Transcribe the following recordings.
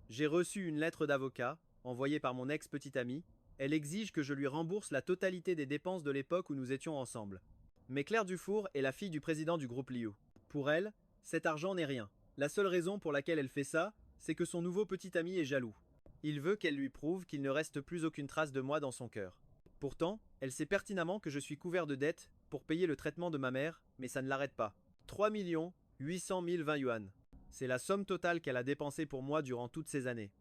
J'ai reçu une lettre d'avocat, envoyée par mon ex-petite amie. Elle exige que je lui rembourse la totalité des dépenses de l'époque où nous étions ensemble. Mais Claire Dufour est la fille du président du groupe Liu. Pour elle, cet argent n'est rien. La seule raison pour laquelle elle fait ça, c'est que son nouveau petit ami est jaloux. Il veut qu'elle lui prouve qu'il ne reste plus aucune trace de moi dans son cœur. Pourtant, elle sait pertinemment que je suis couvert de dettes pour payer le traitement de ma mère, mais ça ne l'arrête pas. 3 800 020 yuan. C'est la somme totale qu'elle a dépensée pour moi durant toutes ces années.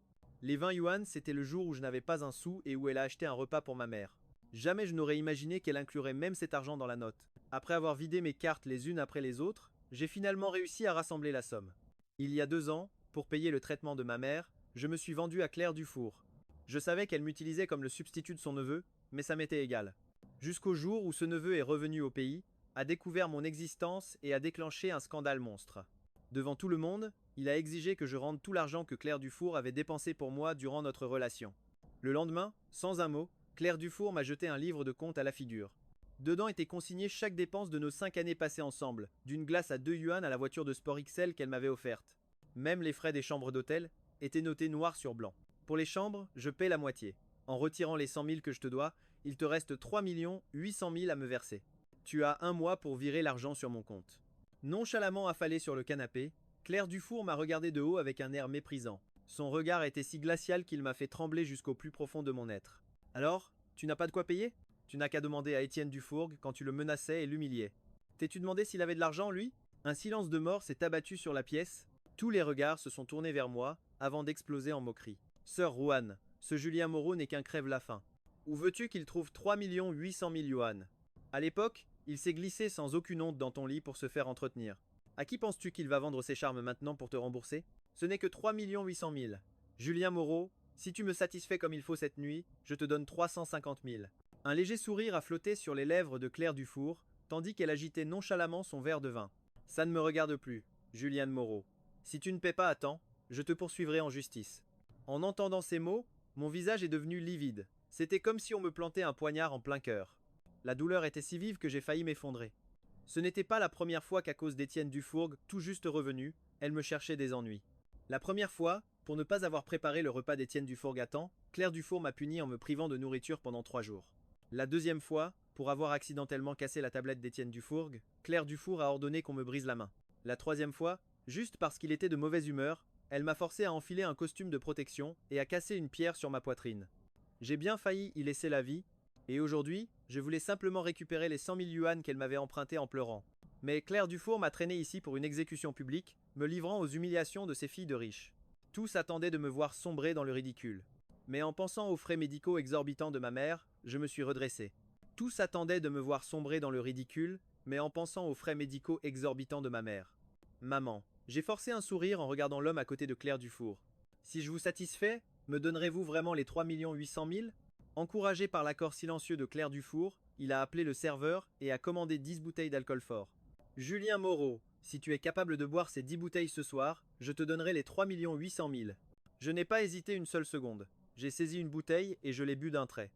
Les 20 yuan, c'était le jour où je n'avais pas un sou et où elle a acheté un repas pour ma mère. Jamais je n'aurais imaginé qu'elle inclurait même cet argent dans la note. Après avoir vidé mes cartes les unes après les autres, j'ai finalement réussi à rassembler la somme. Il y a 2 ans, pour payer le traitement de ma mère, je me suis vendu à Claire Dufour. Je savais qu'elle m'utilisait comme le substitut de son neveu, mais ça m'était égal. Jusqu'au jour où ce neveu est revenu au pays, a découvert mon existence et a déclenché un scandale monstre. Devant tout le monde, il a exigé que je rende tout l'argent que Claire Dufour avait dépensé pour moi durant notre relation. Le lendemain, sans un mot, Claire Dufour m'a jeté un livre de comptes à la figure. Dedans était consigné chaque dépense de nos 5 années passées ensemble, d'une glace à 2 yuan à la voiture de sport XL qu'elle m'avait offerte. Même les frais des chambres d'hôtel étaient notés noir sur blanc. Pour les chambres, je paie la moitié. En retirant les 100 000 que je te dois, il te reste 3 800 000 à me verser. Tu as 1 mois pour virer l'argent sur mon compte. Nonchalamment affalé sur le canapé, Claire Dufour m'a regardé de haut avec un air méprisant. Son regard était si glacial qu'il m'a fait trembler jusqu'au plus profond de mon être. Alors, tu n'as pas de quoi payer? Tu n'as qu'à demander à Étienne Dufour quand tu le menaçais et l'humiliais. T'es-tu demandé s'il avait de l'argent, lui? Un silence de mort s'est abattu sur la pièce. Tous les regards se sont tournés vers moi, avant d'exploser en moquerie. Sœur Rouen, ce Julien Moreau n'est qu'un crève-la-faim. Où veux-tu qu'il trouve 3 800 000 yuan? À l'époque, il s'est glissé sans aucune honte dans ton lit pour se faire entretenir. À qui penses-tu qu'il va vendre ses charmes maintenant pour te rembourser? Ce n'est que 3 800 000. Julien Moreau, si tu me satisfais comme il faut cette nuit, je te donne 350 000. Un léger sourire a flotté sur les lèvres de Claire Dufour, tandis qu'elle agitait nonchalamment son verre de vin. Ça ne me regarde plus, Julien Moreau. Si tu ne paies pas à temps, je te poursuivrai en justice. En entendant ces mots, mon visage est devenu livide. C'était comme si on me plantait un poignard en plein cœur. La douleur était si vive que j'ai failli m'effondrer. Ce n'était pas la première fois qu'à cause d'Étienne Dufourgue, tout juste revenu, elle me cherchait des ennuis. La première fois, pour ne pas avoir préparé le repas d'Étienne Dufourgue à temps, Claire Dufour m'a puni en me privant de nourriture pendant 3 jours. La deuxième fois, pour avoir accidentellement cassé la tablette d'Étienne Dufourgue, Claire Dufour a ordonné qu'on me brise la main. La troisième fois, juste parce qu'il était de mauvaise humeur, elle m'a forcé à enfiler un costume de protection et à casser une pierre sur ma poitrine. J'ai bien failli y laisser la vie, et aujourd'hui, je voulais simplement récupérer les 100 000 yuan qu'elle m'avait empruntés en pleurant. Mais Claire Dufour m'a traîné ici pour une exécution publique, me livrant aux humiliations de ces filles de riches. Tous attendaient de me voir sombrer dans le ridicule. Mais en pensant aux frais médicaux exorbitants de ma mère, je me suis redressé. Tous attendaient de me voir sombrer dans le ridicule, mais en pensant aux frais médicaux exorbitants de ma mère. Maman, j'ai forcé un sourire en regardant l'homme à côté de Claire Dufour. Si je vous satisfais, me donnerez-vous vraiment les 3 800 000? Encouragé par l'accord silencieux de Claire Dufour, il a appelé le serveur et a commandé 10 bouteilles d'alcool fort. Julien Moreau, si tu es capable de boire ces 10 bouteilles ce soir, je te donnerai les 3 800 000. Je n'ai pas hésité une seule seconde. J'ai saisi une bouteille et je l'ai bu d'un trait.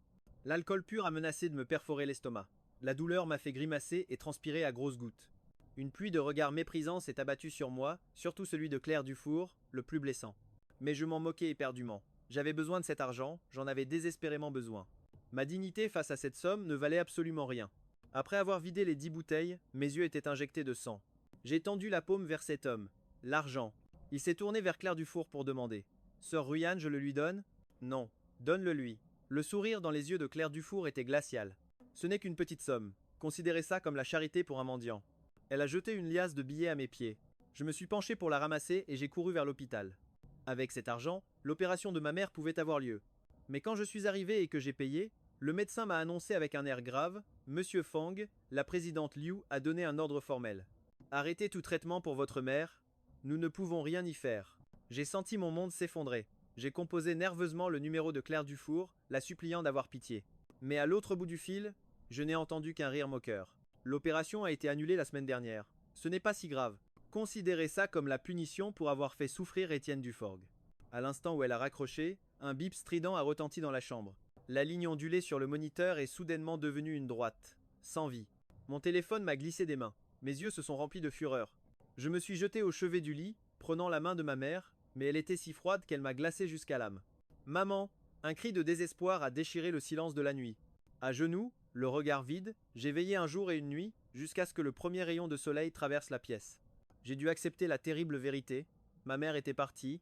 L'alcool pur a menacé de me perforer l'estomac. La douleur m'a fait grimacer et transpirer à grosses gouttes. Une pluie de regards méprisants s'est abattue sur moi, surtout celui de Claire Dufour, le plus blessant. Mais je m'en moquais éperdument. J'avais besoin de cet argent, j'en avais désespérément besoin. Ma dignité face à cette somme ne valait absolument rien. Après avoir vidé les 10 bouteilles, mes yeux étaient injectés de sang. J'ai tendu la paume vers cet homme. L'argent. Il s'est tourné vers Claire Dufour pour demander. Sœur Ruyane, je le lui donne? Non. Donne-le lui. Le sourire dans les yeux de Claire Dufour était glacial. Ce n'est qu'une petite somme. Considérez ça comme la charité pour un mendiant. Elle a jeté une liasse de billets à mes pieds. Je me suis penché pour la ramasser et j'ai couru vers l'hôpital. Avec cet argent, l'opération de ma mère pouvait avoir lieu. Mais quand je suis arrivé et que j'ai payé, le médecin m'a annoncé avec un air grave, Monsieur Fang, la présidente Liu a donné un ordre formel. Arrêtez tout traitement pour votre mère, nous ne pouvons rien y faire. J'ai senti mon monde s'effondrer. J'ai composé nerveusement le numéro de Claire Dufour, la suppliant d'avoir pitié. Mais à l'autre bout du fil, je n'ai entendu qu'un rire moqueur. L'opération a été annulée la semaine dernière. Ce n'est pas si grave. Considérez ça comme la punition pour avoir fait souffrir Étienne Duforgue. À l'instant où elle a raccroché, un bip strident a retenti dans la chambre. La ligne ondulée sur le moniteur est soudainement devenue une droite, sans vie. Mon téléphone m'a glissé des mains. Mes yeux se sont remplis de fureur. Je me suis jeté au chevet du lit, prenant la main de ma mère, mais elle était si froide qu'elle m'a glacé jusqu'à l'âme. Maman! Un cri de désespoir a déchiré le silence de la nuit. À genoux, le regard vide, j'ai veillé un jour et une nuit, jusqu'à ce que le premier rayon de soleil traverse la pièce. J'ai dû accepter la terrible vérité. Ma mère était partie.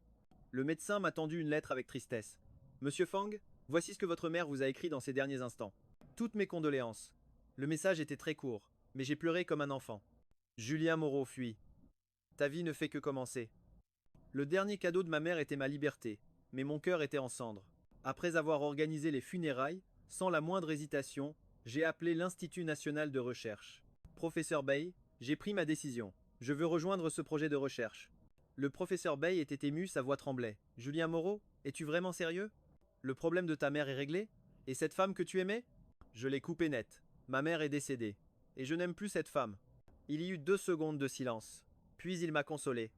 Le médecin m'a tendu une lettre avec tristesse. Monsieur Fang, voici ce que votre mère vous a écrit dans ces derniers instants. Toutes mes condoléances. Le message était très court, mais j'ai pleuré comme un enfant. Julien Moreau fuit. Ta vie ne fait que commencer. Le dernier cadeau de ma mère était ma liberté, mais mon cœur était en cendres. Après avoir organisé les funérailles, sans la moindre hésitation, j'ai appelé l'Institut national de recherche. Professeur Bay, j'ai pris ma décision. Je veux rejoindre ce projet de recherche. Le professeur Bay était ému, sa voix tremblait. Julien Moreau, es-tu vraiment sérieux? Le problème de ta mère est réglé? Et cette femme que tu aimais? Je l'ai coupée net. Ma mère est décédée. Et je n'aime plus cette femme. Il y eut 2 secondes de silence. Puis il m'a consolé.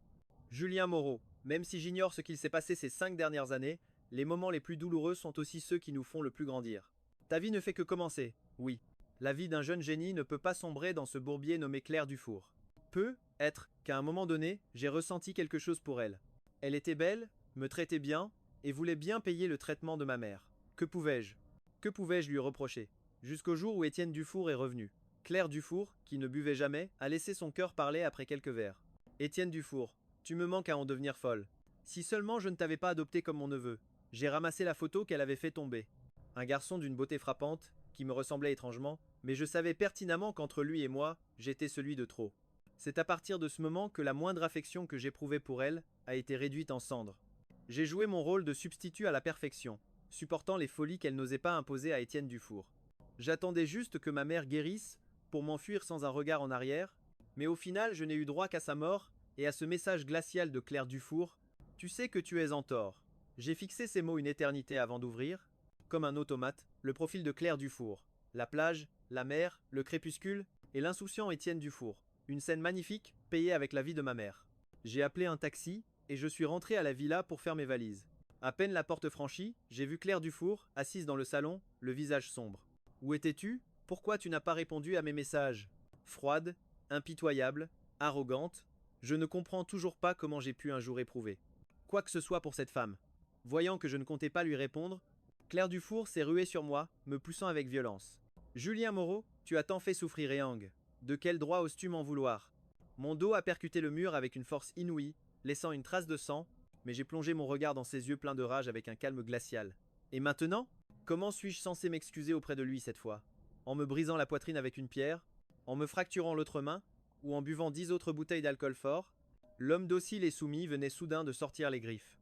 Julien Moreau, même si j'ignore ce qu'il s'est passé ces 5 dernières années, les moments les plus douloureux sont aussi ceux qui nous font le plus grandir. Ta vie ne fait que commencer, oui. La vie d'un jeune génie ne peut pas sombrer dans ce bourbier nommé Claire Dufour. Peut être qu'à un moment donné, j'ai ressenti quelque chose pour elle. Elle était belle, me traitait bien, et voulait bien payer le traitement de ma mère. Que pouvais-je? Que pouvais-je lui reprocher? Jusqu'au jour où Étienne Dufour est revenu. Claire Dufour, qui ne buvait jamais, a laissé son cœur parler après quelques verres. Étienne Dufour, tu me manques à en devenir folle. Si seulement je ne t'avais pas adopté comme mon neveu. J'ai ramassé la photo qu'elle avait fait tomber. Un garçon d'une beauté frappante, qui me ressemblait étrangement, mais je savais pertinemment qu'entre lui et moi, j'étais celui de trop. C'est à partir de ce moment que la moindre affection que j'éprouvais pour elle a été réduite en cendres. J'ai joué mon rôle de substitut à la perfection, supportant les folies qu'elle n'osait pas imposer à Étienne Dufour. J'attendais juste que ma mère guérisse pour m'enfuir sans un regard en arrière, mais au final je n'ai eu droit qu'à sa mort et à ce message glacial de Claire Dufour. Tu sais que tu es en tort. J'ai fixé ces mots une éternité avant d'ouvrir, comme un automate, le profil de Claire Dufour. La plage, la mer, le crépuscule et l'insouciant Étienne Dufour. Une scène magnifique, payée avec la vie de ma mère. J'ai appelé un taxi et je suis rentré à la villa pour faire mes valises. À peine la porte franchie, j'ai vu Claire Dufour, assise dans le salon, le visage sombre. Où étais-tu? Pourquoi tu n'as pas répondu à mes messages? Froide, impitoyable, arrogante, je ne comprends toujours pas comment j'ai pu un jour éprouver quoi que ce soit pour cette femme. Voyant que je ne comptais pas lui répondre, Claire Dufour s'est ruée sur moi, me poussant avec violence. Julien Moreau, tu as tant fait souffrir Yang. De quel droit oses-tu m'en vouloir? Mon dos a percuté le mur avec une force inouïe, laissant une trace de sang, mais j'ai plongé mon regard dans ses yeux pleins de rage avec un calme glacial. Et maintenant? Comment suis-je censé m'excuser auprès de lui cette fois? En me brisant la poitrine avec une pierre? En me fracturant l'autre main? Ou en buvant 10 autres bouteilles d'alcool fort? L'homme docile et soumis venait soudain de sortir les griffes.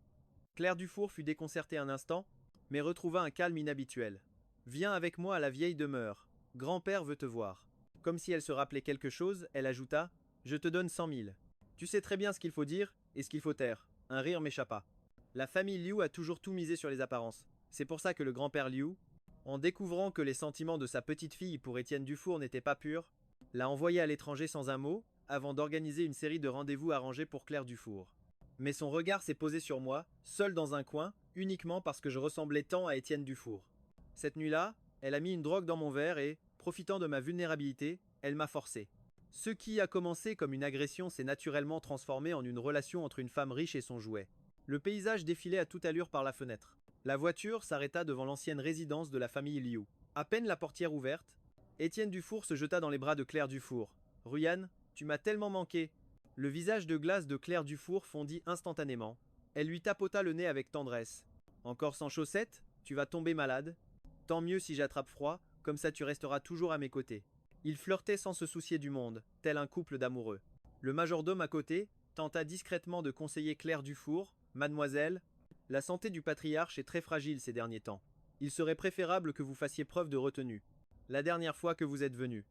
Claire Dufour fut déconcertée un instant, mais retrouva un calme inhabituel. Viens avec moi à la vieille demeure. Grand-père veut te voir. Comme si elle se rappelait quelque chose, elle ajouta: Je te donne 100 000. Tu sais très bien ce qu'il faut dire et ce qu'il faut taire. Un rire m'échappa. La famille Liu a toujours tout misé sur les apparences. C'est pour ça que le grand-père Liu, en découvrant que les sentiments de sa petite-fille pour Étienne Dufour n'étaient pas purs, l'a envoyé à l'étranger sans un mot, avant d'organiser une série de rendez-vous arrangés pour Claire Dufour. Mais son regard s'est posé sur moi, seul dans un coin, uniquement parce que je ressemblais tant à Étienne Dufour. Cette nuit-là, elle a mis une drogue dans mon verre et, profitant de ma vulnérabilité, elle m'a forcé. Ce qui a commencé comme une agression s'est naturellement transformé en une relation entre une femme riche et son jouet. Le paysage défilait à toute allure par la fenêtre. La voiture s'arrêta devant l'ancienne résidence de la famille Liu. À peine la portière ouverte, Étienne Dufour se jeta dans les bras de Claire Dufour. « Ruyan, tu m'as tellement manqué !» Le visage de glace de Claire Dufour fondit instantanément. Elle lui tapota le nez avec tendresse. « Encore sans chaussettes? Tu vas tomber malade. Tant mieux si j'attrape froid, comme ça tu resteras toujours à mes côtés. » Ils flirtaient sans se soucier du monde, tel un couple d'amoureux. Le majordome à côté tenta discrètement de conseiller Claire Dufour. « Mademoiselle, la santé du patriarche est très fragile ces derniers temps. Il serait préférable que vous fassiez preuve de retenue. La dernière fois que vous êtes venu.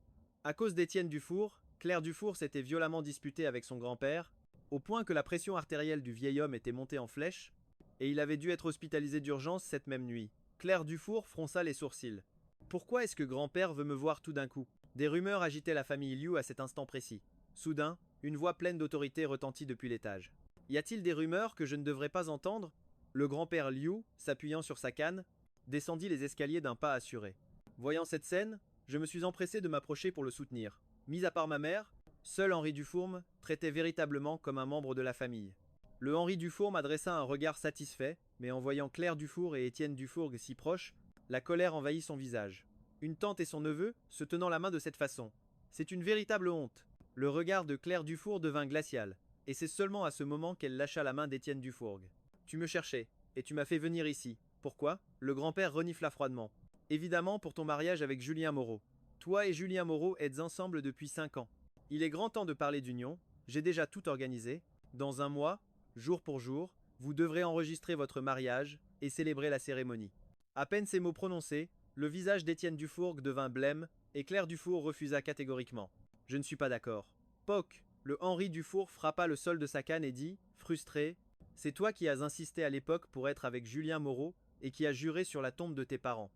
À cause d'Étienne Dufour, Claire Dufour s'était violemment disputée avec son grand-père, au point que la pression artérielle du vieil homme était montée en flèche, et il avait dû être hospitalisé d'urgence cette même nuit. Claire Dufour fronça les sourcils. Pourquoi est-ce que grand-père veut me voir tout d'un coup? Des rumeurs agitaient la famille Liu à cet instant précis. Soudain, une voix pleine d'autorité retentit depuis l'étage. Y a-t-il des rumeurs que je ne devrais pas entendre? Le grand-père Liu, s'appuyant sur sa canne, descendit les escaliers d'un pas assuré. Voyant cette scène, je me suis empressé de m'approcher pour le soutenir. Mis à part ma mère, seul Henri Dufourme traitait véritablement comme un membre de la famille. Le Henri Dufour m'adressa un regard satisfait, mais en voyant Claire Dufour et Étienne Dufourgue si proches, la colère envahit son visage. Une tante et son neveu, se tenant la main de cette façon. C'est une véritable honte. Le regard de Claire Dufour devint glacial, et c'est seulement à ce moment qu'elle lâcha la main d'Étienne Dufourgue. Tu me cherchais, et tu m'as fait venir ici. Pourquoi? Le grand-père renifla froidement. Évidemment pour ton mariage avec Julien Moreau. Toi et Julien Moreau êtes ensemble depuis 5 ans. Il est grand temps de parler d'union, j'ai déjà tout organisé. Dans un mois, jour pour jour, vous devrez enregistrer votre mariage et célébrer la cérémonie. À peine ces mots prononcés, le visage d'Étienne Dufourgue devint blême, et Claire Dufour refusa catégoriquement. Je ne suis pas d'accord. Poc, le Henri Dufour frappa le sol de sa canne et dit, frustré, c'est toi qui as insisté à l'époque pour être avec Julien Moreau et qui as juré sur la tombe de tes parents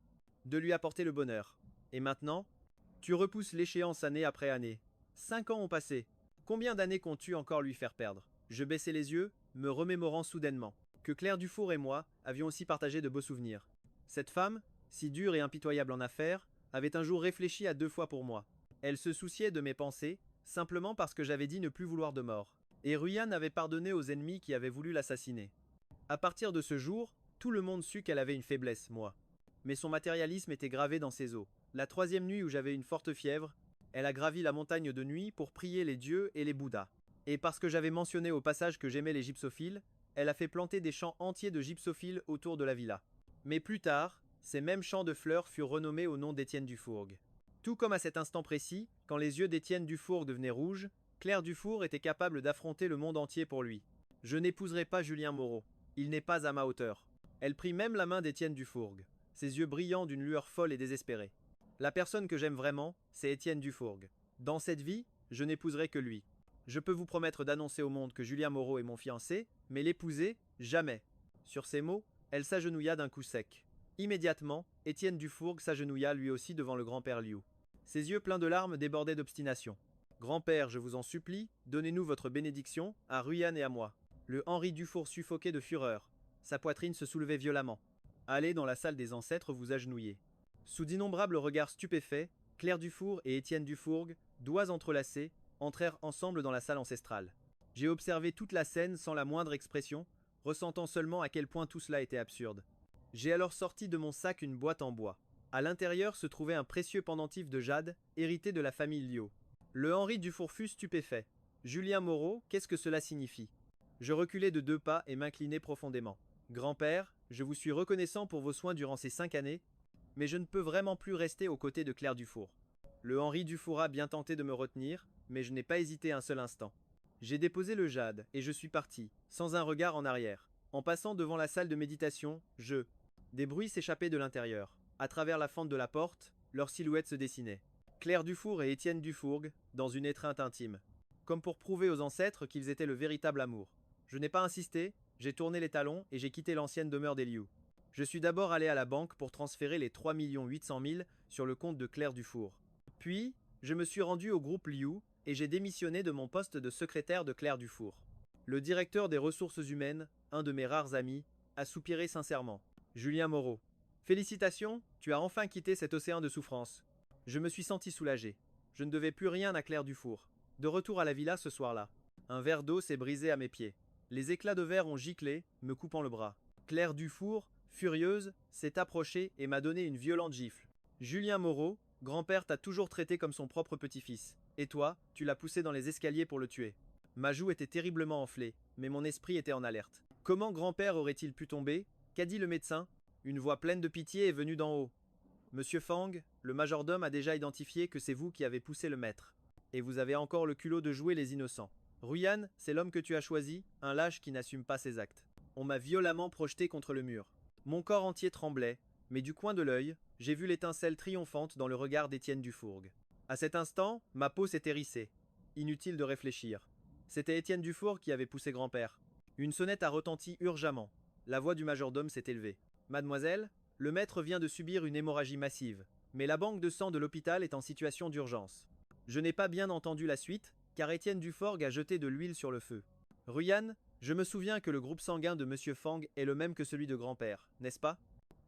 de lui apporter le bonheur. Et maintenant, tu repousses l'échéance année après année. 5 ans ont passé. Combien d'années comptes-tu encore lui faire perdre? Je baissai les yeux, me remémorant soudainement que Claire Dufour et moi avions aussi partagé de beaux souvenirs. Cette femme, si dure et impitoyable en affaires, avait un jour réfléchi à 2 fois pour moi. Elle se souciait de mes pensées, simplement parce que j'avais dit ne plus vouloir de mort. Et Ruyan avait pardonné aux ennemis qui avaient voulu l'assassiner. À partir de ce jour, tout le monde sut qu'elle avait une faiblesse, moi. Mais son matérialisme était gravé dans ses os. La 3e nuit où j'avais une forte fièvre, elle a gravi la montagne de nuit pour prier les dieux et les bouddhas. Et parce que j'avais mentionné au passage que j'aimais les gypsophiles, elle a fait planter des champs entiers de gypsophiles autour de la villa. Mais plus tard, ces mêmes champs de fleurs furent renommés au nom d'Étienne Dufourgue. Tout comme à cet instant précis, quand les yeux d'Étienne Dufour devenaient rouges, Claire Dufour était capable d'affronter le monde entier pour lui. Je n'épouserai pas Julien Moreau. Il n'est pas à ma hauteur. Elle prit même la main d'Étienne Dufourgue, ses yeux brillants d'une lueur folle et désespérée. La personne que j'aime vraiment, c'est Étienne Dufourgue. Dans cette vie, je n'épouserai que lui. Je peux vous promettre d'annoncer au monde que Julien Moreau est mon fiancé, mais l'épouser, jamais. Sur ces mots, elle s'agenouilla d'un coup sec. Immédiatement, Étienne Dufourgue s'agenouilla lui aussi devant le grand-père Liu. Ses yeux pleins de larmes débordaient d'obstination. Grand-père, je vous en supplie, donnez-nous votre bénédiction, à Ruyan et à moi. Le Henri Dufour suffoquait de fureur. Sa poitrine se soulevait violemment. Allez dans la salle des ancêtres vous agenouiller. Sous d'innombrables regards stupéfaits, Claire Dufour et Étienne Dufourgue, doigts entrelacés, entrèrent ensemble dans la salle ancestrale. J'ai observé toute la scène sans la moindre expression, ressentant seulement à quel point tout cela était absurde. J'ai alors sorti de mon sac une boîte en bois. À l'intérieur se trouvait un précieux pendentif de jade, hérité de la famille Liu. Le Henri Dufour fut stupéfait. Julien Moreau, qu'est-ce que cela signifie? Je reculai de 2 pas et m'inclinai profondément. Grand-père, je vous suis reconnaissant pour vos soins durant ces 5 années, mais je ne peux vraiment plus rester aux côtés de Claire Dufour. Le Henri Dufour a bien tenté de me retenir, mais je n'ai pas hésité un seul instant. J'ai déposé le jade et je suis parti, sans un regard en arrière. En passant devant la salle de méditation, Des bruits s'échappaient de l'intérieur. À travers la fente de la porte, leurs silhouettes se dessinaient. Claire Dufour et Étienne Dufourgue, dans une étreinte intime. Comme pour prouver aux ancêtres qu'ils étaient le véritable amour. Je n'ai pas insisté, j'ai tourné les talons et j'ai quitté l'ancienne demeure des Liu. Je suis d'abord allé à la banque pour transférer les 3 800 000 sur le compte de Claire Dufour. Puis, je me suis rendu au groupe Liu et j'ai démissionné de mon poste de secrétaire de Claire Dufour. Le directeur des ressources humaines, un de mes rares amis, a soupiré sincèrement. Julien Moreau. Félicitations, tu as enfin quitté cet océan de souffrance. Je me suis senti soulagé. Je ne devais plus rien à Claire Dufour. De retour à la villa ce soir-là, un verre d'eau s'est brisé à mes pieds. Les éclats de verre ont giclé, me coupant le bras. Claire Dufour, furieuse, s'est approchée et m'a donné une violente gifle. Julien Moreau, grand-père t'a toujours traité comme son propre petit-fils. Et toi, tu l'as poussé dans les escaliers pour le tuer. Ma joue était terriblement enflée, mais mon esprit était en alerte. Comment grand-père aurait-il pu tomber? Qu'a dit le médecin? Une voix pleine de pitié est venue d'en haut. Monsieur Fang, le majordome a déjà identifié que c'est vous qui avez poussé le maître. Et vous avez encore le culot de jouer les innocents. Ruyan, c'est l'homme que tu as choisi, un lâche qui n'assume pas ses actes. On m'a violemment projeté contre le mur. Mon corps entier tremblait, mais du coin de l'œil, j'ai vu l'étincelle triomphante dans le regard d'Étienne Dufourgue. À cet instant, ma peau s'est hérissée. Inutile de réfléchir. C'était Étienne Dufourgue qui avait poussé grand-père. Une sonnette a retenti urgemment. La voix du majordome s'est élevée. Mademoiselle, le maître vient de subir une hémorragie massive, mais la banque de sang de l'hôpital est en situation d'urgence. Je n'ai pas bien entendu la suite, car Étienne Dufourgue a jeté de l'huile sur le feu. Ruyan, je me souviens que le groupe sanguin de Monsieur Fang est le même que celui de grand-père, n'est-ce pas?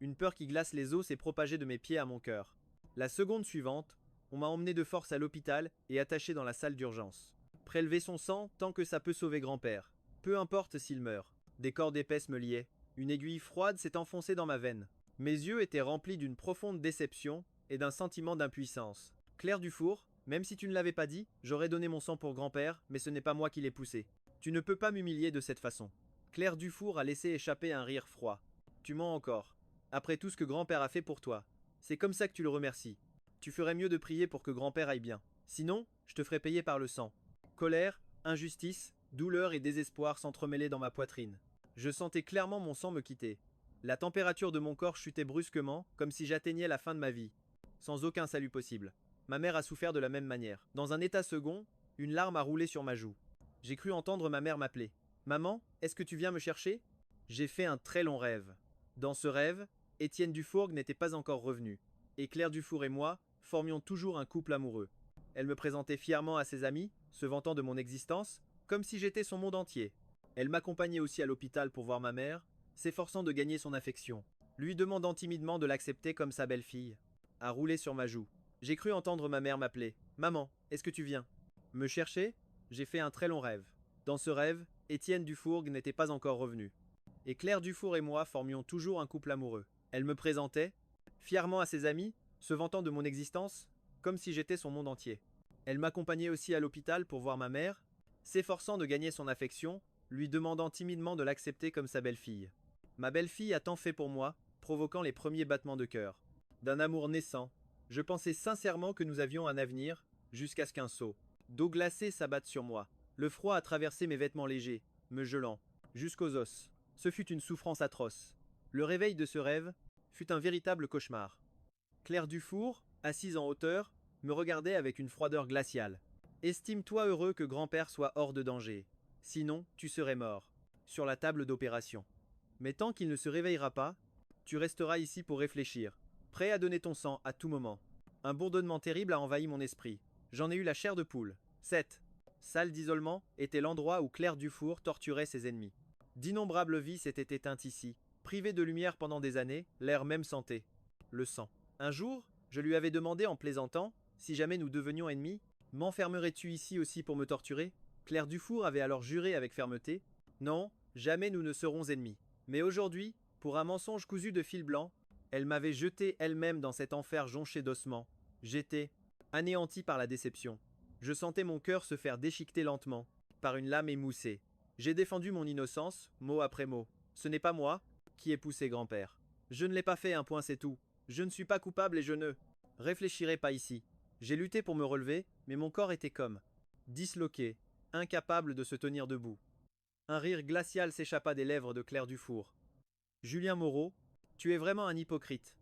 Une peur qui glace les os s'est propagée de mes pieds à mon cœur. La seconde suivante, on m'a emmené de force à l'hôpital et attaché dans la salle d'urgence. Prélever son sang tant que ça peut sauver grand-père. Peu importe s'il meurt. Des cordes épaisses me liaient. Une aiguille froide s'est enfoncée dans ma veine. Mes yeux étaient remplis d'une profonde déception et d'un sentiment d'impuissance. Claire Dufour, même si tu ne l'avais pas dit, j'aurais donné mon sang pour grand-père, mais ce n'est pas moi qui l'ai poussé. Tu ne peux pas m'humilier de cette façon. Claire Dufour a laissé échapper un rire froid. Tu mens encore. Après tout ce que grand-père a fait pour toi. C'est comme ça que tu le remercies. Tu ferais mieux de prier pour que grand-père aille bien. Sinon, je te ferai payer par le sang. Colère, injustice, douleur et désespoir s'entremêlaient dans ma poitrine. Je sentais clairement mon sang me quitter. La température de mon corps chutait brusquement, comme si j'atteignais la fin de ma vie. Sans aucun salut possible. Ma mère a souffert de la même manière. Dans un état second, une larme a roulé sur ma joue. J'ai cru entendre ma mère m'appeler. Maman, est-ce que tu viens me chercher? J'ai fait un très long rêve. Dans ce rêve, Étienne Dufourgue n'était pas encore revenu. Et Claire Dufour et moi formions toujours un couple amoureux. Elle me présentait fièrement à ses amis, se vantant de mon existence, comme si j'étais son monde entier. Elle m'accompagnait aussi à l'hôpital pour voir ma mère, s'efforçant de gagner son affection, lui demandant timidement de l'accepter comme sa belle-fille. A rouler sur ma joue. J'ai cru entendre ma mère m'appeler. Maman, est-ce que tu viens? Me chercher? J'ai fait un très long rêve. Dans ce rêve, Étienne Dufourgue n'était pas encore revenu. Et Claire Dufour et moi formions toujours un couple amoureux. Elle me présentait, fièrement à ses amis, se vantant de mon existence, comme si j'étais son monde entier. Elle m'accompagnait aussi à l'hôpital pour voir ma mère, s'efforçant de gagner son affection, lui demandant timidement de l'accepter comme sa belle-fille. Ma belle-fille a tant fait pour moi, provoquant les premiers battements de cœur. D'un amour naissant, je pensais sincèrement que nous avions un avenir, jusqu'à ce qu'un seau d'eau glacée s'abatte sur moi. Le froid a traversé mes vêtements légers, me gelant, jusqu'aux os. Ce fut une souffrance atroce. Le réveil de ce rêve fut un véritable cauchemar. Claire Dufour, assise en hauteur, me regardait avec une froideur glaciale. Estime-toi heureux que grand-père soit hors de danger. Sinon, tu serais mort, sur la table d'opération. Mais tant qu'il ne se réveillera pas, tu resteras ici pour réfléchir, prêt à donner ton sang à tout moment. Un bourdonnement terrible a envahi mon esprit. J'en ai eu la chair de poule. 7. Salle d'isolement était l'endroit où Claire Dufour torturait ses ennemis. D'innombrables vies s'étaient éteintes ici. Privée de lumière pendant des années, l'air même sentait le sang. Un jour, je lui avais demandé en plaisantant, si jamais nous devenions ennemis, m'enfermerais-tu ici aussi pour me torturer? Claire Dufour avait alors juré avec fermeté, non, jamais nous ne serons ennemis. Mais aujourd'hui, pour un mensonge cousu de fil blanc, elle m'avait jeté elle-même dans cet enfer jonché d'ossements. J'étais anéanti par la déception. Je sentais mon cœur se faire déchiqueter lentement, par une lame émoussée. J'ai défendu mon innocence, mot après mot. Ce n'est pas moi qui ai poussé grand-père. Je ne l'ai pas fait, un point c'est tout. Je ne suis pas coupable et je ne réfléchirai pas ici. J'ai lutté pour me relever, mais mon corps était comme disloqué, incapable de se tenir debout. Un rire glacial s'échappa des lèvres de Claire Dufour. Julien Moreau, tu es vraiment un hypocrite.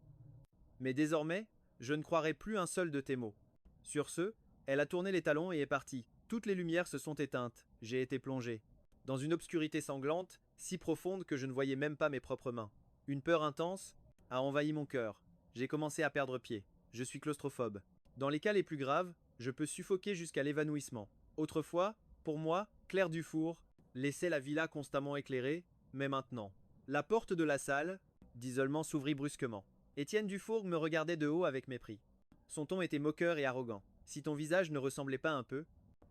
Mais désormais, je ne croirai plus un seul de tes mots. Sur ce, elle a tourné les talons et est partie. Toutes les lumières se sont éteintes. J'ai été plongé dans une obscurité sanglante, si profonde que je ne voyais même pas mes propres mains. Une peur intense a envahi mon cœur. J'ai commencé à perdre pied. Je suis claustrophobe. Dans les cas les plus graves, je peux suffoquer jusqu'à l'évanouissement. Autrefois, pour moi, Claire Dufour laissait la villa constamment éclairée, mais maintenant, la porte de la salle d'isolement s'ouvrit brusquement. Étienne Dufour me regardait de haut avec mépris. Son ton était moqueur et arrogant. Si ton visage ne ressemblait pas un peu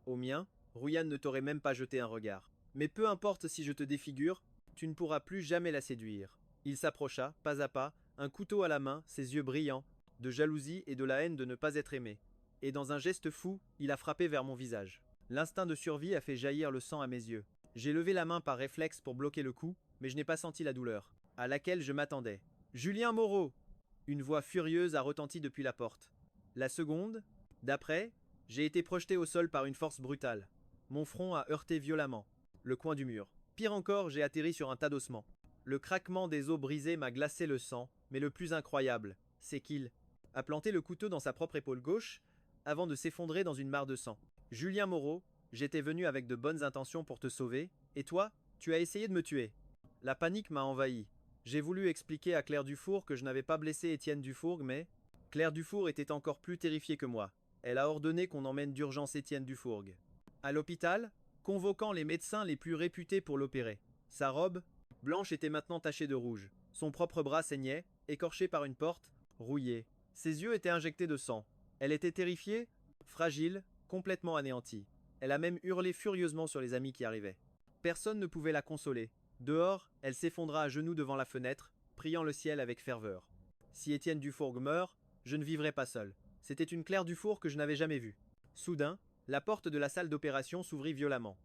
au mien, Rouillane ne t'aurait même pas jeté un regard. Mais peu importe si je te défigure, tu ne pourras plus jamais la séduire. Il s'approcha, pas à pas, un couteau à la main, ses yeux brillants, de jalousie et de la haine de ne pas être aimé. Et dans un geste fou, il a frappé vers mon visage. L'instinct de survie a fait jaillir le sang à mes yeux. J'ai levé la main par réflexe pour bloquer le coup, mais je n'ai pas senti la douleur, à laquelle je m'attendais. Julien Moreau! Une voix furieuse a retenti depuis la porte. La seconde, d'après, j'ai été projeté au sol par une force brutale. Mon front a heurté violemment le coin du mur. Pire encore, j'ai atterri sur un tas d'ossements. Le craquement des os brisés m'a glacé le sang, mais le plus incroyable, c'est qu'il a planté le couteau dans sa propre épaule gauche avant de s'effondrer dans une mare de sang. Julien Moreau, j'étais venu avec de bonnes intentions pour te sauver, et toi, tu as essayé de me tuer. La panique m'a envahi. J'ai voulu expliquer à Claire Dufour que je n'avais pas blessé Étienne Dufourgue, mais Claire Dufour était encore plus terrifiée que moi. Elle a ordonné qu'on emmène d'urgence Étienne Dufourgue à l'hôpital, convoquant les médecins les plus réputés pour l'opérer. Sa robe, blanche, était maintenant tachée de rouge. Son propre bras saignait, écorché par une porte, rouillée. Ses yeux étaient injectés de sang. Elle était terrifiée, fragile, complètement anéantie. Elle a même hurlé furieusement sur les amis qui arrivaient. Personne ne pouvait la consoler. Dehors, elle s'effondra à genoux devant la fenêtre, priant le ciel avec ferveur. Si Étienne Dufourgue meurt, je ne vivrai pas seul. C'était une Claire Dufour que je n'avais jamais vue. Soudain, la porte de la salle d'opération s'ouvrit violemment.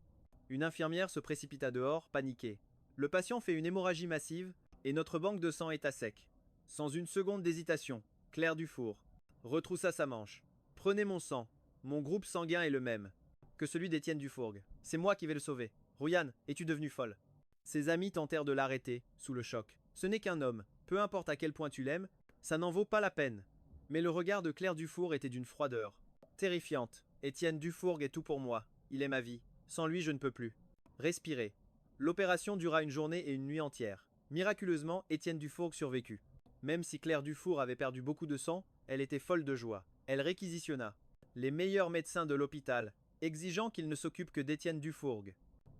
Une infirmière se précipita dehors, paniquée. Le patient fait une hémorragie massive, et notre banque de sang est à sec. Sans une seconde d'hésitation, Claire Dufour retroussa sa manche. Prenez mon sang. Mon groupe sanguin est le même que celui d'Étienne Dufourgue. C'est moi qui vais le sauver. Rouyanne, es-tu devenue folle? Ses amis tentèrent de l'arrêter, sous le choc. Ce n'est qu'un homme. Peu importe à quel point tu l'aimes, ça n'en vaut pas la peine. Mais le regard de Claire Dufour était d'une froideur terrifiante. Étienne Dufourgue est tout pour moi. Il est ma vie. Sans lui, je ne peux plus. Respirez. L'opération dura une journée et une nuit entière. Miraculeusement, Étienne Dufourgue survécut. Même si Claire Dufour avait perdu beaucoup de sang, elle était folle de joie. Elle réquisitionna les meilleurs médecins de l'hôpital, exigeant qu'il ne s'occupe que d'Étienne Dufourgue.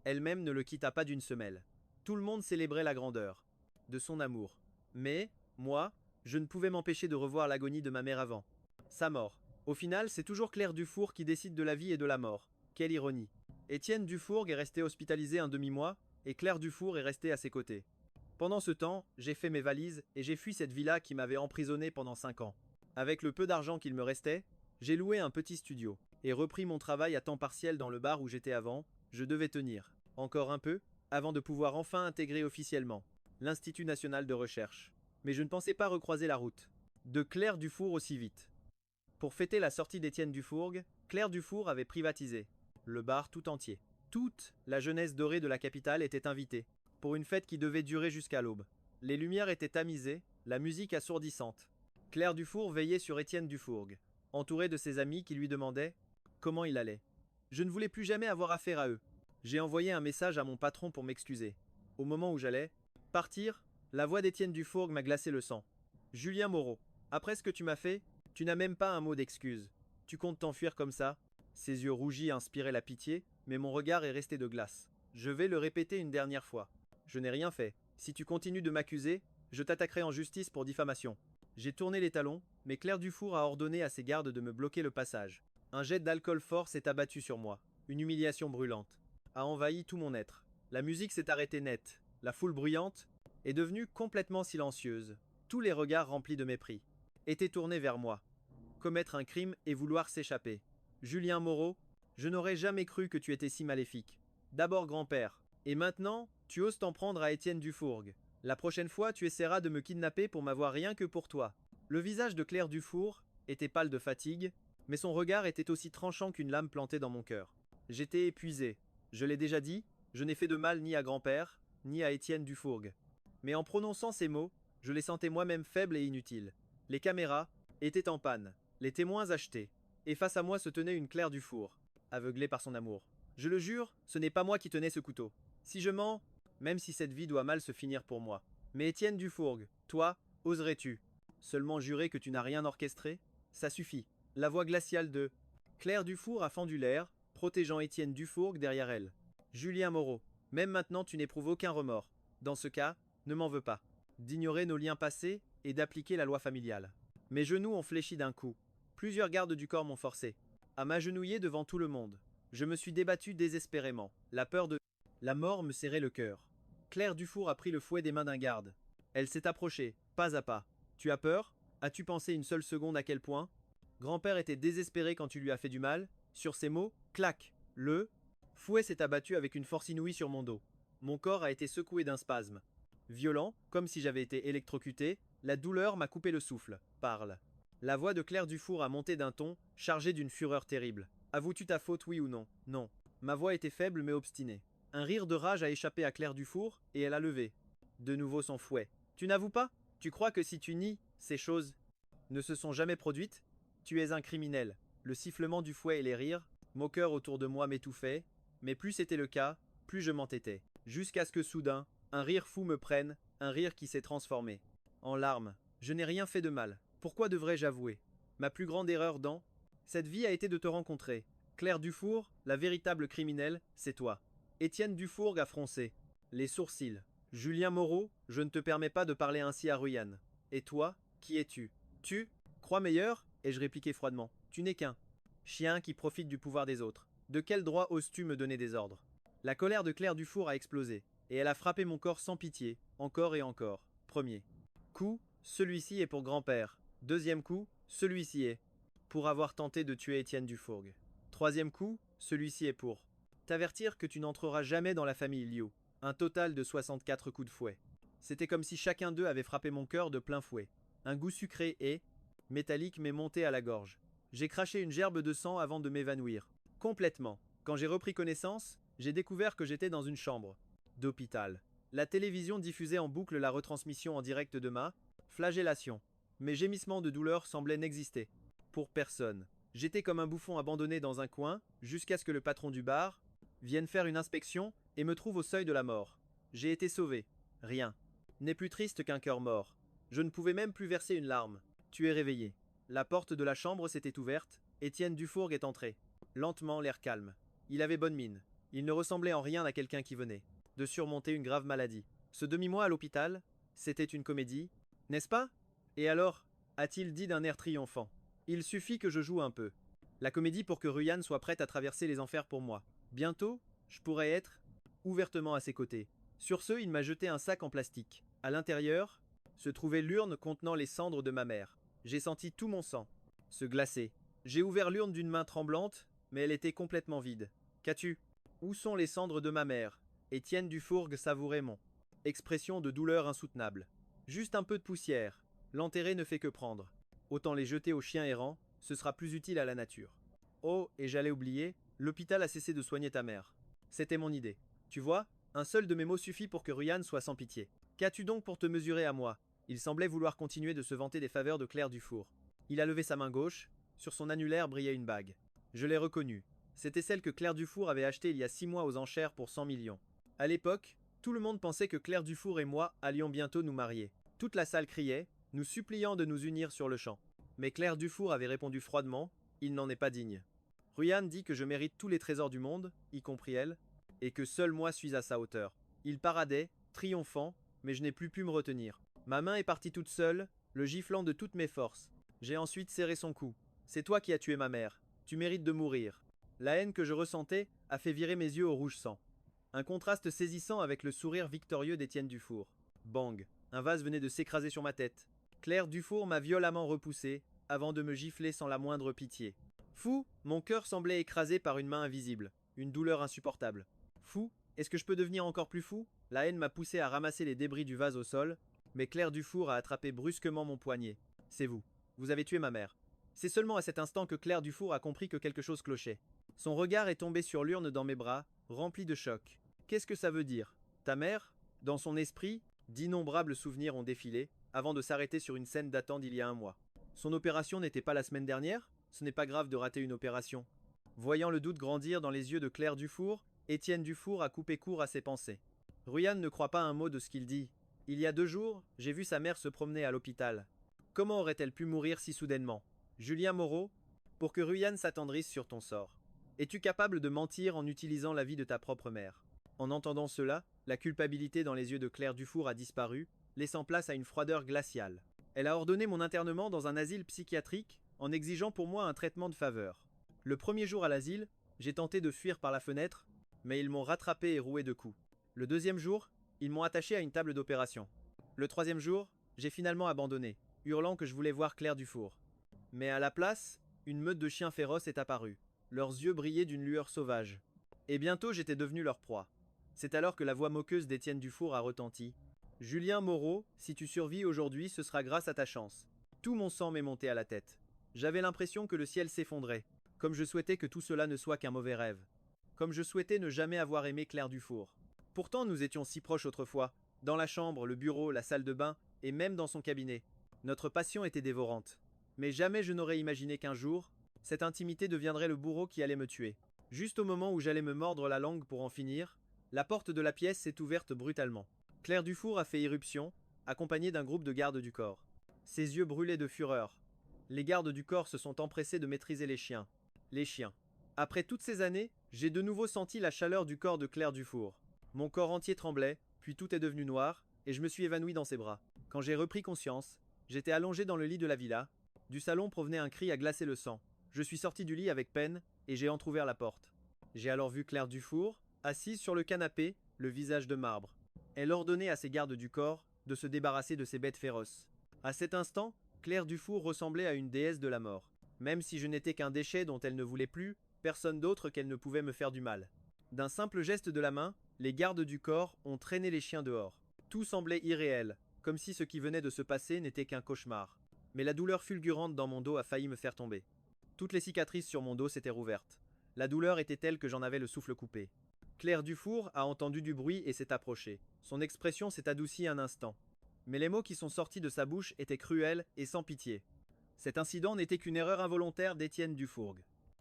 Elle-même ne le quitta pas d'une semelle. Tout le monde célébrait la grandeur de son amour. Mais, moi, je ne pouvais m'empêcher de revoir l'agonie de ma mère avant sa mort. Au final, c'est toujours Claire Dufour qui décide de la vie et de la mort. Quelle ironie. Étienne Dufourgue est resté hospitalisé un demi-mois, et Claire Dufour est restée à ses côtés. Pendant ce temps, j'ai fait mes valises et j'ai fui cette villa qui m'avait emprisonné pendant 5 ans. Avec le peu d'argent qu'il me restait, j'ai loué un petit studio et repris mon travail à temps partiel dans le bar où j'étais avant. Je devais tenir encore un peu avant de pouvoir enfin intégrer officiellement l'Institut national de recherche. Mais je ne pensais pas recroiser la route de Claire Dufour aussi vite. Pour fêter la sortie d'Étienne Dufourgue, Claire Dufour avait privatisé le bar tout entier. Toute la jeunesse dorée de la capitale était invitée pour une fête qui devait durer jusqu'à l'aube. Les lumières étaient tamisées, la musique assourdissante. Claire Dufour veillait sur Étienne Dufourgue, entouré de ses amis qui lui demandaient comment il allait. Je ne voulais plus jamais avoir affaire à eux. J'ai envoyé un message à mon patron pour m'excuser. Au moment où j'allais partir, la voix d'Étienne Dufourgue m'a glacé le sang. Julien Moreau, après ce que tu m'as fait, tu n'as même pas un mot d'excuse. Tu comptes t'enfuir comme ça? Ses yeux rougis inspiraient la pitié, mais mon regard est resté de glace. Je vais le répéter une dernière fois. Je n'ai rien fait. Si tu continues de m'accuser, je t'attaquerai en justice pour diffamation. J'ai tourné les talons, mais Claire Dufour a ordonné à ses gardes de me bloquer le passage. Un jet d'alcool fort s'est abattu sur moi. Une humiliation brûlante a envahi tout mon être. La musique s'est arrêtée net. La foule bruyante est devenue complètement silencieuse. Tous les regards remplis de mépris étaient tournés vers moi. Commettre un crime et vouloir s'échapper. Julien Moreau, je n'aurais jamais cru que tu étais si maléfique. D'abord grand-père, et maintenant, tu oses t'en prendre à Étienne Dufourgue. La prochaine fois, tu essaieras de me kidnapper pour m'avoir rien que pour toi. Le visage de Claire Dufour était pâle de fatigue, mais son regard était aussi tranchant qu'une lame plantée dans mon cœur. J'étais épuisé. Je l'ai déjà dit, je n'ai fait de mal ni à grand-père, ni à Étienne Dufourgue. Mais en prononçant ces mots, je les sentais moi-même faibles et inutiles. Les caméras étaient en panne, les témoins achetés, et face à moi se tenait une Claire Dufour, aveuglée par son amour. Je le jure, ce n'est pas moi qui tenais ce couteau. Si je mens, même si cette vie doit mal se finir pour moi. Mais Étienne Dufourgue, toi, oserais-tu seulement jurer que tu n'as rien orchestré? Ça suffit. La voix glaciale de Claire Dufour a fendu l'air, protégeant Étienne Dufourgue derrière elle. Julien Moreau, même maintenant tu n'éprouves aucun remords. Dans ce cas, ne m'en veux pas. D'ignorer nos liens passés et d'appliquer la loi familiale. Mes genoux ont fléchi d'un coup. Plusieurs gardes du corps m'ont forcé à m'agenouiller devant tout le monde. Je me suis débattu désespérément. La peur de la mort me serrait le cœur. Claire Dufour a pris le fouet des mains d'un garde. Elle s'est approchée, pas à pas. Tu as peur? As-tu pensé une seule seconde à quel point grand-père était désespéré quand tu lui as fait du mal? Sur ces mots, clac, le fouet s'est abattu avec une force inouïe sur mon dos. Mon corps a été secoué d'un spasme. Violent, comme si j'avais été électrocuté, la douleur m'a coupé le souffle. Parle. La voix de Claire Dufour a monté d'un ton, chargé d'une fureur terrible. Avoues-tu ta faute, oui ou non? Non. Ma voix était faible mais obstinée. Un rire de rage a échappé à Claire Dufour, et elle a levé de nouveau son fouet. Tu n'avoues pas? Tu crois que si tu nies, ces choses ne se sont jamais produites? Tu es un criminel. Le sifflement du fouet et les rires, moqueurs autour de moi m'étouffaient, mais plus c'était le cas, plus je m'entêtais. Jusqu'à ce que soudain, un rire fou me prenne, un rire qui s'est transformé en larmes. Je n'ai rien fait de mal. Pourquoi devrais-je avouer? Ma plus grande erreur dans cette vie a été de te rencontrer. Claire Dufour, la véritable criminelle, c'est toi. Étienne Dufourgue a froncé les sourcils. Julien Moreau, je ne te permets pas de parler ainsi à Rouyanne. Et toi, qui es-tu? Tu crois meilleur? Ai-je répliqué froidement. Tu n'es qu'un chien qui profite du pouvoir des autres. De quel droit oses-tu me donner des ordres? La colère de Claire Dufour a explosé, et elle a frappé mon corps sans pitié, encore et encore. Premier coup, celui-ci est pour grand-père. Deuxième coup, celui-ci est pour avoir tenté de tuer Étienne Dufour. Troisième coup, celui-ci est pour t'avertir que tu n'entreras jamais dans la famille Liu. Un total de 64 coups de fouet. C'était comme si chacun d'eux avait frappé mon cœur de plein fouet. Un goût sucré et métallique m'est monté à la gorge. J'ai craché une gerbe de sang avant de m'évanouir. Complètement. Quand j'ai repris connaissance, j'ai découvert que j'étais dans une chambre d'hôpital. La télévision diffusait en boucle la retransmission en direct de ma flagellation. Mes gémissements de douleur semblaient n'exister pour personne. J'étais comme un bouffon abandonné dans un coin, jusqu'à ce que le patron du bar vienne faire une inspection et me trouve au seuil de la mort. J'ai été sauvé. Rien n'est plus triste qu'un cœur mort. Je ne pouvais même plus verser une larme. Tu es réveillé. La porte de la chambre s'était ouverte. Étienne Dufour est entré. Lentement, l'air calme. Il avait bonne mine. Il ne ressemblait en rien à quelqu'un qui venait de surmonter une grave maladie. Ce demi-mois à l'hôpital, c'était une comédie, n'est-ce pas? Et alors, a-t-il dit d'un air triomphant. Il suffit que je joue un peu. La comédie pour que Ruyan soit prête à traverser les enfers pour moi. Bientôt, je pourrais être ouvertement à ses côtés. Sur ce, il m'a jeté un sac en plastique. À l'intérieur se trouvait l'urne contenant les cendres de ma mère. J'ai senti tout mon sang se glacer. J'ai ouvert l'urne d'une main tremblante, mais elle était complètement vide. Qu'as-tu? Où sont les cendres de ma mère? Étienne Dufour savourait mon expression de douleur insoutenable. Juste un peu de poussière. L'enterrer ne fait que prendre. Autant les jeter aux chiens errants, ce sera plus utile à la nature. Oh, et j'allais oublier, l'hôpital a cessé de soigner ta mère. C'était mon idée. Tu vois, un seul de mes mots suffit pour que Ruyan soit sans pitié. Qu'as-tu donc pour te mesurer à moi? Il semblait vouloir continuer de se vanter des faveurs de Claire Dufour. Il a levé sa main gauche, sur son annulaire brillait une bague. Je l'ai reconnue. C'était celle que Claire Dufour avait achetée il y a 6 mois aux enchères pour 100 millions. À l'époque, tout le monde pensait que Claire Dufour et moi allions bientôt nous marier. Toute la salle criait, nous suppliant de nous unir sur le champ. Mais Claire Dufour avait répondu froidement, il n'en est pas digne. Ruyan dit que je mérite tous les trésors du monde, y compris elle, et que seul moi suis à sa hauteur. Il paradait, triomphant, mais je n'ai plus pu me retenir. Ma main est partie toute seule, le giflant de toutes mes forces. J'ai ensuite serré son cou. C'est toi qui as tué ma mère. Tu mérites de mourir. La haine que je ressentais a fait virer mes yeux au rouge sang. Un contraste saisissant avec le sourire victorieux d'Étienne Dufour. Bang! Un vase venait de s'écraser sur ma tête. Claire Dufour m'a violemment repoussé, avant de me gifler sans la moindre pitié. Fou, mon cœur semblait écrasé par une main invisible, une douleur insupportable. Fou, est-ce que je peux devenir encore plus fou? La haine m'a poussé à ramasser les débris du vase au sol, mais Claire Dufour a attrapé brusquement mon poignet. C'est vous. Vous avez tué ma mère. C'est seulement à cet instant que Claire Dufour a compris que quelque chose clochait. Son regard est tombé sur l'urne dans mes bras, rempli de choc. Qu'est-ce que ça veut dire? Ta mère? Dans son esprit, d'innombrables souvenirs ont défilé, avant de s'arrêter sur une scène datant d'il y a un mois. Son opération n'était pas la semaine dernière? Ce n'est pas grave de rater une opération. Voyant le doute grandir dans les yeux de Claire Dufour, Étienne Dufour a coupé court à ses pensées. Ruyan ne croit pas un mot de ce qu'il dit. Il y a 2 jours, j'ai vu sa mère se promener à l'hôpital. Comment aurait-elle pu mourir si soudainement? Julien Moreau, pour que Ruyan s'attendrisse sur ton sort. Es-tu capable de mentir en utilisant la vie de ta propre mère? En entendant cela, la culpabilité dans les yeux de Claire Dufour a disparu, laissant place à une froideur glaciale. Elle a ordonné mon internement dans un asile psychiatrique en exigeant pour moi un traitement de faveur. Le premier jour à l'asile, j'ai tenté de fuir par la fenêtre, mais ils m'ont rattrapé et roué de coups. Le deuxième jour, ils m'ont attaché à une table d'opération. Le troisième jour, j'ai finalement abandonné, hurlant que je voulais voir Claire Dufour. Mais à la place, une meute de chiens féroces est apparue. Leurs yeux brillaient d'une lueur sauvage. Et bientôt j'étais devenu leur proie. C'est alors que la voix moqueuse d'Étienne Dufour a retenti. Julien Moreau, si tu survis aujourd'hui, ce sera grâce à ta chance. Tout mon sang m'est monté à la tête. J'avais l'impression que le ciel s'effondrait, comme je souhaitais que tout cela ne soit qu'un mauvais rêve. Comme je souhaitais ne jamais avoir aimé Claire Dufour. Pourtant nous étions si proches autrefois, dans la chambre, le bureau, la salle de bain, et même dans son cabinet. Notre passion était dévorante. Mais jamais je n'aurais imaginé qu'un jour, cette intimité deviendrait le bourreau qui allait me tuer. Juste au moment où j'allais me mordre la langue pour en finir, la porte de la pièce s'est ouverte brutalement. Claire Dufour a fait irruption, accompagnée d'un groupe de gardes du corps. Ses yeux brûlaient de fureur. Les gardes du corps se sont empressés de maîtriser les chiens. Les chiens. Après toutes ces années, j'ai de nouveau senti la chaleur du corps de Claire Dufour. Mon corps entier tremblait, puis tout est devenu noir, et je me suis évanoui dans ses bras. Quand j'ai repris conscience, j'étais allongé dans le lit de la villa. Du salon provenait un cri à glacer le sang. Je suis sorti du lit avec peine, et j'ai entrouvert la porte. J'ai alors vu Claire Dufour, assise sur le canapé, le visage de marbre. Elle ordonnait à ses gardes du corps de se débarrasser de ces bêtes féroces. À cet instant, Claire Dufour ressemblait à une déesse de la mort. Même si je n'étais qu'un déchet dont elle ne voulait plus, personne d'autre qu'elle ne pouvait me faire du mal. D'un simple geste de la main, les gardes du corps ont traîné les chiens dehors. Tout semblait irréel, comme si ce qui venait de se passer n'était qu'un cauchemar. Mais la douleur fulgurante dans mon dos a failli me faire tomber. Toutes les cicatrices sur mon dos s'étaient rouvertes. La douleur était telle que j'en avais le souffle coupé. Claire Dufour a entendu du bruit et s'est approchée. Son expression s'est adoucie un instant. Mais les mots qui sont sortis de sa bouche étaient cruels et sans pitié. Cet incident n'était qu'une erreur involontaire d'Étienne Dufourg.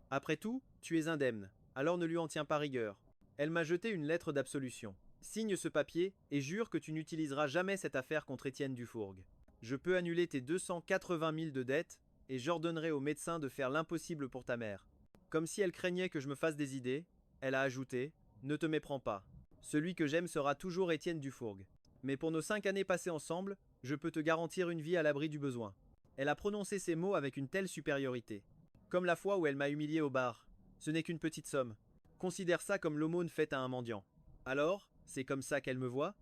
Après tout, tu es indemne, alors ne lui en tiens pas rigueur. Elle m'a jeté une lettre d'absolution. Signe ce papier et jure que tu n'utiliseras jamais cette affaire contre Étienne Dufourg. Je peux annuler tes 280 000 de dettes et j'ordonnerai au médecin de faire l'impossible pour ta mère. Comme si elle craignait que je me fasse des idées, elle a ajouté « Ne te méprends pas. Celui que j'aime sera toujours Étienne Dufourg. Mais pour nos 5 années passées ensemble, je peux te garantir une vie à l'abri du besoin. » Elle a prononcé ces mots avec une telle supériorité. Comme la fois où elle m'a humilié au bar. Ce n'est qu'une petite somme. Considère ça comme l'aumône faite à un mendiant. Alors, c'est comme ça qu'elle me voit?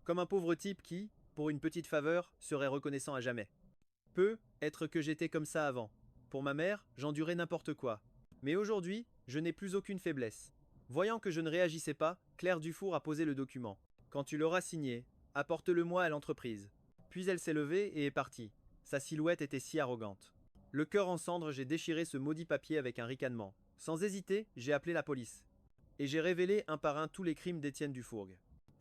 Comme un pauvre type qui, pour une petite faveur, serait reconnaissant à jamais. Peut être que j'étais comme ça avant. Pour ma mère, j'endurais n'importe quoi. Mais aujourd'hui, je n'ai plus aucune faiblesse. Voyant que je ne réagissais pas, Claire Dufour a posé le document. Quand tu l'auras signé, apporte-le-moi à l'entreprise. Puis elle s'est levée et est partie. Sa silhouette était si arrogante. Le cœur en cendres, j'ai déchiré ce maudit papier avec un ricanement. Sans hésiter, j'ai appelé la police. Et j'ai révélé un par un tous les crimes d'Étienne Dufourg.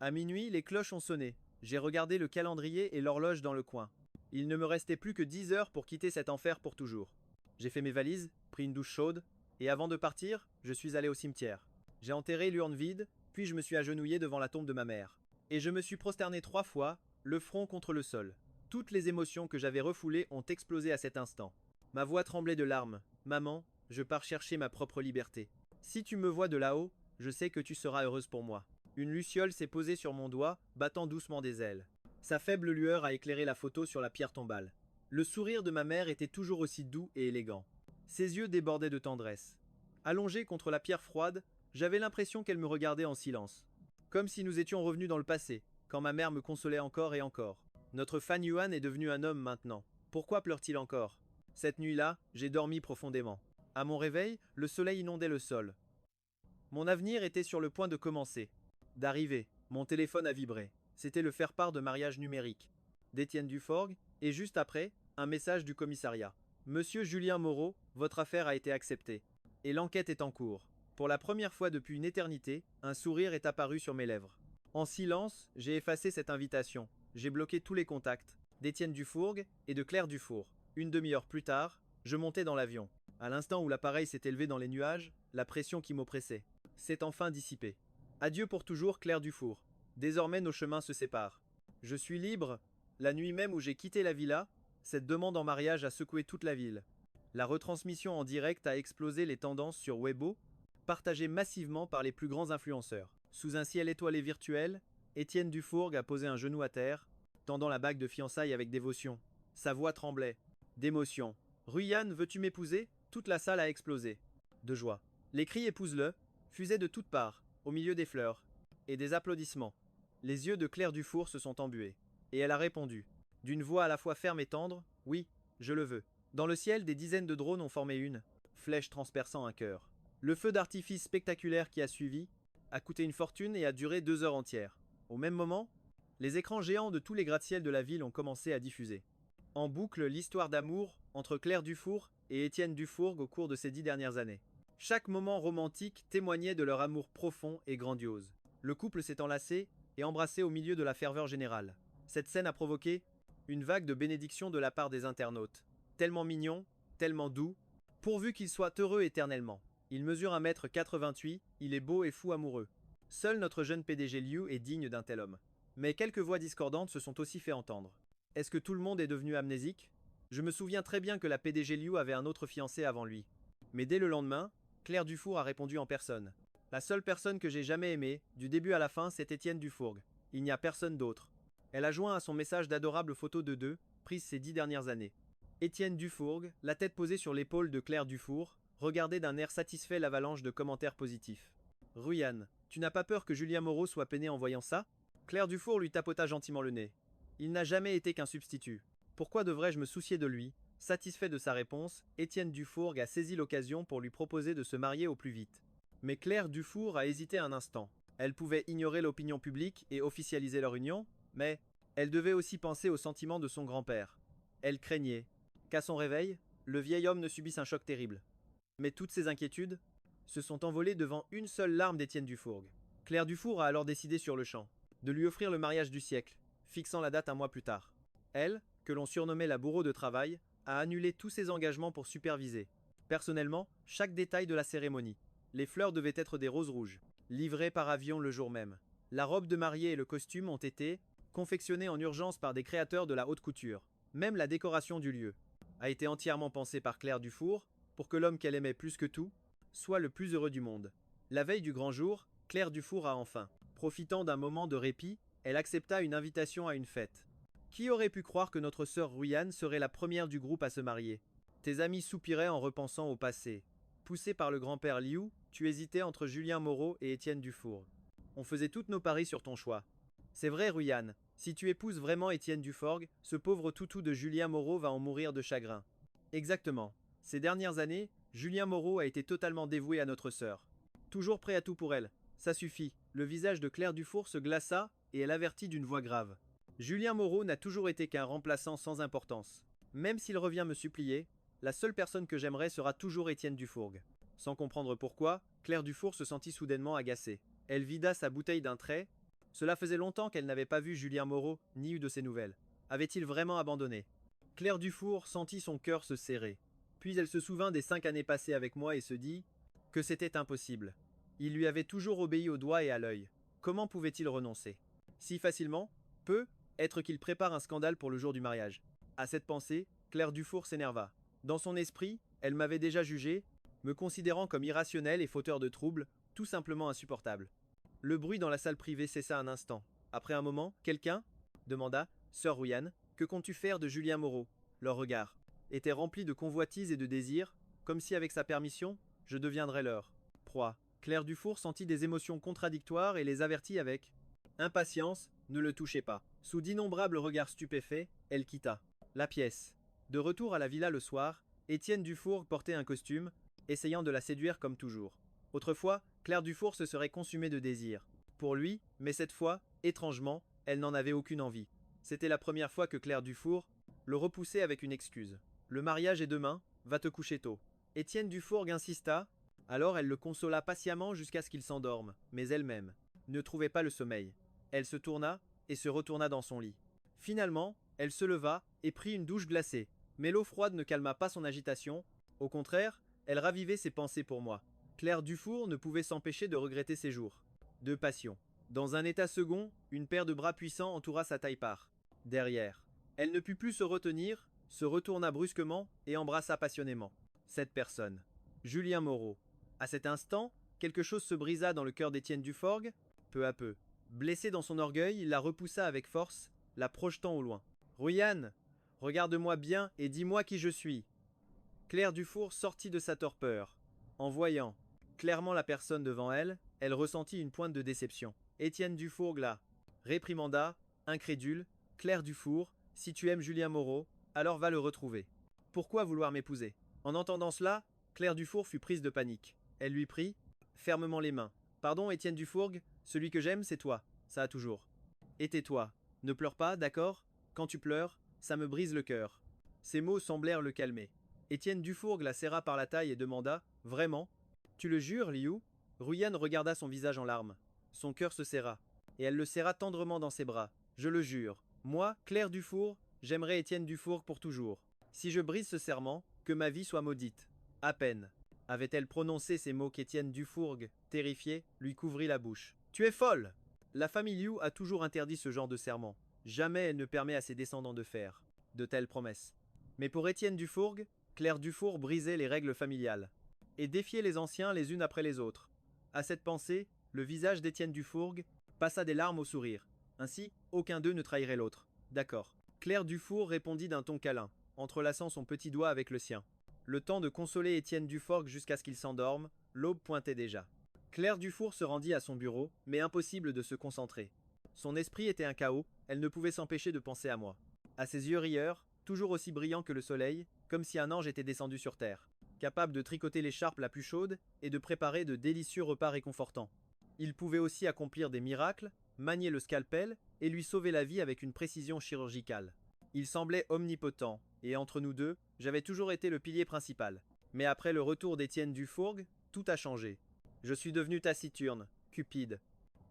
À minuit, les cloches ont sonné. J'ai regardé le calendrier et l'horloge dans le coin. Il ne me restait plus que 10 heures pour quitter cet enfer pour toujours. J'ai fait mes valises, pris une douche chaude, et avant de partir, je suis allé au cimetière. J'ai enterré l'urne vide, puis je me suis agenouillé devant la tombe de ma mère. Et je me suis prosterné 3 fois, le front contre le sol. Toutes les émotions que j'avais refoulées ont explosé à cet instant. Ma voix tremblait de larmes. Maman, je pars chercher ma propre liberté. Si tu me vois de là-haut, je sais que tu seras heureuse pour moi. Une luciole s'est posée sur mon doigt, battant doucement des ailes. Sa faible lueur a éclairé la photo sur la pierre tombale. Le sourire de ma mère était toujours aussi doux et élégant. Ses yeux débordaient de tendresse. Allongée contre la pierre froide, j'avais l'impression qu'elle me regardait en silence. Comme si nous étions revenus dans le passé, quand ma mère me consolait encore et encore. Notre Fan Yuan est devenu un homme maintenant. Pourquoi pleure-t-il encore? Cette nuit-là, j'ai dormi profondément. À mon réveil, le soleil inondait le sol. Mon avenir était sur le point de commencer. D'arriver, mon téléphone a vibré. C'était le faire-part de mariage numérique d'Étienne Dufourg, et juste après, un message du commissariat. Monsieur Julien Moreau, votre affaire a été acceptée. Et l'enquête est en cours. Pour la première fois depuis une éternité, un sourire est apparu sur mes lèvres. En silence, j'ai effacé cette invitation. J'ai bloqué tous les contacts d'Étienne Dufourg et de Claire Dufour. Une demi-heure plus tard, je montais dans l'avion. À l'instant où l'appareil s'est élevé dans les nuages, la pression qui m'oppressait s'est enfin dissipée. Adieu pour toujours Claire Dufour. Désormais nos chemins se séparent. Je suis libre. La nuit même où j'ai quitté la villa, cette demande en mariage a secoué toute la ville. La retransmission en direct a explosé les tendances sur Weibo, partagées massivement par les plus grands influenceurs. Sous un ciel étoilé virtuel, Étienne Dufourg a posé un genou à terre, tendant la bague de fiançailles avec dévotion. Sa voix tremblait d'émotion. Ruyan, veux-tu m'épouser? Toute la salle a explosé de joie. Les cris épouse-le fusaient de toutes parts, au milieu des fleurs et des applaudissements. Les yeux de Claire Dufour se sont embués, et elle a répondu, d'une voix à la fois ferme et tendre, oui, je le veux. Dans le ciel, des dizaines de drones ont formé une flèche transperçant un cœur. Le feu d'artifice spectaculaire qui a suivi a coûté une fortune et a duré 2 heures entières. Au même moment, les écrans géants de tous les gratte-ciels de la ville ont commencé à diffuser en boucle l'histoire d'amour entre Claire Dufour et Étienne Dufourg au cours de ces 10 dernières années. Chaque moment romantique témoignait de leur amour profond et grandiose. Le couple s'est enlacé et embrassé au milieu de la ferveur générale. Cette scène a provoqué une vague de bénédictions de la part des internautes. Tellement mignon, tellement doux, pourvu qu'il soit heureux éternellement. Il mesure 1,88 m, il est beau et fou amoureux. Seul notre jeune PDG Liu est digne d'un tel homme. Mais quelques voix discordantes se sont aussi fait entendre. Est-ce que tout le monde est devenu amnésique? Je me souviens très bien que la PDG Liu avait un autre fiancé avant lui. Mais dès le lendemain, Claire Dufour a répondu en personne. La seule personne que j'ai jamais aimée, du début à la fin, c'est Étienne Dufourg. Il n'y a personne d'autre. Elle a joint à son message d'adorables photos de deux, prises ces 10 dernières années. Étienne Dufourg, la tête posée sur l'épaule de Claire Dufour, regardait d'un air satisfait l'avalanche de commentaires positifs. Ruyan, Tu n'as pas peur que Julien Moreau soit peiné en voyant ça? Claire Dufour lui tapota gentiment le nez. Il n'a jamais été qu'un substitut. Pourquoi devrais-je me soucier de lui? Satisfait de sa réponse, Étienne Dufourgue a saisi l'occasion pour lui proposer de se marier au plus vite. Mais Claire Dufour a hésité un instant. Elle pouvait ignorer l'opinion publique et officialiser leur union, mais elle devait aussi penser aux sentiments de son grand-père. Elle craignait qu'à son réveil, le vieil homme ne subisse un choc terrible. Mais toutes ces inquiétudes se sont envolées devant une seule larme d'Étienne Dufourgue. Claire Dufour a alors décidé sur le champ de lui offrir le mariage du siècle, fixant la date un mois plus tard. Elle, que l'on surnommait la bourreau de travail, a annulé tous ses engagements pour superviser, personnellement, chaque détail de la cérémonie. Les fleurs devaient être des roses rouges, livrées par avion le jour même. La robe de mariée et le costume ont été confectionnés en urgence par des créateurs de la haute couture. Même la décoration du lieu a été entièrement pensée par Claire Dufour pour que l'homme qu'elle aimait plus que tout soit le plus heureux du monde. La veille du grand jour, Claire Dufour a enfin, profitant d'un moment de répit, elle accepta une invitation à une fête. Qui aurait pu croire que notre sœur Ruyan serait la première du groupe à se marier? Tes amis soupiraient en repensant au passé. Poussé par le grand-père Liu, tu hésitais entre Julien Moreau et Étienne Dufour. On faisait toutes nos paris sur ton choix. C'est vrai, Ruyan, si tu épouses vraiment Étienne Duforgue, ce pauvre toutou de Julien Moreau va en mourir de chagrin. Exactement. Ces dernières années, Julien Moreau a été totalement dévoué à notre sœur. Toujours prêt à tout pour elle. Ça suffit. Le visage de Claire Dufour se glaça et elle avertit d'une voix grave. Julien Moreau n'a toujours été qu'un remplaçant sans importance. Même s'il revient me supplier, la seule personne que j'aimerais sera toujours Étienne Dufourgue. Sans comprendre pourquoi, Claire Dufour se sentit soudainement agacée. Elle vida sa bouteille d'un trait. Cela faisait longtemps qu'elle n'avait pas vu Julien Moreau, ni eu de ses nouvelles. Avait-il vraiment abandonné? Claire Dufour sentit son cœur se serrer. Puis elle se souvint des 5 années passées avec moi et se dit que c'était impossible. Il lui avait toujours obéi au doigt et à l'œil. Comment pouvait-il renoncer? Si facilement? Peut-être qu'il prépare un scandale pour le jour du mariage. À cette pensée, Claire Dufour s'énerva. Dans son esprit, elle m'avait déjà jugé, me considérant comme irrationnel et fauteur de troubles, tout simplement insupportable. Le bruit dans la salle privée cessa un instant. Après un moment, quelqu'un demanda Sœur Ruyan, que comptes-tu faire de Julien Moreau? Leur regard était rempli de convoitise et de désir, comme si avec sa permission, je deviendrais leur proie. Claire Dufour sentit des émotions contradictoires et les avertit avec impatience, ne le touchez pas. Sous d'innombrables regards stupéfaits, elle quitta la pièce. De retour à la villa le soir, Étienne Dufour portait un costume, essayant de la séduire comme toujours. Autrefois, Claire Dufour se serait consumée de désir pour lui, mais cette fois, étrangement, elle n'en avait aucune envie. C'était la première fois que Claire Dufour le repoussait avec une excuse. Le mariage est demain, va te coucher tôt. Étienne Dufourgue insista, alors elle le consola patiemment jusqu'à ce qu'il s'endorme, mais elle-même ne trouvait pas le sommeil. Elle se tourna et se retourna dans son lit. Finalement, elle se leva et prit une douche glacée, mais l'eau froide ne calma pas son agitation, au contraire, elle ravivait ses pensées pour moi. Claire Dufour ne pouvait s'empêcher de regretter ses jours de passion. Dans un état second, une paire de bras puissants entoura sa taille-part. Derrière, elle ne put plus se retenir, se retourna brusquement et embrassa passionnément cette personne, Julien Moreau. À cet instant, quelque chose se brisa dans le cœur d'Étienne Duforgue. Peu à peu, blessé dans son orgueil, il la repoussa avec force, la projetant au loin. Ruyan, regarde-moi bien et dis-moi qui je suis. Claire Dufour sortit de sa torpeur. En voyant clairement la personne devant elle, elle ressentit une pointe de déception. Étienne Dufourgue la réprimanda, incrédule. Claire Dufour, si tu aimes Julien Moreau, alors va le retrouver. Pourquoi vouloir m'épouser? En entendant cela, Claire Dufour fut prise de panique. Elle lui prit fermement les mains. Pardon, Étienne Dufourgue, celui que j'aime, c'est toi. Ça a toujours. Et tais-toi. Ne pleure pas, d'accord? Quand tu pleures, ça me brise le cœur. Ces mots semblèrent le calmer. Étienne Dufourgue la serra par la taille et demanda vraiment? Tu le jures, Liu? Ruyan regarda son visage en larmes. Son cœur se serra, et elle le serra tendrement dans ses bras. Je le jure. Moi, Claire Dufour, j'aimerais Étienne Dufourgue pour toujours. Si je brise ce serment, que ma vie soit maudite. À peine avait-elle prononcé ces mots qu'Étienne Dufourgue, terrifié, lui couvrit la bouche. Tu es folle! La famille Liu a toujours interdit ce genre de serment. Jamais elle ne permet à ses descendants de faire de telles promesses. Mais pour Étienne Dufourgue, Claire Dufour brisait les règles familiales et défiait les anciens les unes après les autres. À cette pensée, le visage d'Étienne Dufourgue passa des larmes au sourire. Ainsi, aucun d'eux ne trahirait l'autre. D'accord. Claire Dufour répondit d'un ton câlin, entrelaçant son petit doigt avec le sien. Le temps de consoler Étienne Dufourgue jusqu'à ce qu'il s'endorme, l'aube pointait déjà. Claire Dufour se rendit à son bureau, mais impossible de se concentrer. Son esprit était un chaos, elle ne pouvait s'empêcher de penser à moi. À ses yeux rieurs, toujours aussi brillants que le soleil, comme si un ange était descendu sur terre, capable de tricoter l'écharpe la plus chaude et de préparer de délicieux repas réconfortants. Il pouvait aussi accomplir des miracles, manier le scalpel et lui sauver la vie avec une précision chirurgicale. Il semblait omnipotent, et entre nous deux, j'avais toujours été le pilier principal. Mais après le retour d'Étienne Dufourg, tout a changé. Je suis devenu taciturne, cupide.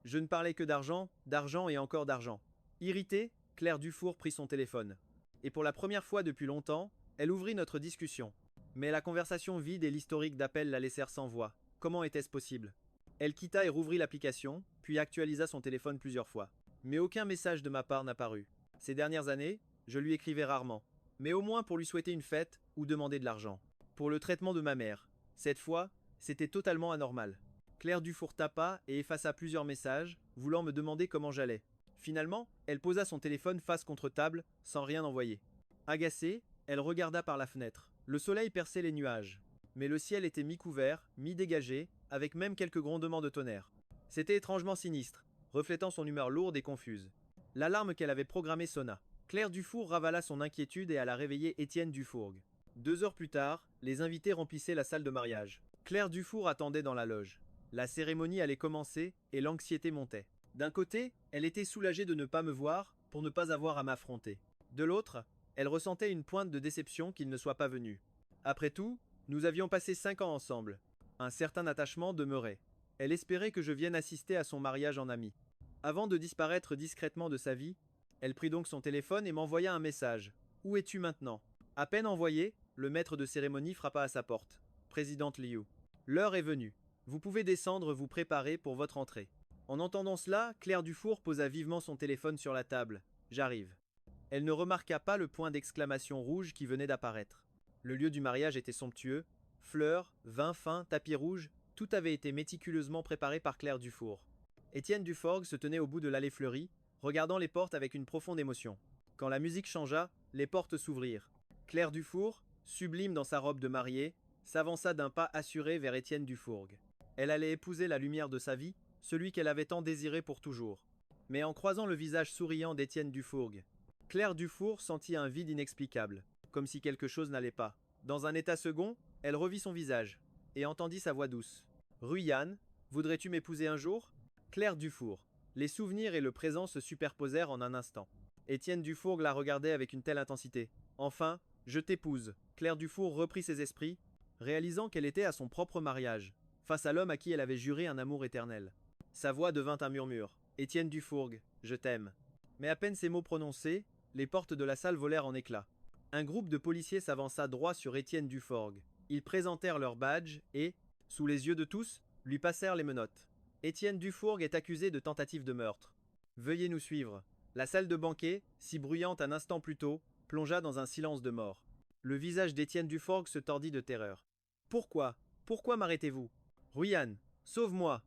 Je ne parlais que d'argent, d'argent et encore d'argent. Irritée, Claire Dufour prit son téléphone. Et pour la première fois depuis longtemps, elle ouvrit notre discussion. Mais la conversation vide et l'historique d'appels la laissèrent sans voix. Comment était-ce possible? Elle quitta et rouvrit l'application, puis actualisa son téléphone plusieurs fois. Mais aucun message de ma part n'apparut. Ces dernières années, je lui écrivais rarement. Mais au moins pour lui souhaiter une fête ou demander de l'argent. Pour le traitement de ma mère. Cette fois, c'était totalement anormal. Claire Dufour tapa et effaça plusieurs messages, voulant me demander comment j'allais. Finalement, elle posa son téléphone face contre table, sans rien envoyer. Agacée, elle regarda par la fenêtre. Le soleil perçait les nuages. Mais le ciel était mi-couvert, mi-dégagé, avec même quelques grondements de tonnerre. C'était étrangement sinistre, reflétant son humeur lourde et confuse. L'alarme qu'elle avait programmée sonna. Claire Dufour ravala son inquiétude et alla réveiller Étienne Dufourg. 2 heures plus tard, les invités remplissaient la salle de mariage. Claire Dufour attendait dans la loge. La cérémonie allait commencer et l'anxiété montait. D'un côté, elle était soulagée de ne pas me voir pour ne pas avoir à m'affronter. De l'autre, elle ressentait une pointe de déception qu'il ne soit pas venu. Après tout, nous avions passé 5 ans ensemble. Un certain attachement demeurait. Elle espérait que je vienne assister à son mariage en ami. Avant de disparaître discrètement de sa vie, elle prit donc son téléphone et m'envoya un message. « Où es-tu maintenant ?» À peine envoyé, le maître de cérémonie frappa à sa porte. « Présidente Liu. L'heure est venue. Vous pouvez descendre vous préparer pour votre entrée. » En entendant cela, Claire Dufour posa vivement son téléphone sur la table. « J'arrive. » Elle ne remarqua pas le point d'exclamation rouge qui venait d'apparaître. Le lieu du mariage était somptueux. Fleurs, vin fin, tapis rouge, tout avait été méticuleusement préparé par Claire Dufour. Étienne Dufourg se tenait au bout de l'allée fleurie, regardant les portes avec une profonde émotion. Quand la musique changea, les portes s'ouvrirent. Claire Dufour, sublime dans sa robe de mariée, s'avança d'un pas assuré vers Étienne Dufourg. Elle allait épouser la lumière de sa vie, celui qu'elle avait tant désiré pour toujours. Mais en croisant le visage souriant d'Étienne Dufourg, Claire Dufour sentit un vide inexplicable, comme si quelque chose n'allait pas. Dans un état second, elle revit son visage, et entendit sa voix douce. « Ruyan, voudrais-tu m'épouser un jour ?» Claire Dufour. Les souvenirs et le présent se superposèrent en un instant. Étienne Dufourg la regardait avec une telle intensité. Enfin, « Je t'épouse !» Claire Dufour reprit ses esprits, réalisant qu'elle était à son propre mariage, face à l'homme à qui elle avait juré un amour éternel. Sa voix devint un murmure. « Étienne Dufourg, je t'aime. » Mais à peine ces mots prononcés, les portes de la salle volèrent en éclats. Un groupe de policiers s'avança droit sur Étienne Dufourg. Ils présentèrent leur badge et, sous les yeux de tous, lui passèrent les menottes. Étienne Dufourg est accusé de tentative de meurtre. Veuillez nous suivre. La salle de banquet, si bruyante un instant plus tôt, plongea dans un silence de mort. Le visage d'Étienne Dufourg se tordit de terreur. « Pourquoi? Pourquoi m'arrêtez-vous? Ruyan, sauve-moi !»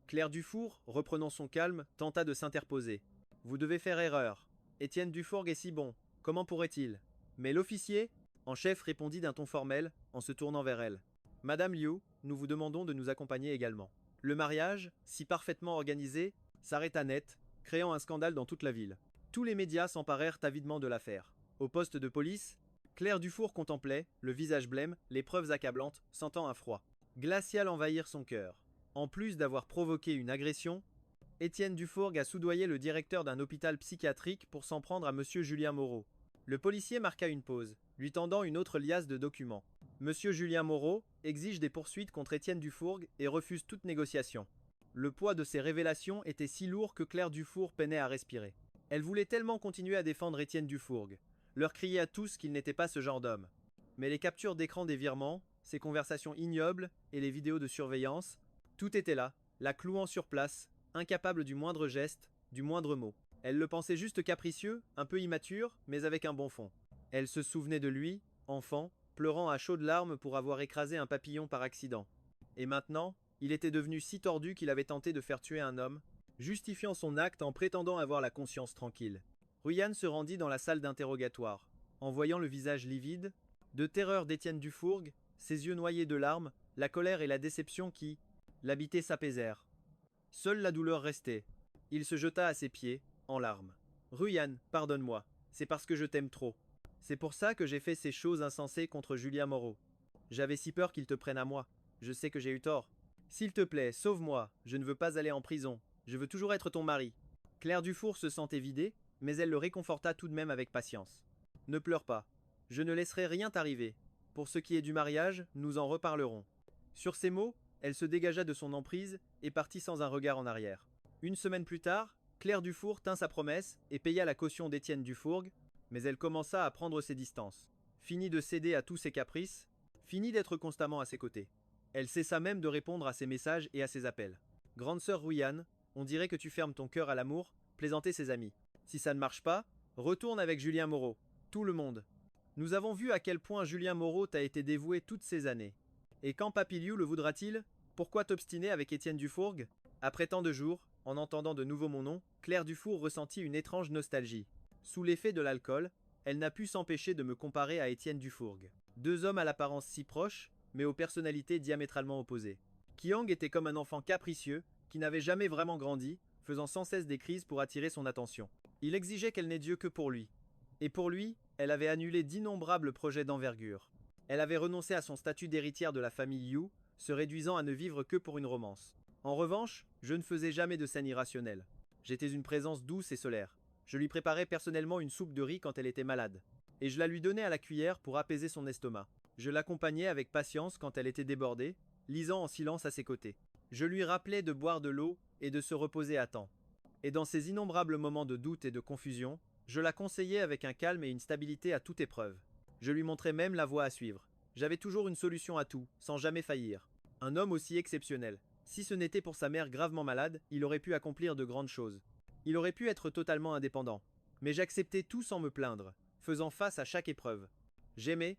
Claire Dufour, reprenant son calme, tenta de s'interposer. « Vous devez faire erreur. Étienne Dufourg est si bon. Comment pourrait-il ?» Mais l'officier, en chef, répondit d'un ton formel, en se tournant vers elle. « Madame Liu, nous vous demandons de nous accompagner également. » Le mariage, si parfaitement organisé, s'arrêta net, créant un scandale dans toute la ville. Tous les médias s'emparèrent avidement de l'affaire. Au poste de police, Claire Dufour contemplait, le visage blême, les preuves accablantes, sentant un froid glacial envahir son cœur. En plus d'avoir provoqué une agression, Étienne Dufourg a soudoyé le directeur d'un hôpital psychiatrique pour s'en prendre à monsieur Julien Moreau. Le policier marqua une pause, lui tendant une autre liasse de documents. Monsieur Julien Moreau exige des poursuites contre Étienne Dufourg et refuse toute négociation. Le poids de ces révélations était si lourd que Claire Dufour peinait à respirer. Elle voulait tellement continuer à défendre Étienne Dufourg, leur crier à tous qu'il n'était pas ce genre d'homme. Mais les captures d'écran des virements, ses conversations ignobles et les vidéos de surveillance, tout était là, la clouant sur place, incapable du moindre geste, du moindre mot. Elle le pensait juste capricieux, un peu immature, mais avec un bon fond. Elle se souvenait de lui, enfant, pleurant à chaudes larmes pour avoir écrasé un papillon par accident. Et maintenant, il était devenu si tordu qu'il avait tenté de faire tuer un homme, justifiant son acte en prétendant avoir la conscience tranquille. Ruyan se rendit dans la salle d'interrogatoire. En voyant le visage livide, de terreur d'Étienne Dufourg, ses yeux noyés de larmes, la colère et la déception qui L'habité s'apaisèrent. Seule la douleur restait. Il se jeta à ses pieds, en larmes. Ruyan, pardonne-moi. C'est parce que je t'aime trop. C'est pour ça que j'ai fait ces choses insensées contre Julien Moreau. J'avais si peur qu'il te prenne à moi. Je sais que j'ai eu tort. S'il te plaît, sauve-moi. Je ne veux pas aller en prison. Je veux toujours être ton mari. Claire Dufour se sentait vidée, mais elle le réconforta tout de même avec patience. Ne pleure pas. Je ne laisserai rien t'arriver. Pour ce qui est du mariage, nous en reparlerons. Sur ces mots, elle se dégagea de son emprise et partit sans un regard en arrière. Une semaine plus tard, Claire Dufour tint sa promesse et paya la caution d'Étienne Dufourgue, mais elle commença à prendre ses distances. Fini de céder à tous ses caprices, fini d'être constamment à ses côtés. Elle cessa même de répondre à ses messages et à ses appels. Grande sœur Rouyanne, on dirait que tu fermes ton cœur à l'amour, plaisantait ses amis. Si ça ne marche pas, retourne avec Julien Moreau. Tout le monde. Nous avons vu à quel point Julien Moreau t'a été dévoué toutes ces années. Et quand Papiliou le voudra-t-il? Pourquoi t'obstiner avec Étienne Dufourgue? Après tant de jours, en entendant de nouveau mon nom, Claire Dufour ressentit une étrange nostalgie. Sous l'effet de l'alcool, elle n'a pu s'empêcher de me comparer à Étienne Dufourgue. Deux hommes à l'apparence si proches, mais aux personnalités diamétralement opposées. Kiang était comme un enfant capricieux, qui n'avait jamais vraiment grandi, faisant sans cesse des crises pour attirer son attention. Il exigeait qu'elle n'ait Dieu que pour lui. Et pour lui, elle avait annulé d'innombrables projets d'envergure. Elle avait renoncé à son statut d'héritière de la famille Yu, se réduisant à ne vivre que pour une romance. En revanche, je ne faisais jamais de scènes irrationnelles. J'étais une présence douce et solaire. Je lui préparais personnellement une soupe de riz quand elle était malade. Et je la lui donnais à la cuillère pour apaiser son estomac. Je l'accompagnais avec patience quand elle était débordée, lisant en silence à ses côtés. Je lui rappelais de boire de l'eau et de se reposer à temps. Et dans ces innombrables moments de doute et de confusion, je la conseillais avec un calme et une stabilité à toute épreuve. Je lui montrais même la voie à suivre. J'avais toujours une solution à tout, sans jamais faillir. Un homme aussi exceptionnel. Si ce n'était pour sa mère gravement malade, il aurait pu accomplir de grandes choses. Il aurait pu être totalement indépendant. Mais j'acceptais tout sans me plaindre, faisant face à chaque épreuve. J'aimais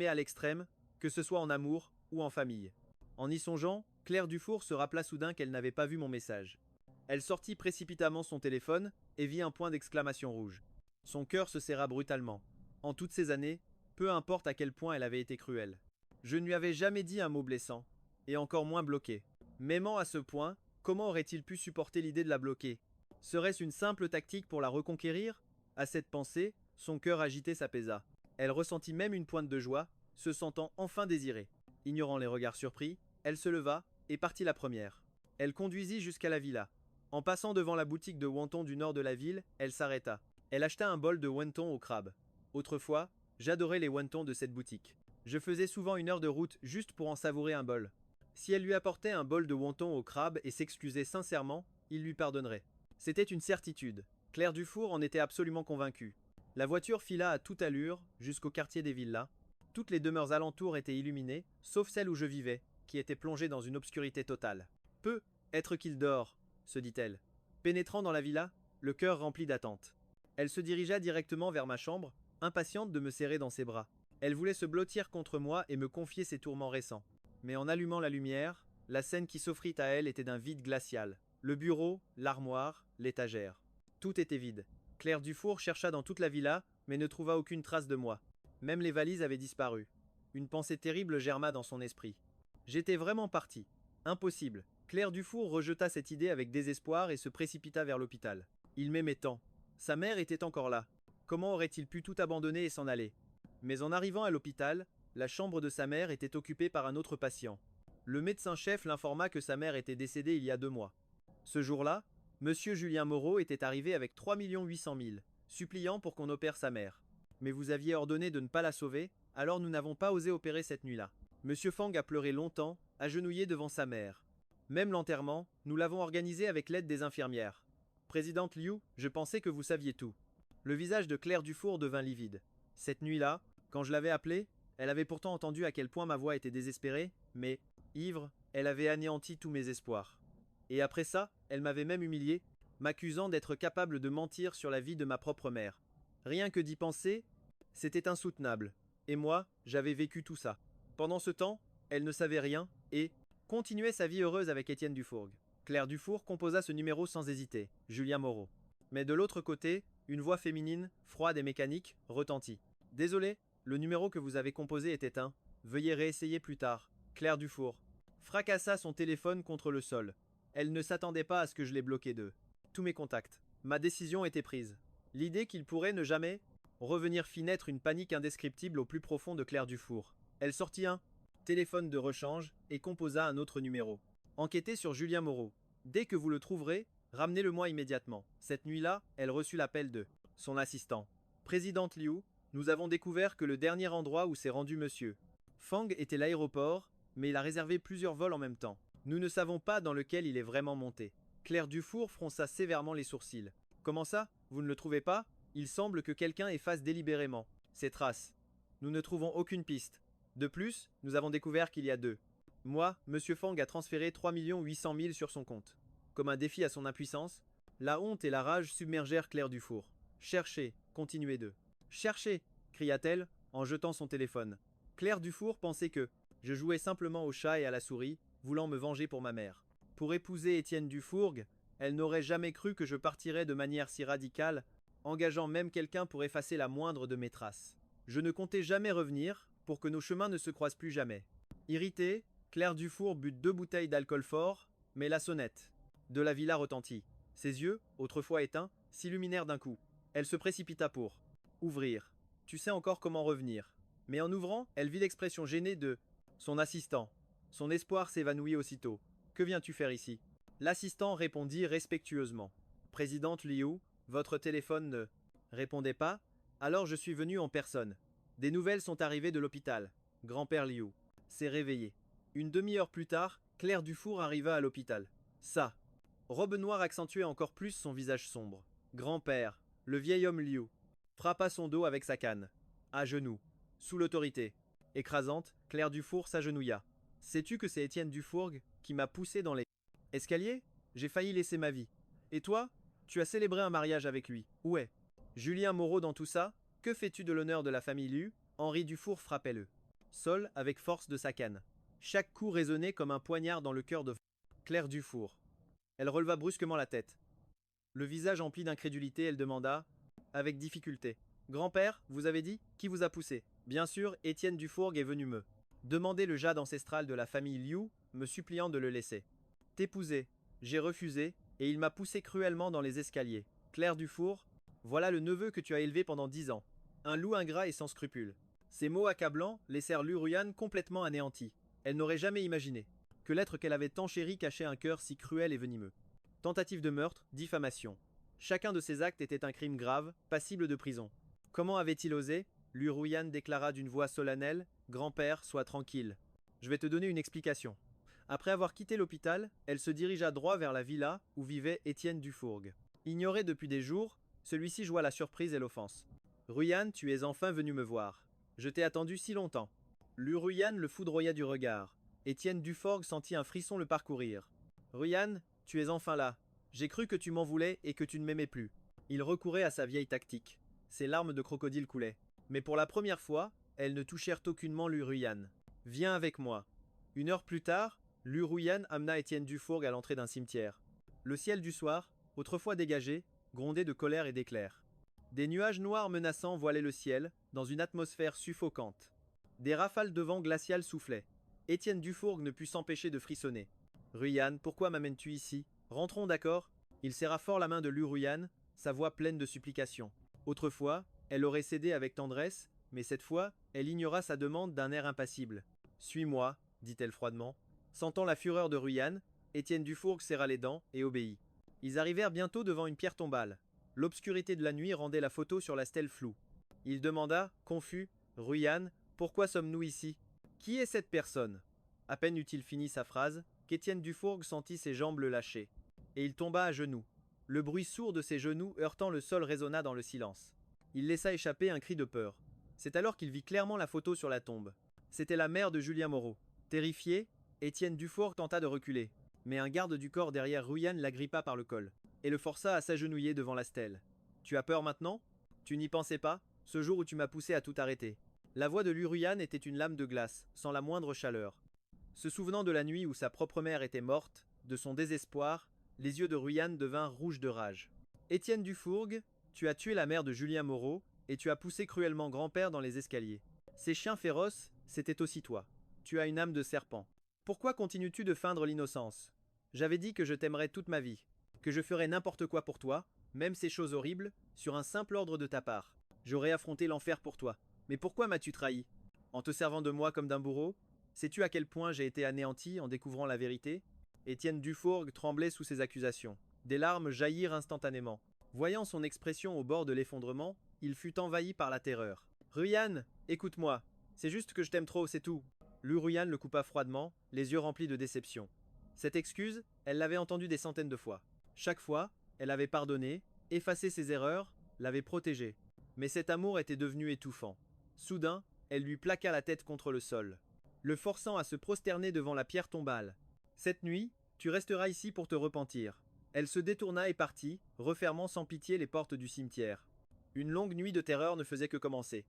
à l'extrême, que ce soit en amour ou en famille. En y songeant, Claire Dufour se rappela soudain qu'elle n'avait pas vu mon message. Elle sortit précipitamment son téléphone et vit un point d'exclamation rouge. Son cœur se serra brutalement. En toutes ces années, peu importe à quel point elle avait été cruelle. Je ne lui avais jamais dit un mot blessant, et encore moins bloqué. M'aimant à ce point, comment aurait-il pu supporter l'idée de la bloquer? Serait-ce une simple tactique pour la reconquérir? À cette pensée, son cœur agité s'apaisa. Elle ressentit même une pointe de joie, se sentant enfin désirée. Ignorant les regards surpris, elle se leva et partit la première. Elle conduisit jusqu'à la villa. En passant devant la boutique de wonton du nord de la ville, elle s'arrêta. Elle acheta un bol de wonton au crabe. Autrefois, j'adorais les wontons de cette boutique. Je faisais souvent 1 heure de route juste pour en savourer un bol. Si elle lui apportait un bol de wonton au crabe et s'excusait sincèrement, il lui pardonnerait. C'était une certitude. Claire Dufour en était absolument convaincue. La voiture fila à toute allure jusqu'au quartier des villas. Toutes les demeures alentours étaient illuminées, sauf celle où je vivais, qui était plongée dans une obscurité totale. Peu, être qu'il dort, se dit-elle. Pénétrant dans la villa, le cœur rempli d'attente. Elle se dirigea directement vers ma chambre, impatiente de me serrer dans ses bras. Elle voulait se blottir contre moi et me confier ses tourments récents. Mais en allumant la lumière, la scène qui s'offrit à elle était d'un vide glacial. Le bureau, l'armoire, l'étagère. Tout était vide. Claire Dufour chercha dans toute la villa, mais ne trouva aucune trace de moi. Même les valises avaient disparu. Une pensée terrible germa dans son esprit. J'étais vraiment parti. Impossible. Claire Dufour rejeta cette idée avec désespoir et se précipita vers l'hôpital. Il m'aimait tant. Sa mère était encore là. Comment aurait-il pu tout abandonner et s'en aller? Mais en arrivant à l'hôpital, la chambre de sa mère était occupée par un autre patient. Le médecin-chef l'informa que sa mère était décédée il y a 2 mois. Ce jour-là, Monsieur Julien Moreau était arrivé avec 3 800 000, suppliant pour qu'on opère sa mère. Mais vous aviez ordonné de ne pas la sauver, alors nous n'avons pas osé opérer cette nuit-là. Monsieur Fang a pleuré longtemps, agenouillé devant sa mère. Même l'enterrement, nous l'avons organisé avec l'aide des infirmières. Présidente Liu, je pensais que vous saviez tout. Le visage de Claire Dufour devint livide. Cette nuit-là, quand je l'avais appelée, elle avait pourtant entendu à quel point ma voix était désespérée, mais, ivre, elle avait anéanti tous mes espoirs. Et après ça, elle m'avait même humilié, m'accusant d'être capable de mentir sur la vie de ma propre mère. Rien que d'y penser, c'était insoutenable. Et moi, j'avais vécu tout ça. Pendant ce temps, elle ne savait rien, et continuait sa vie heureuse avec Étienne Dufourgue. Claire Dufour composa ce numéro sans hésiter, Julien Moreau. Mais de l'autre côté, une voix féminine, froide et mécanique, retentit. Désolé, le numéro que vous avez composé est éteint. Veuillez réessayer plus tard. Claire Dufour. fracassa son téléphone contre le sol. Elle ne s'attendait pas à ce que je l'ai bloqué de tous mes contacts. Ma décision était prise. L'idée qu'il pourrait ne jamais revenir fit naître une panique indescriptible au plus profond de Claire Dufour. Elle sortit un téléphone de rechange et composa un autre numéro. Enquêtez sur Julien Moreau. Dès que vous le trouverez, ramenez-le-moi immédiatement. Cette nuit-là, elle reçut l'appel de son assistant. Présidente Liu, nous avons découvert que le dernier endroit où s'est rendu monsieur Fang était l'aéroport, mais il a réservé plusieurs vols en même temps. Nous ne savons pas dans lequel il est vraiment monté. Claire Dufour fronça sévèrement les sourcils. Comment ça? Vous ne le trouvez pas? Il semble que quelqu'un efface délibérément ces traces. Nous ne trouvons aucune piste. De plus, nous avons découvert qu'il y a deux. Moi, monsieur Fang a transféré 3 800 000 sur son compte. Comme un défi à son impuissance, la honte et la rage submergèrent Claire Dufour. Cherchez, continuez de. Cherchez, cria-t-elle en jetant son téléphone. Claire Dufour pensait que je jouais simplement au chat et à la souris, voulant me venger pour ma mère. Pour épouser Étienne Dufourgue, elle n'aurait jamais cru que je partirais de manière si radicale, engageant même quelqu'un pour effacer la moindre de mes traces. Je ne comptais jamais revenir, pour que nos chemins ne se croisent plus jamais. Irritée, Claire Dufour but 2 bouteilles d'alcool fort, mais la sonnette de la villa retentit. Ses yeux, autrefois éteints, s'illuminèrent d'un coup. Elle se précipita pour ouvrir. Tu sais encore comment revenir. Mais en ouvrant, elle vit l'expression gênée de son assistant. Son espoir s'évanouit aussitôt. Que viens-tu faire ici? L'assistant répondit respectueusement. Présidente Liu, votre téléphone ne répondait pas, alors je suis venu en personne. Des nouvelles sont arrivées de l'hôpital. Grand-père Liu s'est réveillé. Une demi-heure plus tard, Claire Dufour arriva à l'hôpital. Ça. Robe noire accentuait encore plus son visage sombre. Grand-père, le vieil homme Liu, frappa son dos avec sa canne. À genoux. Sous l'autorité écrasante, Claire Dufour s'agenouilla. Sais-tu que c'est Étienne Dufourgue qui m'a poussé dans les escaliers? J'ai failli laisser ma vie. Et toi? Tu as célébré un mariage avec lui. Où est Julien Moreau dans tout ça? Que fais-tu de l'honneur de la famille Liu? Henri Dufour frappait le sol avec force de sa canne. Chaque coup résonnait comme un poignard dans le cœur de Claire Dufour. Elle releva brusquement la tête. Le visage empli d'incrédulité, elle demanda, avec difficulté. Grand-père, vous avez dit? Qui vous a poussé? Bien sûr, Étienne Dufourgue est venu me demander le jade ancestral de la famille Liu, me suppliant de le laisser t'épouser. J'ai refusé, et il m'a poussé cruellement dans les escaliers. Claire Dufour, voilà le neveu que tu as élevé pendant 10 ans. Un loup ingrat et sans scrupules. Ces mots accablants laissèrent Lu Ruyan complètement anéantie. Elle n'aurait jamais imaginé que l'être qu'elle avait tant chéri cachait un cœur si cruel et venimeux. Tentative de meurtre, diffamation. Chacun de ces actes était un crime grave, passible de prison. Comment avait-il osé? Lu Ruyan déclara d'une voix solennelle. Grand-père, sois tranquille. Je vais te donner une explication. Après avoir quitté l'hôpital, elle se dirigea droit vers la villa où vivait Étienne Dufourgue. Ignoré depuis des jours, celui-ci joua la surprise et l'offense. Ruyan, tu es enfin venu me voir. Je t'ai attendu si longtemps. Lu Ruyan le foudroya du regard. Étienne Dufourgue sentit un frisson le parcourir. Ruyan, tu es enfin là. J'ai cru que tu m'en voulais et que tu ne m'aimais plus. Il recourait à sa vieille tactique. Ses larmes de crocodile coulaient. Mais pour la première fois, elles ne touchèrent aucunement Lu Ruyan. Viens avec moi. 1 heure plus tard, Lu Ruyan amena Étienne Dufourgue à l'entrée d'un cimetière. Le ciel du soir, autrefois dégagé, grondait de colère et d'éclairs. Des nuages noirs menaçants voilaient le ciel, dans une atmosphère suffocante. Des rafales de vent glacial soufflaient. Étienne Dufourgue ne put s'empêcher de frissonner. Ruyan, pourquoi m'amènes-tu ici? Rentrons, d'accord? Il serra fort la main de Lu Ruyan, sa voix pleine de supplication. Autrefois, elle aurait cédé avec tendresse, mais cette fois, elle ignora sa demande d'un air impassible. Suis-moi, dit-elle froidement. Sentant la fureur de Ruyan, Étienne Dufourgue serra les dents et obéit. Ils arrivèrent bientôt devant une pierre tombale. L'obscurité de la nuit rendait la photo sur la stèle floue. Il demanda, confus, Ruyan, pourquoi sommes-nous ici? Qui est cette personne? À peine eut-il fini sa phrase, qu'Étienne Dufourgue sentit ses jambes le lâcher. Et il tomba à genoux. Le bruit sourd de ses genoux heurtant le sol résonna dans le silence. Il laissa échapper un cri de peur. C'est alors qu'il vit clairement la photo sur la tombe. C'était la mère de Julien Moreau. Terrifié, Étienne Dufourgue tenta de reculer. Mais un garde du corps derrière Ruyan l'agrippa par le col et le força à s'agenouiller devant la stèle. Tu as peur maintenant? Tu n'y pensais pas, ce jour où tu m'as poussé à tout arrêter. La voix de Lu Ruyan était une lame de glace, sans la moindre chaleur. Se souvenant de la nuit où sa propre mère était morte, de son désespoir, les yeux de Ruyan devinrent rouges de rage. Étienne Dufourgue, tu as tué la mère de Julien Moreau, et tu as poussé cruellement grand-père dans les escaliers. Ces chiens féroces, c'était aussi toi. Tu as une âme de serpent. Pourquoi continues-tu de feindre l'innocence? J'avais dit que je t'aimerais toute ma vie, que je ferais n'importe quoi pour toi, même ces choses horribles, sur un simple ordre de ta part. J'aurais affronté l'enfer pour toi. Mais pourquoi m'as-tu trahi? En te servant de moi comme d'un bourreau? Sais-tu à quel point j'ai été anéanti en découvrant la vérité? Étienne Dufourgue tremblait sous ces accusations. Des larmes jaillirent instantanément. Voyant son expression au bord de l'effondrement, il fut envahi par la terreur. Ruyan, écoute-moi. C'est juste que je t'aime trop, c'est tout. Ruyan le coupa froidement, les yeux remplis de déception. Cette excuse, elle l'avait entendue des centaines de fois. Chaque fois, elle avait pardonné, effacé ses erreurs, l'avait protégé. Mais cet amour était devenu étouffant. Soudain, elle lui plaqua la tête contre le sol, le forçant à se prosterner devant la pierre tombale. Cette nuit, tu resteras ici pour te repentir. Elle se détourna et partit, refermant sans pitié les portes du cimetière. Une longue nuit de terreur ne faisait que commencer.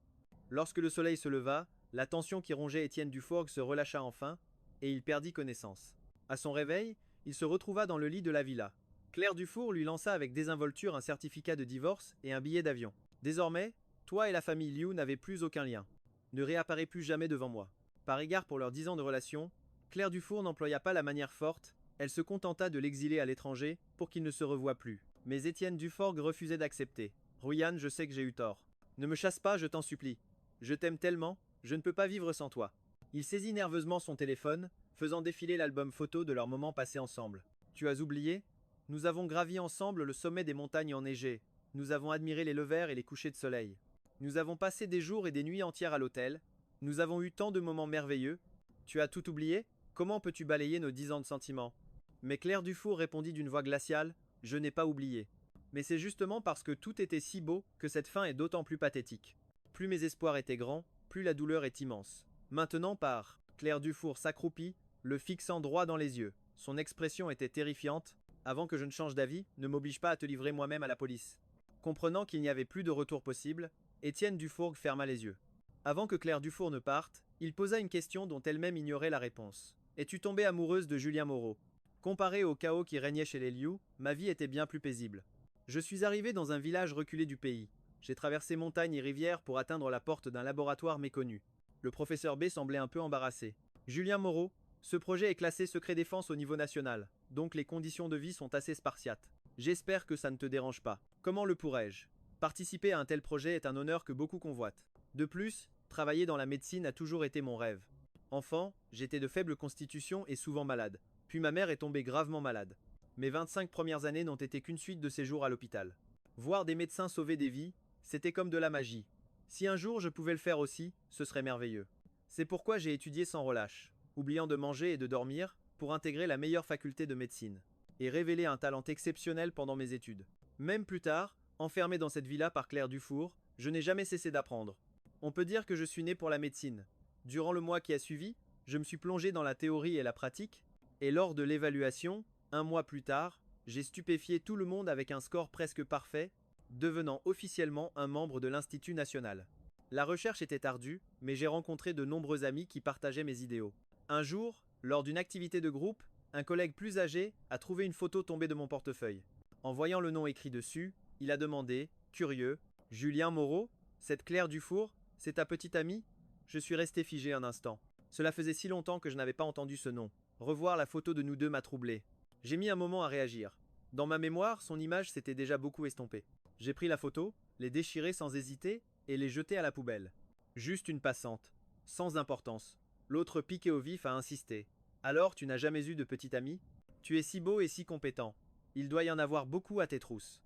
Lorsque le soleil se leva, la tension qui rongeait Étienne Dufourgue se relâcha enfin, et il perdit connaissance. À son réveil, il se retrouva dans le lit de la villa. Claire Dufour lui lança avec désinvolture un certificat de divorce et un billet d'avion. Désormais, toi et la famille Liu n'avez plus aucun lien. Ne réapparez plus jamais devant moi. Par égard pour leurs 10 ans de relation, Claire Dufour n'employa pas la manière forte, elle se contenta de l'exiler à l'étranger pour qu'il ne se revoie plus. Mais Étienne Dufourgue refusait d'accepter. Ruyan, je sais que j'ai eu tort. Ne me chasse pas, je t'en supplie. Je t'aime tellement, je ne peux pas vivre sans toi. Il saisit nerveusement son téléphone, faisant défiler l'album photo de leurs moments passés ensemble. Tu as oublié? Nous avons gravi ensemble le sommet des montagnes enneigées. Nous avons admiré les levers et les couchers de soleil. Nous avons passé des jours et des nuits entières à l'hôtel. Nous avons eu tant de moments merveilleux. Tu as tout oublié? Comment peux-tu balayer nos 10 ans de sentiments? Mais Claire Dufour répondit d'une voix glaciale, je n'ai pas oublié. Mais c'est justement parce que tout était si beau que cette fin est d'autant plus pathétique. Plus mes espoirs étaient grands, plus la douleur est immense. Maintenant part. Claire Dufour s'accroupit, le fixant droit dans les yeux. Son expression était terrifiante. Avant que je ne change d'avis, ne m'oblige pas à te livrer moi-même à la police. Comprenant qu'il n'y avait plus de retour possible, Étienne Dufourgue ferma les yeux. Avant que Claire Dufour ne parte, il posa une question dont elle-même ignorait la réponse. Es-tu tombée amoureuse de Julien Moreau? Comparé au chaos qui régnait chez les Liu, ma vie était bien plus paisible. Je suis arrivé dans un village reculé du pays. J'ai traversé montagnes et rivières pour atteindre la porte d'un laboratoire méconnu. Le professeur B semblait un peu embarrassé. Julien Moreau, ce projet est classé secret défense au niveau national, donc les conditions de vie sont assez spartiates. J'espère que ça ne te dérange pas. Comment le pourrais-je? Participer à un tel projet est un honneur que beaucoup convoitent. De plus, travailler dans la médecine a toujours été mon rêve. Enfant, j'étais de faible constitution et souvent malade. Puis ma mère est tombée gravement malade. Mes 25 premières années n'ont été qu'une suite de séjours à l'hôpital. Voir des médecins sauver des vies, c'était comme de la magie. Si un jour je pouvais le faire aussi, ce serait merveilleux. C'est pourquoi j'ai étudié sans relâche, oubliant de manger et de dormir, pour intégrer la meilleure faculté de médecine, et révéler un talent exceptionnel pendant mes études. Même plus tard, enfermé dans cette villa par Claire Dufour, je n'ai jamais cessé d'apprendre. On peut dire que je suis né pour la médecine. Durant le mois qui a suivi, je me suis plongé dans la théorie et la pratique, et lors de l'évaluation, un mois plus tard, j'ai stupéfié tout le monde avec un score presque parfait, devenant officiellement un membre de l'Institut national. La recherche était ardue, mais j'ai rencontré de nombreux amis qui partageaient mes idéaux. Un jour, lors d'une activité de groupe, un collègue plus âgé a trouvé une photo tombée de mon portefeuille. En voyant le nom écrit dessus, il a demandé, curieux, Julien Moreau, cette Claire Dufour, c'est ta petite amie? Je suis resté figé un instant. Cela faisait si longtemps que je n'avais pas entendu ce nom. Revoir la photo de nous deux m'a troublé. J'ai mis un moment à réagir. Dans ma mémoire, son image s'était déjà beaucoup estompée. J'ai pris la photo, l'ai déchirée sans hésiter et l'ai jetée à la poubelle. Juste une passante. Sans importance. L'autre piqué au vif a insisté. Alors, tu n'as jamais eu de petite amie? Tu es si beau et si compétent. Il doit y en avoir beaucoup à tes trousses.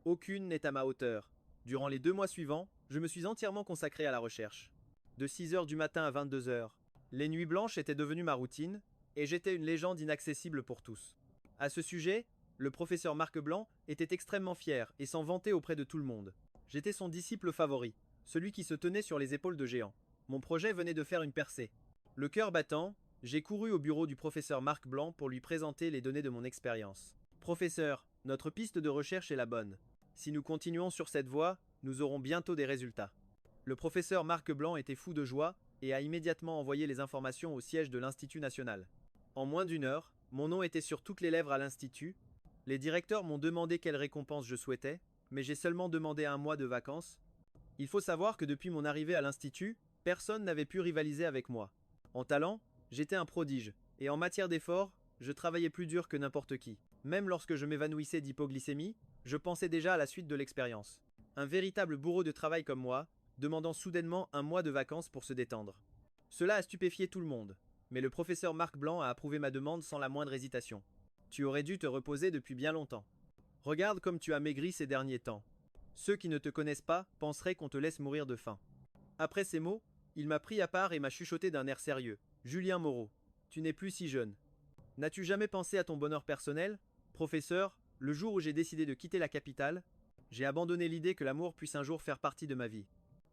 Aucune n'est à ma hauteur. Durant les 2 mois suivants, je me suis entièrement consacré à la recherche. De 6 heures du matin à 22 heures. Les nuits blanches étaient devenues ma routine, et j'étais une légende inaccessible pour tous. À ce sujet, le professeur Marc Blanc était extrêmement fier et s'en vantait auprès de tout le monde. J'étais son disciple favori, celui qui se tenait sur les épaules de géants. Mon projet venait de faire une percée. Le cœur battant, j'ai couru au bureau du professeur Marc Blanc pour lui présenter les données de mon expérience. Professeur, notre piste de recherche est la bonne. Si nous continuons sur cette voie, nous aurons bientôt des résultats. Le professeur Marc Blanc était fou de joie et a immédiatement envoyé les informations au siège de l'Institut national. En moins d'1 heure, mon nom était sur toutes les lèvres à l'Institut. Les directeurs m'ont demandé quelle récompense je souhaitais, mais j'ai seulement demandé 1 mois de vacances. Il faut savoir que depuis mon arrivée à l'Institut, personne n'avait pu rivaliser avec moi. En talent, j'étais un prodige, Et en matière d'effort, je travaillais plus dur que n'importe qui. Même lorsque je m'évanouissais d'hypoglycémie, je pensais déjà à la suite de l'expérience. Un véritable bourreau de travail comme moi, demandant soudainement un mois de vacances pour se détendre. Cela a stupéfié tout le monde, mais le professeur Marc Blanc a approuvé ma demande sans la moindre hésitation. Tu aurais dû te reposer depuis bien longtemps. Regarde comme tu as maigri ces derniers temps. Ceux qui ne te connaissent pas penseraient qu'on te laisse mourir de faim. Après ces mots, il m'a pris à part et m'a chuchoté d'un air sérieux. Julien Moreau, tu n'es plus si jeune. N'as-tu jamais pensé à ton bonheur personnel? Professeur, le jour où j'ai décidé de quitter la capitale, j'ai abandonné l'idée que l'amour puisse un jour faire partie de ma vie.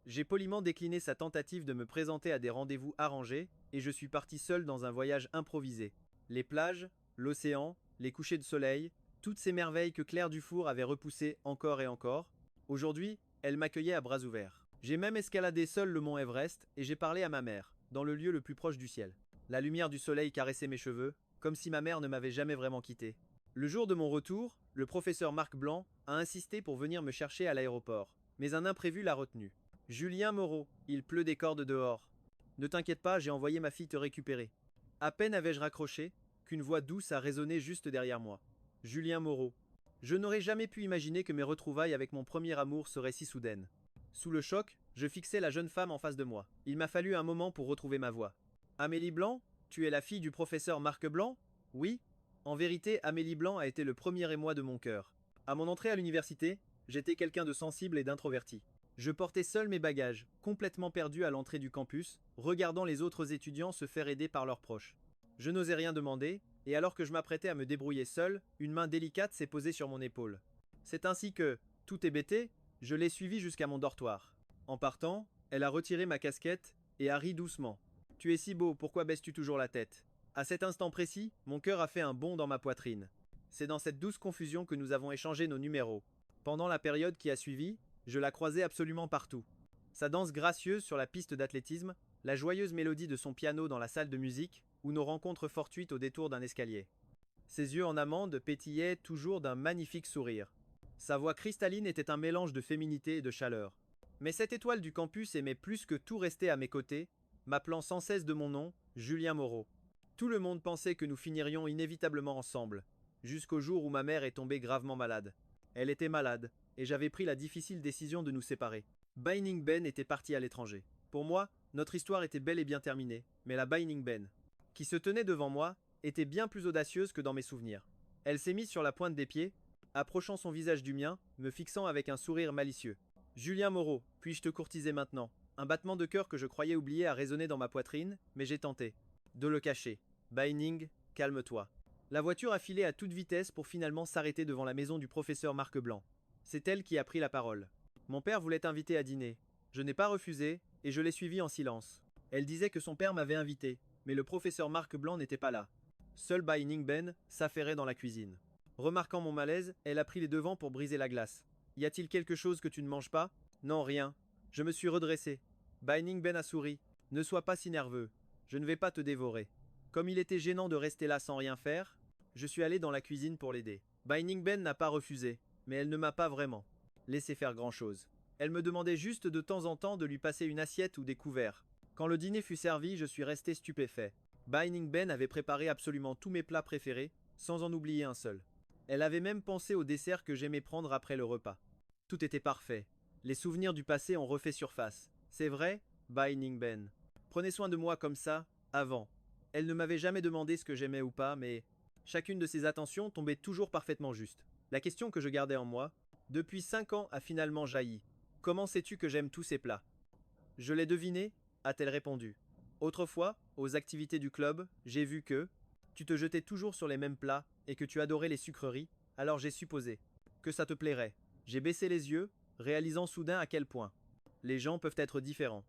J'ai poliment décliné sa tentative de me présenter à des rendez-vous arrangés, et je suis parti seul dans un voyage improvisé. Les plages, l'océan, les couchers de soleil, toutes ces merveilles que Claire Dufour avait repoussées encore et encore, aujourd'hui, elle m'accueillait à bras ouverts. J'ai même escaladé seul le mont Everest, et j'ai parlé à ma mère, dans le lieu le plus proche du ciel. La lumière du soleil caressait mes cheveux, comme si ma mère ne m'avait jamais vraiment quitté. Le jour de mon retour, le professeur Marc Blanc a insisté pour venir me chercher à l'aéroport, mais un imprévu l'a retenu. Julien Moreau, il pleut des cordes dehors. Ne t'inquiète pas, j'ai envoyé ma fille te récupérer. À peine avais-je raccroché, qu'une voix douce a résonné juste derrière moi. Julien Moreau. Je n'aurais jamais pu imaginer que mes retrouvailles avec mon premier amour seraient si soudaines. Sous le choc, je fixais la jeune femme en face de moi. Il m'a fallu un moment pour retrouver ma voix. Amélie Blanc, tu es la fille du professeur Marc Blanc? Oui. En vérité, Amélie Blanc a été le premier émoi de mon cœur. À mon entrée à l'université, j'étais quelqu'un de sensible et d'introverti. Je portais seul mes bagages, complètement perdu à l'entrée du campus, regardant les autres étudiants se faire aider par leurs proches. Je n'osais rien demander, et alors que je m'apprêtais à me débrouiller seul, une main délicate s'est posée sur mon épaule. C'est ainsi que, tout hébété, je l'ai suivie jusqu'à mon dortoir. En partant, elle a retiré ma casquette et a ri doucement. Tu es si beau, pourquoi baisses-tu toujours la tête? À cet instant précis, mon cœur a fait un bond dans ma poitrine. C'est dans cette douce confusion que nous avons échangé nos numéros. Pendant la période qui a suivi, je la croisais absolument partout. Sa danse gracieuse sur la piste d'athlétisme, la joyeuse mélodie de son piano dans la salle de musique, ou nos rencontres fortuites au détour d'un escalier. Ses yeux en amande pétillaient toujours d'un magnifique sourire. Sa voix cristalline était un mélange de féminité et de chaleur. Mais cette étoile du campus aimait plus que tout rester à mes côtés, m'appelant sans cesse de mon nom, Julien Moreau. Tout le monde pensait que nous finirions inévitablement ensemble, jusqu'au jour où ma mère est tombée gravement malade. Elle était malade, et j'avais pris la difficile décision de nous séparer. Binding Ben était parti à l'étranger. Pour moi, notre histoire était bel et bien terminée, mais la Binding Ben, qui se tenait devant moi, était bien plus audacieuse que dans mes souvenirs. Elle s'est mise sur la pointe des pieds, approchant son visage du mien, me fixant avec un sourire malicieux. Julien Moreau, puis-je te courtiser maintenant? Un battement de cœur que je croyais oublié a résonné dans ma poitrine, mais j'ai tenté de le cacher. Binding, calme-toi. La voiture a filé à toute vitesse pour finalement s'arrêter devant la maison du professeur Marc Blanc. C'est elle qui a pris la parole. Mon père voulait inviter à dîner. Je n'ai pas refusé, et je l'ai suivi en silence. Elle disait que son père m'avait invité, mais le professeur Marc Blanc n'était pas là. Seul Binding Ben s'affairait dans la cuisine. Remarquant mon malaise, elle a pris les devants pour briser la glace. Y a-t-il quelque chose que tu ne manges pas? Non, rien. Je me suis redressé. Binding Ben a souri. Ne sois pas si nerveux. Je ne vais pas te dévorer. Comme il était gênant de rester là sans rien faire, je suis allé dans la cuisine pour l'aider. Binding Ben n'a pas refusé, mais elle ne m'a pas vraiment laissé faire grand-chose. Elle me demandait juste de temps en temps de lui passer une assiette ou des couverts. Quand le dîner fut servi, je suis resté stupéfait. Binding Ben avait préparé absolument tous mes plats préférés, sans en oublier un seul. Elle avait même pensé au dessert que j'aimais prendre après le repas. Tout était parfait. Les souvenirs du passé ont refait surface. C'est vrai, Binding Ben. Prenez soin de moi comme ça, avant. Elle ne m'avait jamais demandé ce que j'aimais ou pas, mais chacune de ses attentions tombait toujours parfaitement juste. La question que je gardais en moi, depuis 5 ans, a finalement jailli. Comment sais-tu que j'aime tous ces plats? Je l'ai deviné, a-t-elle répondu. Autrefois, aux activités du club, j'ai vu que tu te jetais toujours sur les mêmes plats et que tu adorais les sucreries, alors j'ai supposé que ça te plairait. J'ai baissé les yeux, réalisant soudain à quel point les gens peuvent être différents.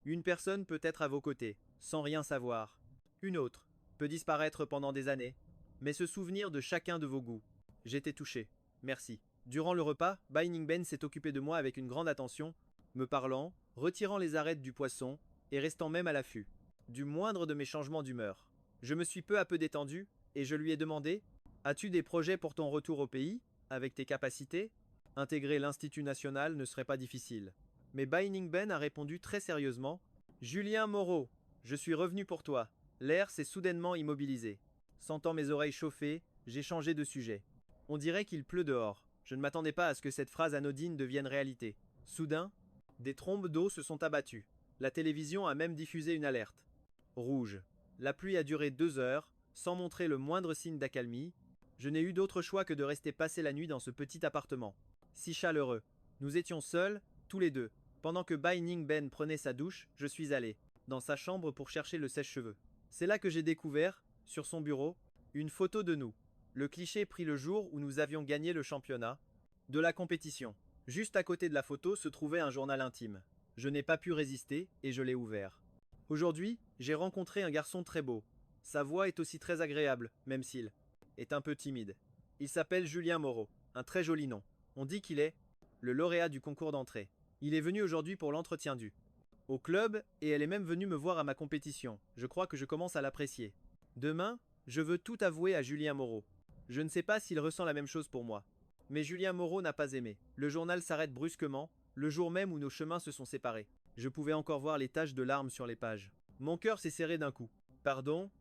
Une personne peut être à vos côtés, sans rien savoir. Une autre peut disparaître pendant des années, mais se souvenir de chacun de vos goûts. J'étais touché. Merci. Durant le repas, Binding Ben s'est occupé de moi avec une grande attention, me parlant, retirant les arêtes du poisson et restant même à l'affût du moindre de mes changements d'humeur. Je me suis peu à peu détendu et je lui ai demandé: as-tu des projets pour ton retour au pays, avec tes capacités? Intégrer l'Institut national ne serait pas difficile. Mais Binding Ben a répondu très sérieusement: Julien Moreau, je suis revenu pour toi. L'air s'est soudainement immobilisé. Sentant mes oreilles chauffer, j'ai changé de sujet. On dirait qu'il pleut dehors. Je ne m'attendais pas à ce que cette phrase anodine devienne réalité. Soudain, des trombes d'eau se sont abattues. La télévision a même diffusé une alerte. Rouge. La pluie a duré 2 heures, sans montrer le moindre signe d'accalmie. Je n'ai eu d'autre choix que de rester passer la nuit dans ce petit appartement. Si chaleureux. Nous étions seuls, tous les deux. Pendant que Bai Ning-ben prenait sa douche, je suis allé dans sa chambre pour chercher le sèche-cheveux. C'est là que j'ai découvert, sur son bureau, une photo de nous. Le cliché prit le jour où nous avions gagné le championnat de la compétition. Juste à côté de la photo se trouvait un journal intime. Je n'ai pas pu résister et je l'ai ouvert. Aujourd'hui, j'ai rencontré un garçon très beau. Sa voix est aussi très agréable, même s'il est un peu timide. Il s'appelle Julien Moreau, un très joli nom. On dit qu'il est le lauréat du concours d'entrée. Il est venu aujourd'hui pour l'entretien au club et elle est même venue me voir à ma compétition. Je crois que je commence à l'apprécier. Demain, je veux tout avouer à Julien Moreau. Je ne sais pas s'il ressent la même chose pour moi. Mais Julien Moreau n'a pas aimé. Le journal s'arrête brusquement, le jour même où nos chemins se sont séparés. Je pouvais encore voir les taches de larmes sur les pages. Mon cœur s'est serré d'un coup. Pardon?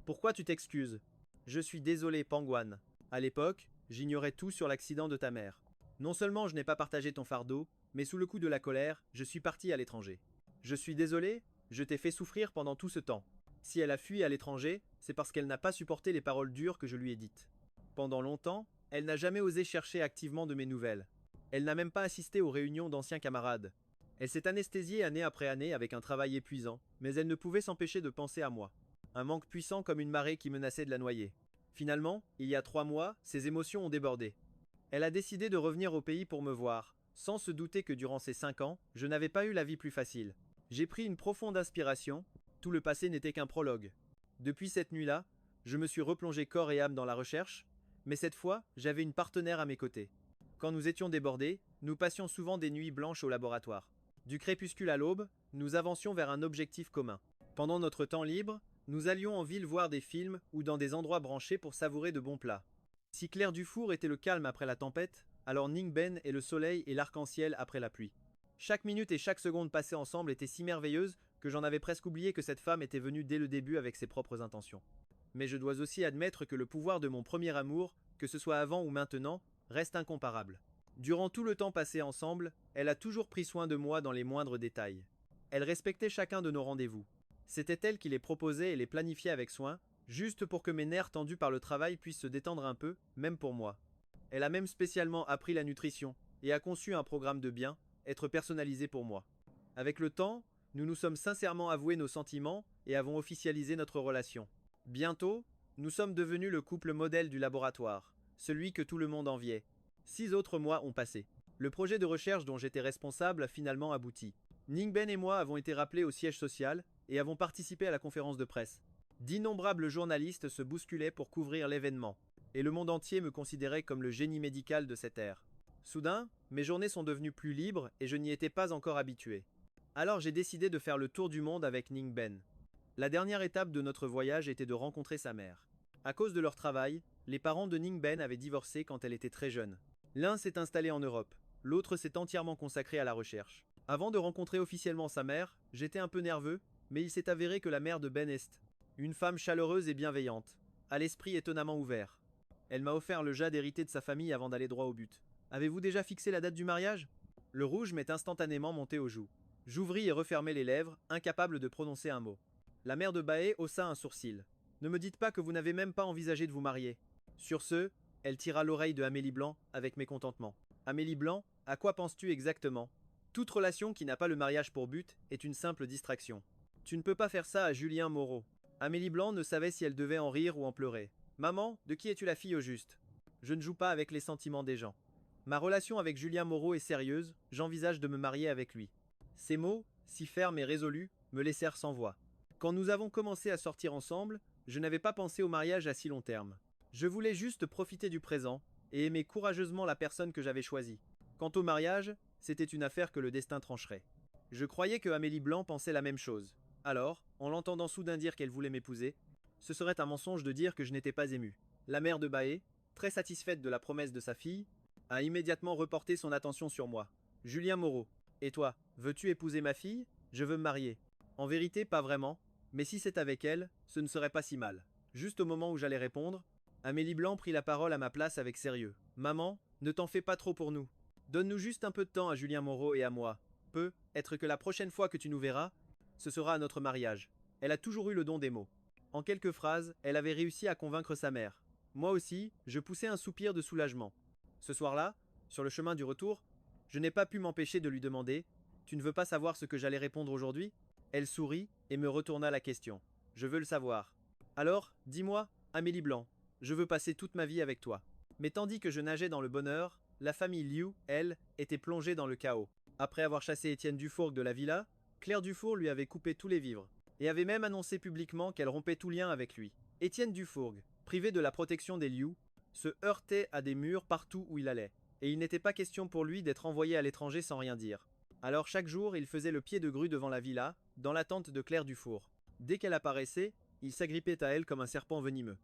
Pourquoi tu t'excuses? Je suis désolé, Pangwan. À l'époque, j'ignorais tout sur l'accident de ta mère. Non seulement je n'ai pas partagé ton fardeau, mais sous le coup de la colère, je suis parti à l'étranger. Je suis désolé, je t'ai fait souffrir pendant tout ce temps. Si elle a fui à l'étranger, c'est parce qu'elle n'a pas supporté les paroles dures que je lui ai dites. Pendant longtemps, elle n'a jamais osé chercher activement de mes nouvelles. Elle n'a même pas assisté aux réunions d'anciens camarades. Elle s'est anesthésiée année après année avec un travail épuisant, mais elle ne pouvait s'empêcher de penser à moi. Un manque puissant comme une marée qui menaçait de la noyer. Finalement, il y a 3 mois, ses émotions ont débordé. Elle a décidé de revenir au pays pour me voir, sans se douter que durant ces 5 ans, je n'avais pas eu la vie plus facile. J'ai pris une profonde inspiration, tout le passé n'était qu'un prologue. Depuis cette nuit-là, je me suis replongé corps et âme dans la recherche, mais cette fois, j'avais une partenaire à mes côtés. Quand nous étions débordés, nous passions souvent des nuits blanches au laboratoire. Du crépuscule à l'aube, nous avancions vers un objectif commun. Pendant notre temps libre, nous allions en ville voir des films ou dans des endroits branchés pour savourer de bons plats. Si Clair Dufour était le calme après la tempête, alors Ning Ben est le soleil et l'arc-en-ciel après la pluie. Chaque minute et chaque seconde passée ensemble était si merveilleuse que j'en avais presque oublié que cette femme était venue dès le début avec ses propres intentions. Mais je dois aussi admettre que le pouvoir de mon premier amour, que ce soit avant ou maintenant, reste incomparable. Durant tout le temps passé ensemble, elle a toujours pris soin de moi dans les moindres détails. Elle respectait chacun de nos rendez-vous. C'était elle qui les proposait et les planifiait avec soin, juste pour que mes nerfs tendus par le travail puissent se détendre un peu, même pour moi. Elle a même spécialement appris la nutrition, et a conçu un programme de bien, être personnalisé pour moi. Avec le temps, nous nous sommes sincèrement avoués nos sentiments et avons officialisé notre relation. Bientôt, nous sommes devenus le couple modèle du laboratoire, celui que tout le monde enviait. 6 autres mois ont passé. Le projet de recherche dont j'étais responsable a finalement abouti. Ning Ben et moi avons été rappelés au siège social et avons participé à la conférence de presse. D'innombrables journalistes se bousculaient pour couvrir l'événement, et le monde entier me considérait comme le génie médical de cette ère. Soudain, mes journées sont devenues plus libres et je n'y étais pas encore habitué. Alors j'ai décidé de faire le tour du monde avec Ning Ben. La dernière étape de notre voyage était de rencontrer sa mère. À cause de leur travail, les parents de Ning Ben avaient divorcé quand elle était très jeune. L'un s'est installé en Europe, l'autre s'est entièrement consacré à la recherche. Avant de rencontrer officiellement sa mère, j'étais un peu nerveux, mais il s'est avéré que la mère de Ben est une femme chaleureuse et bienveillante, à l'esprit étonnamment ouvert. Elle m'a offert le jade hérité de sa famille avant d'aller droit au but. Avez-vous déjà fixé la date du mariage? Le rouge m'est instantanément monté aux joues. J'ouvris et refermai les lèvres, incapable de prononcer un mot. La mère de Baé haussa un sourcil. Ne me dites pas que vous n'avez même pas envisagé de vous marier. Sur ce, elle tira l'oreille de Amélie Blanc avec mécontentement. Amélie Blanc, à quoi penses-tu exactement? Toute relation qui n'a pas le mariage pour but est une simple distraction. Tu ne peux pas faire ça à Julien Moreau. Amélie Blanc ne savait si elle devait en rire ou en pleurer. Maman, de qui es-tu la fille au juste? Je ne joue pas avec les sentiments des gens. Ma relation avec Julien Moreau est sérieuse, j'envisage de me marier avec lui. Ces mots, si fermes et résolus, me laissèrent sans voix. Quand nous avons commencé à sortir ensemble, je n'avais pas pensé au mariage à si long terme. Je voulais juste profiter du présent et aimer courageusement la personne que j'avais choisie. Quant au mariage, c'était une affaire que le destin trancherait. Je croyais que Amélie Blanc pensait la même chose. Alors, en l'entendant soudain dire qu'elle voulait m'épouser, ce serait un mensonge de dire que je n'étais pas ému. La mère de Baé, très satisfaite de la promesse de sa fille, a immédiatement reporté son attention sur moi. Julien Moreau. Et toi, veux-tu épouser ma fille? Je veux me marier. En vérité, pas vraiment. Mais si c'est avec elle, ce ne serait pas si mal. Juste au moment où j'allais répondre, Amélie Blanc prit la parole à ma place avec sérieux. Maman, ne t'en fais pas trop pour nous. Donne-nous juste un peu de temps à Julien Moreau et à moi. Peut-être que la prochaine fois que tu nous verras, ce sera à notre mariage. Elle a toujours eu le don des mots. En quelques phrases, elle avait réussi à convaincre sa mère. Moi aussi, je poussais un soupir de soulagement. Ce soir-là, sur le chemin du retour, je n'ai pas pu m'empêcher de lui demander: Tu ne veux pas savoir ce que j'allais répondre aujourd'hui? Elle sourit et me retourna la question. Je veux le savoir. Alors, dis-moi, Amélie Blanc, je veux passer toute ma vie avec toi. Mais tandis que je nageais dans le bonheur, la famille Liu, elle, était plongée dans le chaos. Après avoir chassé Étienne Dufourgue de la villa, Claire Dufour lui avait coupé tous les vivres, et avait même annoncé publiquement qu'elle rompait tout lien avec lui. Étienne Dufourgue, privé de la protection des Liu, se heurtait à des murs partout où il allait, et il n'était pas question pour lui d'être envoyé à l'étranger sans rien dire. Alors chaque jour, il faisait le pied de grue devant la villa, dans l'attente de Claire Dufour. Dès qu'elle apparaissait, il s'agrippait à elle comme un serpent venimeux.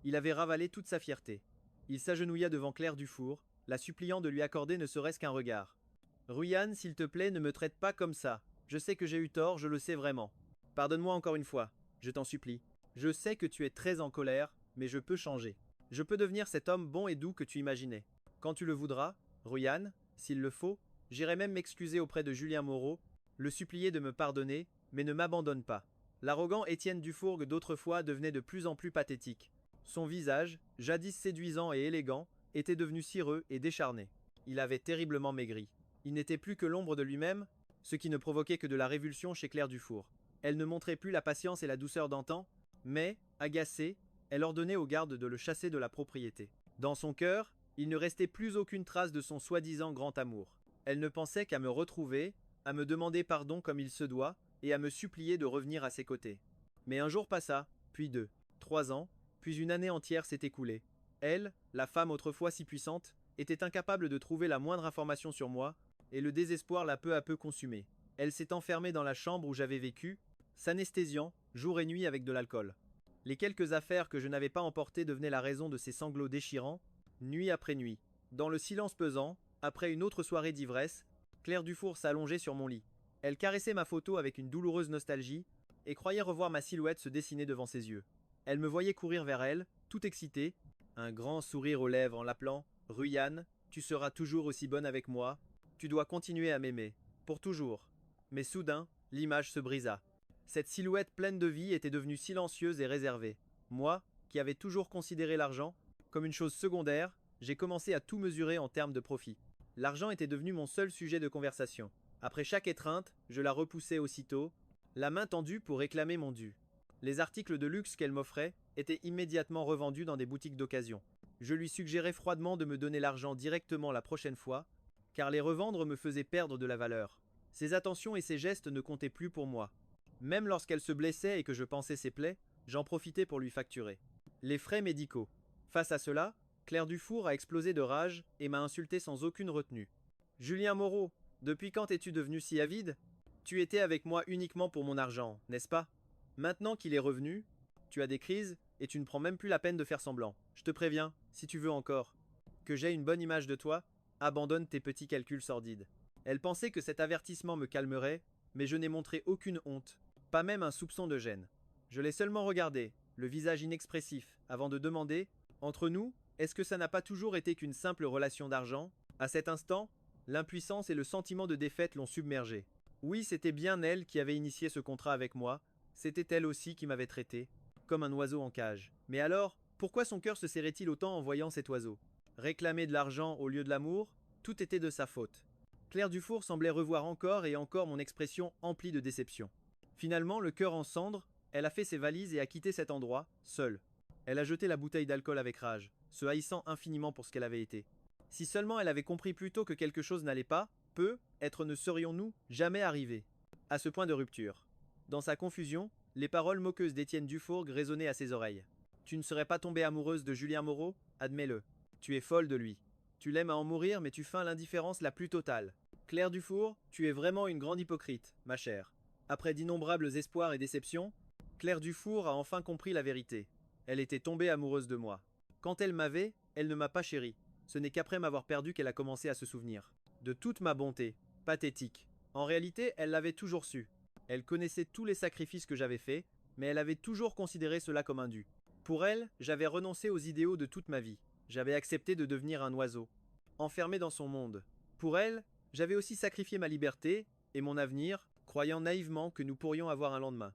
Il avait ravalé toute sa fierté. Il s'agenouilla devant Claire Dufour, la suppliant de lui accorder ne serait-ce qu'un regard. Ruyane, s'il te plaît, ne me traite pas comme ça. Je sais que j'ai eu tort, je le sais vraiment. Pardonne-moi encore une fois, je t'en supplie. Je sais que tu es très en colère, mais je peux changer. Je peux devenir cet homme bon et doux que tu imaginais. Quand tu le voudras, Ruyane, s'il le faut, j'irai même m'excuser auprès de Julien Moreau, le supplier de me pardonner, mais ne m'abandonne pas. L'arrogant Étienne Dufourgue d'autrefois devenait de plus en plus pathétique. Son visage, jadis séduisant et élégant, était devenu cireux et décharné. Il avait terriblement maigri. Il n'était plus que l'ombre de lui-même, ce qui ne provoquait que de la révulsion chez Claire Dufour. Elle ne montrait plus la patience et la douceur d'antan, mais, agacée, elle ordonnait aux gardes de le chasser de la propriété. Dans son cœur, il ne restait plus aucune trace de son soi-disant grand amour. Elle ne pensait qu'à me retrouver, à me demander pardon comme il se doit, et à me supplier de revenir à ses côtés. Mais un jour passa, puis 2, 3 ans, puis une année entière s'est écoulée. Elle, la femme autrefois si puissante, était incapable de trouver la moindre information sur moi, et le désespoir l'a peu à peu consumée. Elle s'est enfermée dans la chambre où j'avais vécu, s'anesthésiant, jour et nuit avec de l'alcool. Les quelques affaires que je n'avais pas emportées devenaient la raison de ces sanglots déchirants, nuit après nuit. Dans le silence pesant, après une autre soirée d'ivresse, Claire Dufour s'allongeait sur mon lit. Elle caressait ma photo avec une douloureuse nostalgie, et croyait revoir ma silhouette se dessiner devant ses yeux. Elle me voyait courir vers elle, tout excitée, un grand sourire aux lèvres en l'appelant « Ruyane, tu seras toujours aussi bonne avec moi, tu dois continuer à m'aimer, pour toujours. » Mais soudain, l'image se brisa. Cette silhouette pleine de vie était devenue silencieuse et réservée. Moi, qui avais toujours considéré l'argent comme une chose secondaire, j'ai commencé à tout mesurer en termes de profit. L'argent était devenu mon seul sujet de conversation. Après chaque étreinte, je la repoussais aussitôt, la main tendue pour réclamer mon dû. Les articles de luxe qu'elle m'offrait étaient immédiatement revendus dans des boutiques d'occasion. Je lui suggérais froidement de me donner l'argent directement la prochaine fois, car les revendre me faisait perdre de la valeur. Ses attentions et ses gestes ne comptaient plus pour moi. Même lorsqu'elle se blessait et que je pansais ses plaies, j'en profitais pour lui facturer. Les frais médicaux. Face à cela, Claire Dufour a explosé de rage et m'a insulté sans aucune retenue. Julien Moreau, depuis quand es-tu devenu si avide? Tu étais avec moi uniquement pour mon argent, n'est-ce pas? Maintenant qu'il est revenu, tu as des crises et tu ne prends même plus la peine de faire semblant. Je te préviens, si tu veux encore que j'aie une bonne image de toi, abandonne tes petits calculs sordides. Elle pensait que cet avertissement me calmerait, mais je n'ai montré aucune honte, pas même un soupçon de gêne. Je l'ai seulement regardé, le visage inexpressif, avant de demander: entre nous, est-ce que ça n'a pas toujours été qu'une simple relation d'argent? À cet instant, l'impuissance et le sentiment de défaite l'ont submergée. Oui, c'était bien elle qui avait initié ce contrat avec moi, c'était elle aussi qui m'avait traité comme un oiseau en cage. Mais alors, pourquoi son cœur se serrait-il autant en voyant cet oiseau? Réclamer de l'argent au lieu de l'amour, tout était de sa faute. Claire Dufour semblait revoir encore et encore mon expression emplie de déception. Finalement, le cœur en cendres, elle a fait ses valises et a quitté cet endroit, seule. Elle a jeté la bouteille d'alcool avec rage, se haïssant infiniment pour ce qu'elle avait été. Si seulement elle avait compris plus tôt que quelque chose n'allait pas, peut-être ne serions-nous jamais arrivés à ce point de rupture. Dans sa confusion, les paroles moqueuses d'Étienne Dufourgue résonnaient à ses oreilles. Tu ne serais pas tombée amoureuse de Julien Moreau? Admets-le. Tu es folle de lui. Tu l'aimes à en mourir, mais tu feins l'indifférence la plus totale. Claire Dufour, tu es vraiment une grande hypocrite, ma chère. Après d'innombrables espoirs et déceptions, Claire Dufour a enfin compris la vérité. Elle était tombée amoureuse de moi. Quand elle m'avait, elle ne m'a pas chérie. Ce n'est qu'après m'avoir perdu qu'elle a commencé à se souvenir de toute ma bonté. Pathétique. En réalité, elle l'avait toujours su. Elle connaissait tous les sacrifices que j'avais faits, mais elle avait toujours considéré cela comme un dû. Pour elle, j'avais renoncé aux idéaux de toute ma vie. J'avais accepté de devenir un oiseau, enfermé dans son monde. Pour elle, j'avais aussi sacrifié ma liberté et mon avenir, croyant naïvement que nous pourrions avoir un lendemain.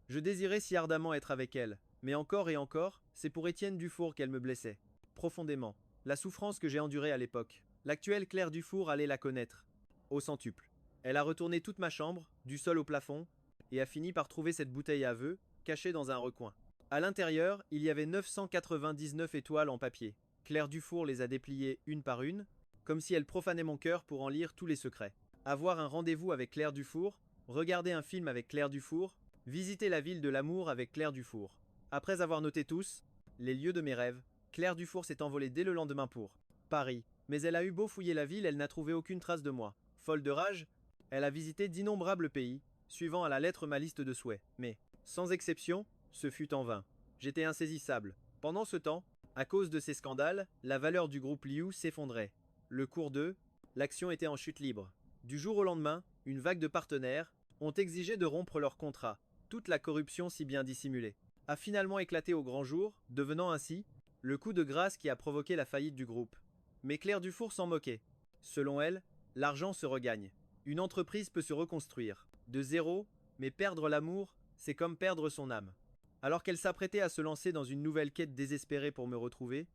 Je désirais si ardemment être avec elle, mais encore et encore, c'est pour Étienne Dufour qu'elle me blessait. Profondément. La souffrance que j'ai endurée à l'époque. L'actuelle Claire Dufour allait la connaître. Au centuple. Elle a retourné toute ma chambre, du sol au plafond, et a fini par trouver cette bouteille à vœux, cachée dans un recoin. À l'intérieur, il y avait 999 étoiles en papier. Claire Dufour les a dépliées une par une, comme si elle profanait mon cœur pour en lire tous les secrets. Avoir un rendez-vous avec Claire Dufour, regarder un film avec Claire Dufour, visiter la ville de l'amour avec Claire Dufour. Après avoir noté tous les lieux de mes rêves, Claire Dufour s'est envolée dès le lendemain pour Paris. Mais elle a eu beau fouiller la ville, elle n'a trouvé aucune trace de moi. Folle de rage, elle a visité d'innombrables pays, suivant à la lettre ma liste de souhaits. Mais, sans exception, ce fut en vain. J'étais insaisissable. Pendant ce temps, à cause de ces scandales, la valeur du groupe Liu s'effondrait. Le cours de l'action était en chute libre. Du jour au lendemain, une vague de partenaires ont exigé de rompre leur contrat. Toute la corruption si bien dissimulée a finalement éclaté au grand jour, devenant ainsi le coup de grâce qui a provoqué la faillite du groupe. Mais Claire Dufour s'en moquait. Selon elle, l'argent se regagne. Une entreprise peut se reconstruire. De zéro, mais perdre l'amour, c'est comme perdre son âme. Alors qu'elle s'apprêtait à se lancer dans une nouvelle quête désespérée pour me retrouver,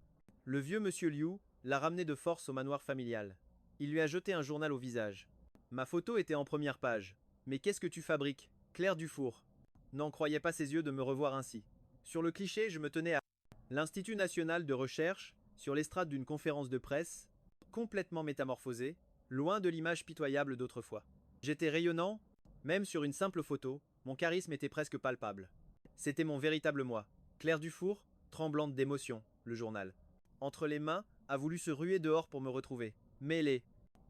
le vieux monsieur Liu l'a ramené de force au manoir familial. Il lui a jeté un journal au visage. Ma photo était en première page. Mais qu'est-ce que tu fabriques, Claire Dufour? N'en croyais pas ses yeux de me revoir ainsi. Sur le cliché, je me tenais à l'Institut national de recherche, sur l'estrade d'une conférence de presse, complètement métamorphosé, loin de l'image pitoyable d'autrefois. J'étais rayonnant, même sur une simple photo, mon charisme était presque palpable. C'était mon véritable moi. Claire Dufour, tremblante d'émotion, le journal. Entre les mains, a voulu se ruer dehors pour me retrouver. Mais les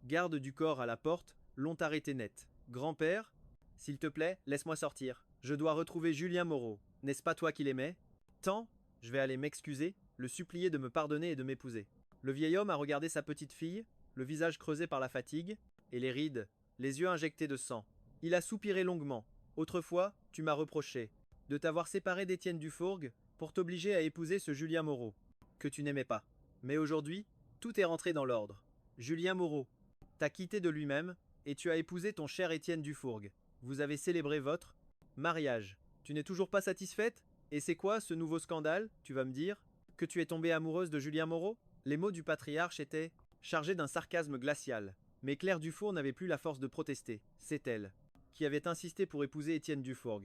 gardes du corps à la porte l'ont arrêté net. Grand-père, s'il te plaît, laisse-moi sortir. Je dois retrouver Julien Moreau. N'est-ce pas toi qui l'aimais? Tant, je vais aller m'excuser, le supplier de me pardonner et de m'épouser. Le vieil homme a regardé sa petite fille, le visage creusé par la fatigue, et les rides, les yeux injectés de sang. Il a soupiré longuement. Autrefois, tu m'as reproché de t'avoir séparé d'Étienne Dufour pour t'obliger à épouser ce Julien Moreau, que tu n'aimais pas. Mais aujourd'hui, tout est rentré dans l'ordre. Julien Moreau t'a quitté de lui-même, et tu as épousé ton cher Étienne Dufour. Vous avez célébré votre mariage. Tu n'es toujours pas satisfaite? Et c'est quoi ce nouveau scandale, tu vas me dire? Que tu es tombée amoureuse de Julien Moreau? Les mots du patriarche étaient chargés d'un sarcasme glacial. Mais Claire Dufour n'avait plus la force de protester. C'est elle qui avait insisté pour épouser Étienne Dufour.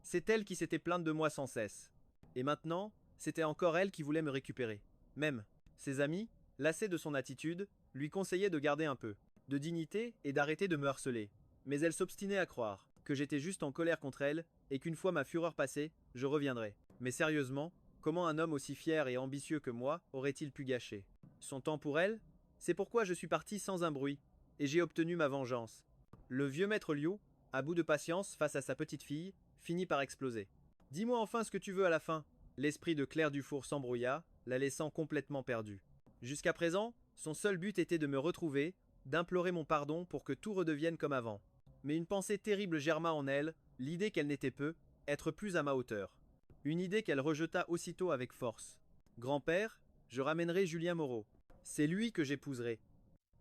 C'est elle qui s'était plainte de moi sans cesse. Et maintenant, c'était encore elle qui voulait me récupérer. Même, ses amis, lassés de son attitude, lui conseillaient de garder un peu de dignité et d'arrêter de me harceler. Mais elle s'obstinait à croire que j'étais juste en colère contre elle et qu'une fois ma fureur passée, je reviendrais. Mais sérieusement, comment un homme aussi fier et ambitieux que moi aurait-il pu gâcher son temps pour elle? C'est pourquoi je suis parti sans un bruit, et j'ai obtenu ma vengeance. Le vieux maître Liu, à bout de patience face à sa petite fille, finit par exploser. Dis-moi enfin ce que tu veux à la fin. L'esprit de Claire Dufour s'embrouilla, la laissant complètement perdue. Jusqu'à présent, son seul but était de me retrouver, d'implorer mon pardon pour que tout redevienne comme avant. Mais une pensée terrible germa en elle, l'idée qu'elle n'était peu, être plus à ma hauteur. Une idée qu'elle rejeta aussitôt avec force. Grand-père, je ramènerai Julien Moreau. C'est lui que j'épouserai.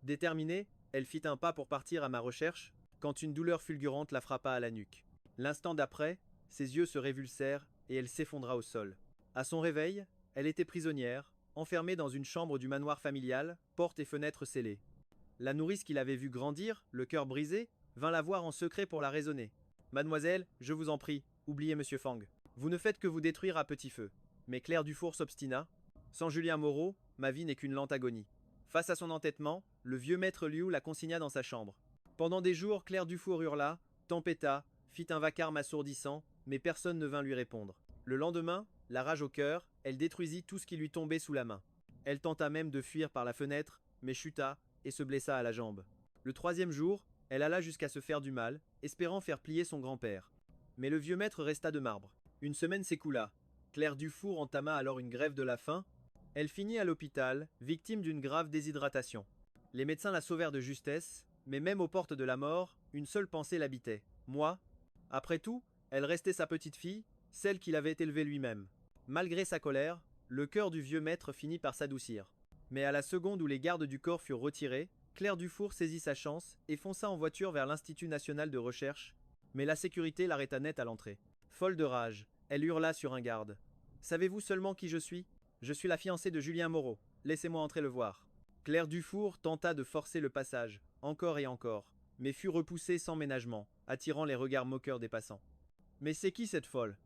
Déterminée, elle fit un pas pour partir à ma recherche, quand une douleur fulgurante la frappa à la nuque. L'instant d'après, ses yeux se révulsèrent et elle s'effondra au sol. À son réveil, elle était prisonnière, enfermée dans une chambre du manoir familial, portes et fenêtres scellées. La nourrice qui l'avait vue grandir, le cœur brisé, vint la voir en secret pour la raisonner. Mademoiselle, je vous en prie, oubliez Monsieur Fang. Vous ne faites que vous détruire à petit feu. Mais Claire Dufour s'obstina. Sans Julien Moreau, ma vie n'est qu'une lente agonie. Face à son entêtement, le vieux maître Liu la consigna dans sa chambre. Pendant des jours, Claire Dufour hurla, tempêta, fit un vacarme assourdissant, mais personne ne vint lui répondre. Le lendemain, la rage au cœur, elle détruisit tout ce qui lui tombait sous la main. Elle tenta même de fuir par la fenêtre, mais chuta et se blessa à la jambe. Le troisième jour, elle alla jusqu'à se faire du mal, espérant faire plier son grand-père. Mais le vieux maître resta de marbre. Une semaine s'écoula. Claire Dufour entama alors une grève de la faim. Elle finit à l'hôpital, victime d'une grave déshydratation. Les médecins la sauvèrent de justesse, mais même aux portes de la mort, une seule pensée l'habitait. Moi? Après tout, elle restait sa petite fille, celle qu'il avait élevée lui-même. Malgré sa colère, le cœur du vieux maître finit par s'adoucir. Mais à la seconde où les gardes du corps furent retirés, Claire Dufour saisit sa chance et fonça en voiture vers l'Institut national de recherche, mais la sécurité l'arrêta net à l'entrée. Folle de rage, elle hurla sur un garde. Savez-vous seulement qui je suis? Je suis la fiancée de Julien Moreau. Laissez-moi entrer le voir. Claire Dufour tenta de forcer le passage, encore et encore, mais fut repoussée sans ménagement, attirant les regards moqueurs des passants. Mais c'est qui cette folle?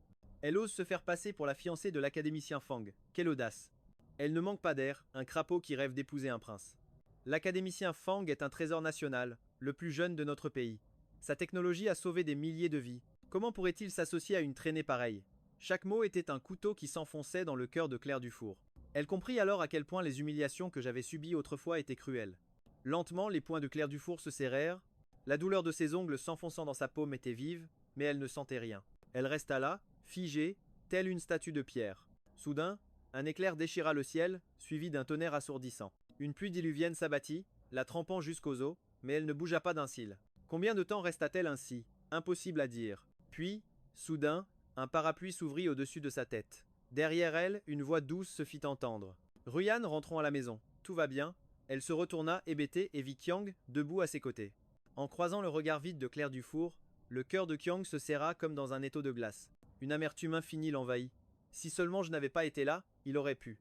Elle ose se faire passer pour la fiancée de l'académicien Fang. Quelle audace! Elle ne manque pas d'air, un crapaud qui rêve d'épouser un prince. L'académicien Fang est un trésor national, le plus jeune de notre pays. Sa technologie a sauvé des milliers de vies. Comment pourrait-il s'associer à une traînée pareille? Chaque mot était un couteau qui s'enfonçait dans le cœur de Claire Dufour. Elle comprit alors à quel point les humiliations que j'avais subies autrefois étaient cruelles. Lentement, les poings de Claire Dufour se serrèrent. La douleur de ses ongles s'enfonçant dans sa paume était vive, mais elle ne sentait rien. Elle resta là, figée, telle une statue de pierre. Soudain, un éclair déchira le ciel, suivi d'un tonnerre assourdissant. Une pluie diluvienne s'abattit, la trempant jusqu'aux os, mais elle ne bougea pas d'un cil. Combien de temps resta-t-elle ainsi? Impossible à dire. Puis, soudain, un parapluie s'ouvrit au-dessus de sa tête. Derrière elle, une voix douce se fit entendre. Ruyan, rentrons à la maison. Tout va bien. Elle se retourna, hébétée, et vit Qiang, debout à ses côtés. En croisant le regard vide de Claire Dufour, le cœur de Qiang se serra comme dans un étau de glace. Une amertume infinie l'envahit. Si seulement je n'avais pas été là, il aurait pu.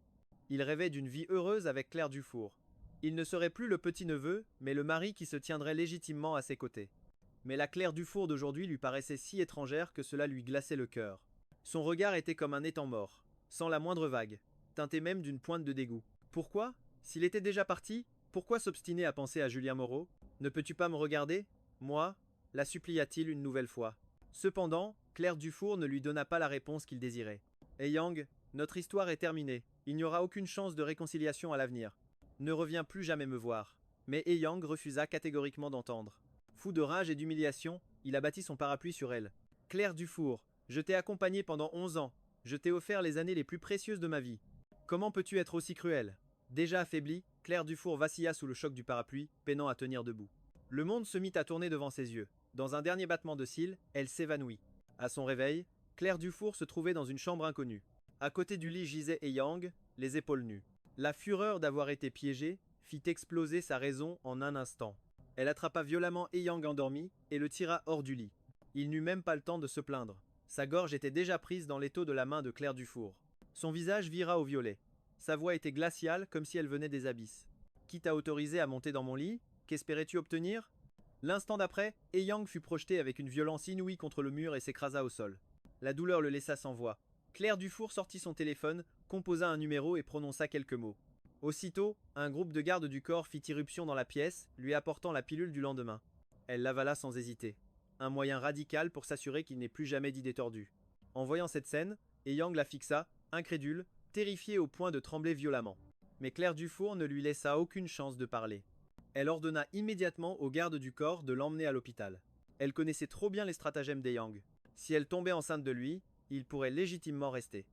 Il rêvait d'une vie heureuse avec Claire Dufour. Il ne serait plus le petit-neveu, mais le mari qui se tiendrait légitimement à ses côtés. Mais la Claire Dufour d'aujourd'hui lui paraissait si étrangère que cela lui glaçait le cœur. Son regard était comme un étang mort, sans la moindre vague, teinté même d'une pointe de dégoût. Pourquoi? S'il était déjà parti, pourquoi s'obstiner à penser à Julien Moreau? Ne peux-tu pas me regarder? Moi? La supplia-t-il une nouvelle fois. Cependant, Claire Dufour ne lui donna pas la réponse qu'il désirait. Eh Yang, notre histoire est terminée. Il n'y aura aucune chance de réconciliation à l'avenir. Ne reviens plus jamais me voir. Mais Yang refusa catégoriquement d'entendre. Fou de rage et d'humiliation, il abattit son parapluie sur elle. Claire Dufour, je t'ai accompagnée pendant 11 ans. Je t'ai offert les années les plus précieuses de ma vie. Comment peux-tu être aussi cruelle? Déjà affaiblie, Claire Dufour vacilla sous le choc du parapluie, peinant à tenir debout. Le monde se mit à tourner devant ses yeux. Dans un dernier battement de cils, elle s'évanouit. À son réveil, Claire Dufour se trouvait dans une chambre inconnue. À côté du lit gisait Yang, les épaules nues. La fureur d'avoir été piégée fit exploser sa raison en un instant. Elle attrapa violemment Yang endormi et le tira hors du lit. Il n'eut même pas le temps de se plaindre. Sa gorge était déjà prise dans l'étau de la main de Claire Dufour. Son visage vira au violet. Sa voix était glaciale comme si elle venait des abysses. Qui t'a autorisé à monter dans mon lit? Qu'espérais-tu obtenir? L'instant d'après, Yang fut projeté avec une violence inouïe contre le mur et s'écrasa au sol. La douleur le laissa sans voix. Claire Dufour sortit son téléphone, composa un numéro et prononça quelques mots. Aussitôt, un groupe de gardes du corps fit irruption dans la pièce, lui apportant la pilule du lendemain. Elle l'avala sans hésiter. Un moyen radical pour s'assurer qu'il n'ait plus jamais d'idées tordues. En voyant cette scène, Yang la fixa, incrédule, terrifiée au point de trembler violemment. Mais Claire Dufour ne lui laissa aucune chance de parler. Elle ordonna immédiatement aux gardes du corps de l'emmener à l'hôpital. Elle connaissait trop bien les stratagèmes d'Eyang. Si elle tombait enceinte de lui, il pourrait légitimement rester.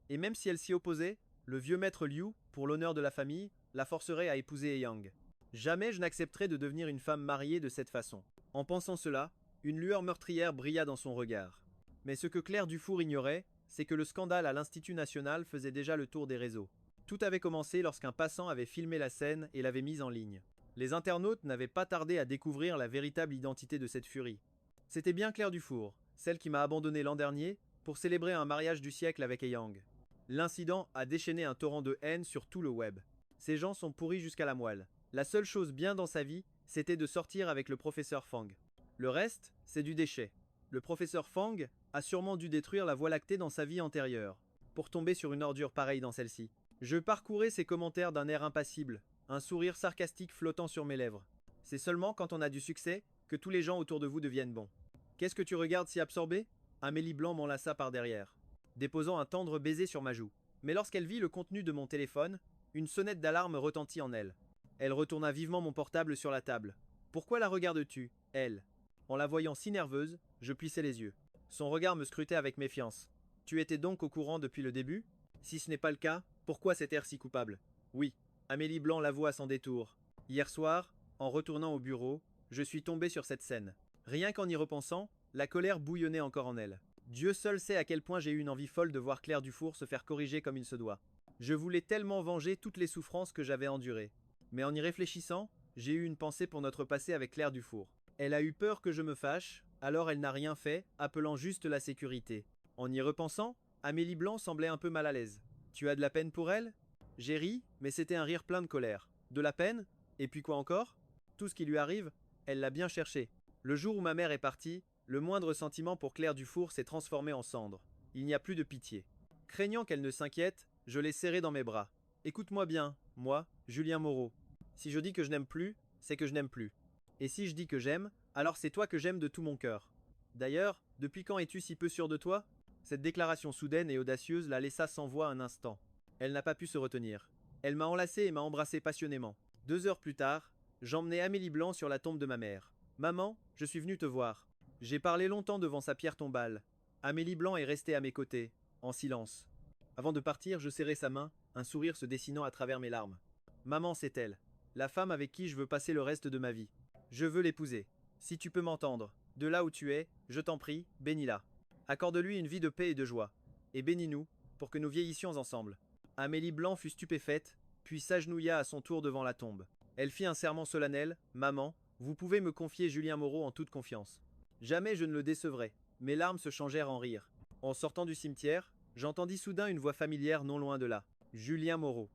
Et même si elle s'y opposait, le vieux maître Liu, pour l'honneur de la famille, la forcerait à épouser Eyang. Jamais je n'accepterai de devenir une femme mariée de cette façon. En pensant cela, une lueur meurtrière brilla dans son regard. Mais ce que Claire Dufour ignorait, c'est que le scandale à l'Institut national faisait déjà le tour des réseaux. Tout avait commencé lorsqu'un passant avait filmé la scène et l'avait mise en ligne. Les internautes n'avaient pas tardé à découvrir la véritable identité de cette furie. C'était bien Claire Dufour, celle qui m'a abandonné l'an dernier pour célébrer un mariage du siècle avec Eyang. L'incident a déchaîné un torrent de haine sur tout le web. Ces gens sont pourris jusqu'à la moelle. La seule chose bien dans sa vie, c'était de sortir avec le professeur Fang. Le reste, c'est du déchet. Le professeur Fang a sûrement dû détruire la Voie lactée dans sa vie antérieure, pour tomber sur une ordure pareille dans celle-ci. Je parcourais ses commentaires d'un air impassible, un sourire sarcastique flottant sur mes lèvres. C'est seulement quand on a du succès que tous les gens autour de vous deviennent bons. Qu'est-ce que tu regardes si absorbé? Amélie Blanc m'enlaça par derrière, déposant un tendre baiser sur ma joue. Mais lorsqu'elle vit le contenu de mon téléphone, une sonnette d'alarme retentit en elle. Elle retourna vivement mon portable sur la table. Pourquoi la regardes-tu, elle? En la voyant si nerveuse, je plissai les yeux. Son regard me scrutait avec méfiance. Tu étais donc au courant depuis le début? Si ce n'est pas le cas, pourquoi cet air si coupable? Oui, Amélie Blanc l'avoua sans détour. Hier soir, en retournant au bureau, je suis tombé sur cette scène. Rien qu'en y repensant, la colère bouillonnait encore en elle. Dieu seul sait à quel point j'ai eu une envie folle de voir Claire Dufour se faire corriger comme il se doit. Je voulais tellement venger toutes les souffrances que j'avais endurées. Mais en y réfléchissant, j'ai eu une pensée pour notre passé avec Claire Dufour. Elle a eu peur que je me fâche, alors elle n'a rien fait, appelant juste la sécurité. En y repensant, Amélie Blanc semblait un peu mal à l'aise. Tu as de la peine pour elle? J'ai ri, mais c'était un rire plein de colère. De la peine? Et puis quoi encore? Tout ce qui lui arrive, elle l'a bien cherché. Le jour où ma mère est partie, le moindre sentiment pour Claire Dufour s'est transformé en cendre. Il n'y a plus de pitié. Craignant qu'elle ne s'inquiète, je l'ai serrée dans mes bras. Écoute-moi bien, moi, Julien Moreau. Si je dis que je n'aime plus, c'est que je n'aime plus. Et si je dis que j'aime, alors c'est toi que j'aime de tout mon cœur. D'ailleurs, depuis quand es-tu si peu sûr de toi? Cette déclaration soudaine et audacieuse la laissa sans voix un instant. Elle n'a pas pu se retenir. Elle m'a enlacé et m'a embrassé passionnément. 2 heures plus tard, j'emmenai Amélie Blanc sur la tombe de ma mère. Maman, je suis venu te voir. J'ai parlé longtemps devant sa pierre tombale. Amélie Blanc est restée à mes côtés, en silence. Avant de partir, je serrai sa main, un sourire se dessinant à travers mes larmes. Maman, c'est elle, la femme avec qui je veux passer le reste de ma vie. Je veux l'épouser. Si tu peux m'entendre, de là où tu es, je t'en prie, bénis-la. Accorde-lui une vie de paix et de joie. Et bénis-nous, pour que nous vieillissions ensemble. Amélie Blanc fut stupéfaite, puis s'agenouilla à son tour devant la tombe. Elle fit un serment solennel. Maman, vous pouvez me confier Julien Moreau en toute confiance. Jamais je ne le décevrai. Mes larmes se changèrent en rire. En sortant du cimetière, j'entendis soudain une voix familière non loin de là. Julien Moreau.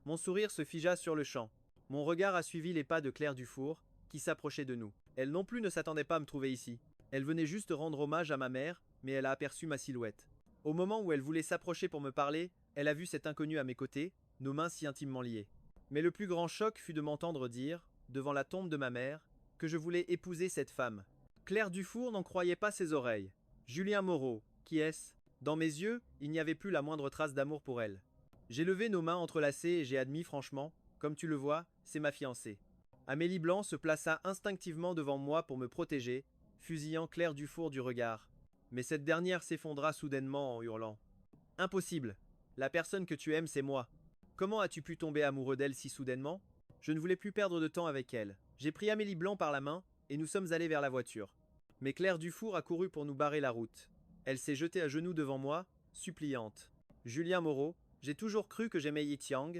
Mon sourire se figea sur le champ. Mon regard a suivi les pas de Claire Dufour, qui s'approchait de nous. Elle non plus ne s'attendait pas à me trouver ici. Elle venait juste rendre hommage à ma mère, mais elle a aperçu ma silhouette. Au moment où elle voulait s'approcher pour me parler, elle a vu cet inconnu à mes côtés, nos mains si intimement liées. Mais le plus grand choc fut de m'entendre dire, devant la tombe de ma mère, que je voulais épouser cette femme. Claire Dufour n'en croyait pas ses oreilles. Julien Moreau, qui est-ce? Dans mes yeux, il n'y avait plus la moindre trace d'amour pour elle. J'ai levé nos mains entrelacées et j'ai admis franchement, comme tu le vois, c'est ma fiancée. Amélie Blanc se plaça instinctivement devant moi pour me protéger, fusillant Claire Dufour du regard. Mais cette dernière s'effondra soudainement en hurlant. Impossible. La personne que tu aimes, c'est moi. Comment as-tu pu tomber amoureux d'elle si soudainement? Je ne voulais plus perdre de temps avec elle. J'ai pris Amélie Blanc par la main, et nous sommes allés vers la voiture. Mais Claire Dufour a couru pour nous barrer la route. Elle s'est jetée à genoux devant moi, suppliante. Julien Moreau, j'ai toujours cru que j'aimais Yi Tiang,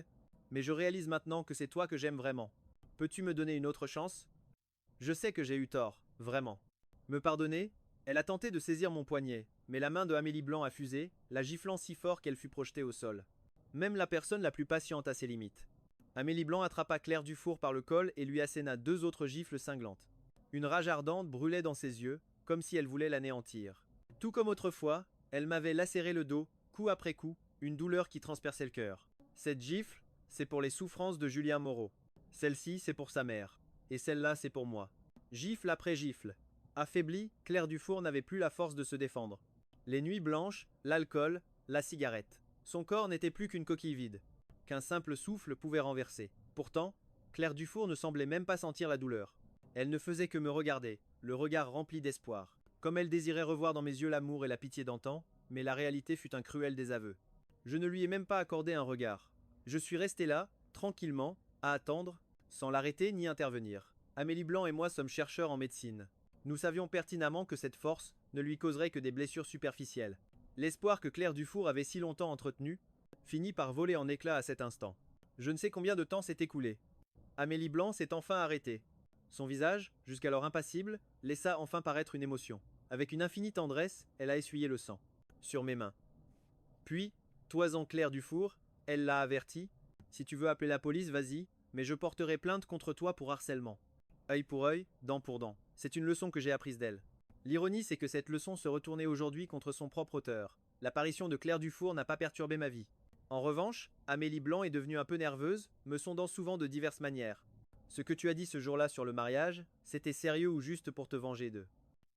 mais je réalise maintenant que c'est toi que j'aime vraiment. Peux-tu me donner une autre chance? Je sais que j'ai eu tort, vraiment. Me pardonner? Elle a tenté de saisir mon poignet, mais la main de Amélie Blanc a fusé, la giflant si fort qu'elle fut projetée au sol. Même la personne la plus patiente a ses limites. Amélie Blanc attrapa Claire Dufour par le col et lui asséna 2 autres gifles cinglantes. Une rage ardente brûlait dans ses yeux, comme si elle voulait l'anéantir. Tout comme autrefois, elle m'avait lacéré le dos, coup après coup, une douleur qui transperçait le cœur. Cette gifle, c'est pour les souffrances de Julien Moreau. Celle-ci, c'est pour sa mère. Et celle-là, c'est pour moi. Gifle après gifle. Affaiblie, Claire Dufour n'avait plus la force de se défendre. Les nuits blanches, l'alcool, la cigarette. Son corps n'était plus qu'une coquille vide, qu'un simple souffle pouvait renverser. Pourtant, Claire Dufour ne semblait même pas sentir la douleur. Elle ne faisait que me regarder, le regard rempli d'espoir. Comme elle désirait revoir dans mes yeux l'amour et la pitié d'antan, mais la réalité fut un cruel désaveu. Je ne lui ai même pas accordé un regard. Je suis resté là, tranquillement, à attendre, sans l'arrêter ni intervenir. Amélie Blanc et moi sommes chercheurs en médecine. Nous savions pertinemment que cette force ne lui causerait que des blessures superficielles. L'espoir que Claire Dufour avait si longtemps entretenu finit par voler en éclats à cet instant. Je ne sais combien de temps s'est écoulé. Amélie Blanc s'est enfin arrêtée. Son visage, jusqu'alors impassible, laissa enfin paraître une émotion. Avec une infinie tendresse, elle a essuyé le sang. Sur mes mains. Puis, toisant Claire Dufour, elle l'a averti. Si tu veux appeler la police, vas-y, mais je porterai plainte contre toi pour harcèlement. Œil pour œil, dent pour dent. C'est une leçon que j'ai apprise d'elle. L'ironie, c'est que cette leçon se retournait aujourd'hui contre son propre auteur. L'apparition de Claire Dufour n'a pas perturbé ma vie. En revanche, Amélie Blanc est devenue un peu nerveuse, me sondant souvent de diverses manières. Ce que tu as dit ce jour-là sur le mariage, c'était sérieux ou juste pour te venger d'eux?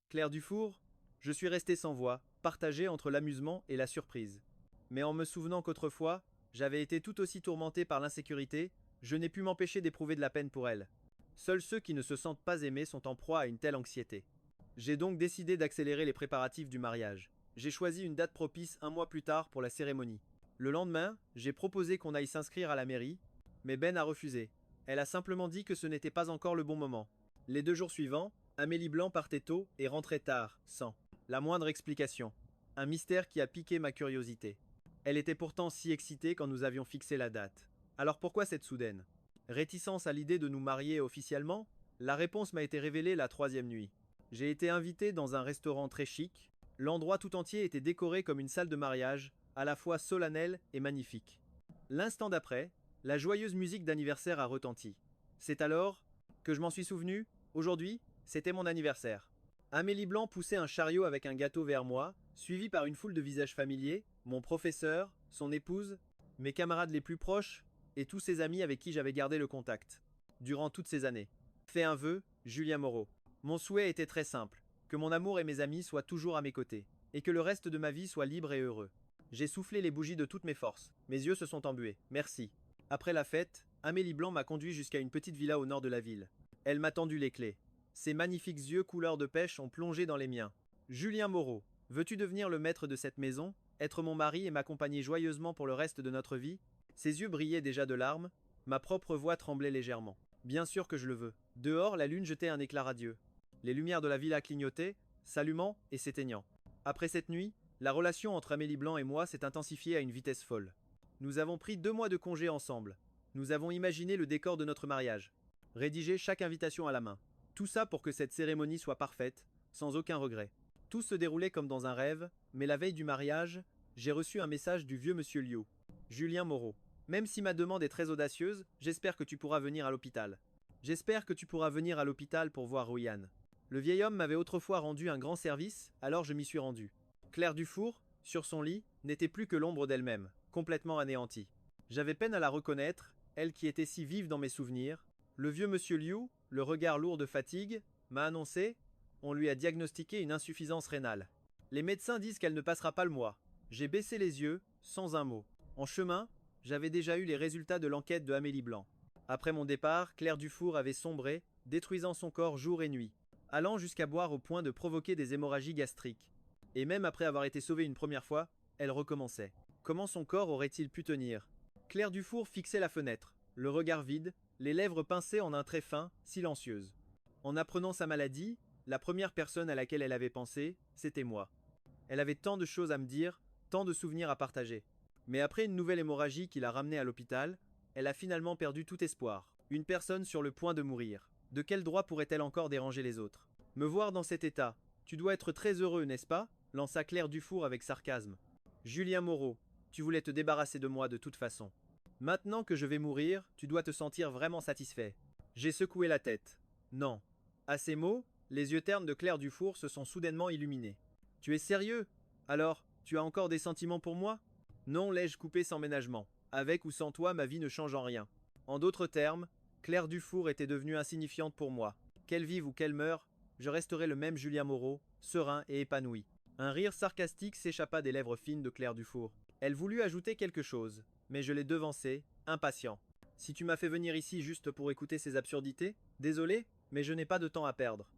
Claire Dufour, je suis resté sans voix, partagé entre l'amusement et la surprise. Mais en me souvenant qu'autrefois, j'avais été tout aussi tourmenté par l'insécurité, je n'ai pu m'empêcher d'éprouver de la peine pour elle. Seuls ceux qui ne se sentent pas aimés sont en proie à une telle anxiété. J'ai donc décidé d'accélérer les préparatifs du mariage. J'ai choisi une date propice 1 mois plus tard pour la cérémonie. Le lendemain, j'ai proposé qu'on aille s'inscrire à la mairie, mais Ben a refusé. Elle a simplement dit que ce n'était pas encore le bon moment. Les 2 jours suivants, Amélie Blanc partait tôt et rentrait tard, sans la moindre explication. un mystère qui a piqué ma curiosité. Elle était pourtant si excitée quand nous avions fixé la date. Alors pourquoi cette soudaine réticence à l'idée de nous marier officiellement? La réponse m'a été révélée la troisième nuit. J'ai été invité dans un restaurant très chic. L'endroit tout entier était décoré comme une salle de mariage, à la fois solennelle et magnifique. L'instant d'après, la joyeuse musique d'anniversaire a retenti. C'est alors que je m'en suis souvenu. Aujourd'hui, c'était mon anniversaire. Amélie Blanc poussait un chariot avec un gâteau vers moi, suivi par une foule de visages familiers, mon professeur, son épouse, mes camarades les plus proches, et tous ses amis avec qui j'avais gardé le contact, durant toutes ces années. Fait un vœu, Julien Moreau. Mon souhait était très simple, que mon amour et mes amis soient toujours à mes côtés, et que le reste de ma vie soit libre et heureux. J'ai soufflé les bougies de toutes mes forces, mes yeux se sont embués, merci. Après la fête, Amélie Blanc m'a conduit jusqu'à une petite villa au nord de la ville. Elle m'a tendu les clés. Ses magnifiques yeux couleur de pêche ont plongé dans les miens. Julien Moreau, veux-tu devenir le maître de cette maison, être mon mari et m'accompagner joyeusement pour le reste de notre vie? Ses yeux brillaient déjà de larmes, ma propre voix tremblait légèrement. Bien sûr que je le veux. Dehors, la lune jetait un éclat radieux. Les lumières de la villa clignotaient, s'allumant et s'éteignant. Après cette nuit, la relation entre Amélie Blanc et moi s'est intensifiée à une vitesse folle. Nous avons pris 2 mois de congé ensemble. Nous avons imaginé le décor de notre mariage, rédigé chaque invitation à la main. Tout ça pour que cette cérémonie soit parfaite, sans aucun regret. Tout se déroulait comme dans un rêve, mais la veille du mariage, j'ai reçu un message du vieux monsieur Liu. Julien Moreau. Même si ma demande est très audacieuse, j'espère que tu pourras venir à l'hôpital. J'espère que tu pourras venir à l'hôpital pour voir Ruyan. Le vieil homme m'avait autrefois rendu un grand service, alors je m'y suis rendu. Claire Dufour, sur son lit, n'était plus que l'ombre d'elle-même, complètement anéantie. J'avais peine à la reconnaître, elle qui était si vive dans mes souvenirs. Le vieux monsieur Liu, le regard lourd de fatigue, m'a annoncé, on lui a diagnostiqué une insuffisance rénale. Les médecins disent qu'elle ne passera pas le mois. J'ai baissé les yeux, sans un mot. En chemin, j'avais déjà eu les résultats de l'enquête de Amélie Blanc. Après mon départ, Claire Dufour avait sombré, détruisant son corps jour et nuit, allant jusqu'à boire au point de provoquer des hémorragies gastriques. Et même après avoir été sauvée une première fois, elle recommençait. Comment son corps aurait-il pu tenir? Claire Dufour fixait la fenêtre, le regard vide, les lèvres pincées en un trait fin, silencieuse. En apprenant sa maladie, la première personne à laquelle elle avait pensé, c'était moi. Elle avait tant de choses à me dire, tant de souvenirs à partager. Mais après une nouvelle hémorragie qui l'a ramenée à l'hôpital, elle a finalement perdu tout espoir. Une personne sur le point de mourir. De quel droit pourrait-elle encore déranger les autres? Me voir dans cet état, tu dois être très heureux, n'est-ce pas? Lança Claire Dufour avec sarcasme. Julien Moreau, tu voulais te débarrasser de moi de toute façon. Maintenant que je vais mourir, tu dois te sentir vraiment satisfait. J'ai secoué la tête. Non. À ces mots, les yeux ternes de Claire Dufour se sont soudainement illuminés. Tu es sérieux? Alors, tu as encore des sentiments pour moi? Non, l'ai-je coupé sans ménagement. Avec ou sans toi, ma vie ne change en rien. En d'autres termes, Claire Dufour était devenue insignifiante pour moi. Qu'elle vive ou qu'elle meure, je resterai le même Julien Moreau, serein et épanoui. Un rire sarcastique s'échappa des lèvres fines de Claire Dufour. Elle voulut ajouter quelque chose, mais je l'ai devancé, impatient. Si tu m'as fait venir ici juste pour écouter ces absurdités, désolé, mais je n'ai pas de temps à perdre.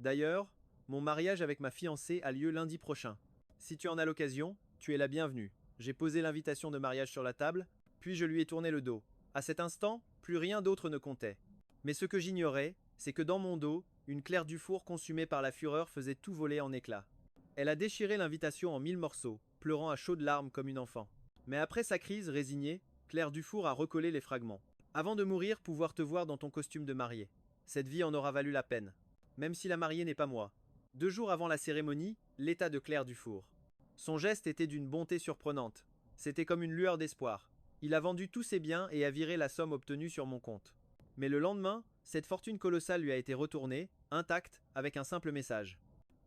D'ailleurs, mon mariage avec ma fiancée a lieu lundi prochain. Si tu en as l'occasion, tu es la bienvenue. J'ai posé l'invitation de mariage sur la table, puis je lui ai tourné le dos. À cet instant, plus rien d'autre ne comptait. Mais ce que j'ignorais, c'est que dans mon dos, une Claire Dufour consumée par la fureur faisait tout voler en éclats. Elle a déchiré l'invitation en 1000 morceaux, pleurant à chaudes larmes comme une enfant. Mais après sa crise résignée, Claire Dufour a recollé les fragments. Avant de mourir, pouvoir te voir dans ton costume de mariée. Cette vie en aura valu la peine. Même si la mariée n'est pas moi. 2 jours avant la cérémonie, l'état de Claire Dufour. Son geste était d'une bonté surprenante. C'était comme une lueur d'espoir. Il a vendu tous ses biens et a viré la somme obtenue sur mon compte. Mais le lendemain, cette fortune colossale lui a été retournée, intacte, avec un simple message.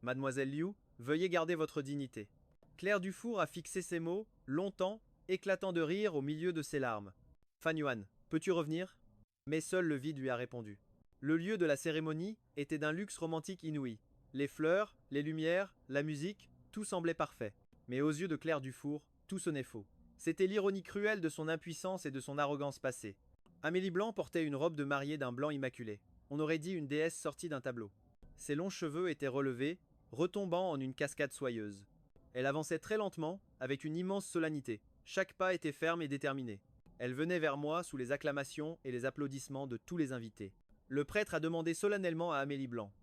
Mademoiselle Liu, veuillez garder votre dignité. Claire Dufour a fixé ces mots, longtemps, éclatant de rire au milieu de ses larmes. Fan Yuan, peux-tu revenir? Mais seul le vide lui a répondu. Le lieu de la cérémonie était d'un luxe romantique inouï. Les fleurs, les lumières, la musique, tout semblait parfait. Mais aux yeux de Claire Dufour, tout sonnait faux. C'était l'ironie cruelle de son impuissance et de son arrogance passée. Amélie Blanc portait une robe de mariée d'un blanc immaculé. On aurait dit une déesse sortie d'un tableau. Ses longs cheveux étaient relevés, retombant en une cascade soyeuse. Elle avançait très lentement, avec une immense solennité. Chaque pas était ferme et déterminé. Elle venait vers moi sous les acclamations et les applaudissements de tous les invités. Le prêtre a demandé solennellement à Amélie Blanc.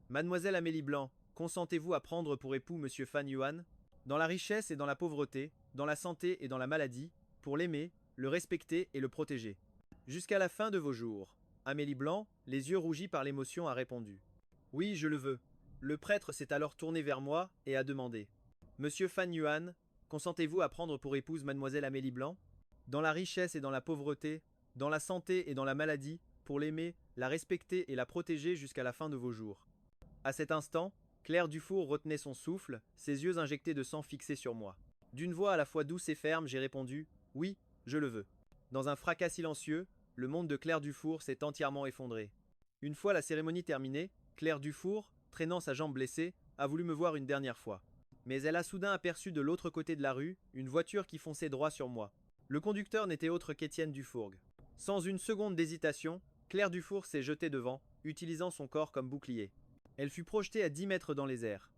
Mademoiselle Amélie Blanc, consentez-vous à prendre pour époux Monsieur Fan Yuan? dans la richesse et dans la pauvreté, dans la santé et dans la maladie, pour l'aimer, le respecter et le protéger. Jusqu'à la fin de vos jours. Amélie Blanc, les yeux rougis par l'émotion, a répondu. Oui, je le veux. Le prêtre s'est alors tourné vers moi et a demandé. Monsieur Fan Yuan, consentez-vous à prendre pour épouse mademoiselle Amélie Blanc? Dans la richesse et dans la pauvreté, dans la santé et dans la maladie, pour l'aimer, la respecter et la protéger jusqu'à la fin de vos jours. À cet instant, Claire Dufour retenait son souffle, ses yeux injectés de sang fixés sur moi. D'une voix à la fois douce et ferme, j'ai répondu « Oui, je le veux ». Dans un fracas silencieux, le monde de Claire Dufour s'est entièrement effondré. Une fois la cérémonie terminée, Claire Dufour, traînant sa jambe blessée, a voulu me voir une dernière fois. Mais elle a soudain aperçu de l'autre côté de la rue une voiture qui fonçait droit sur moi. Le conducteur n'était autre qu'Étienne Dufourg. Sans une seconde d'hésitation, Claire Dufour s'est jetée devant, utilisant son corps comme bouclier. Elle fut projetée à 10 mètres dans les airs.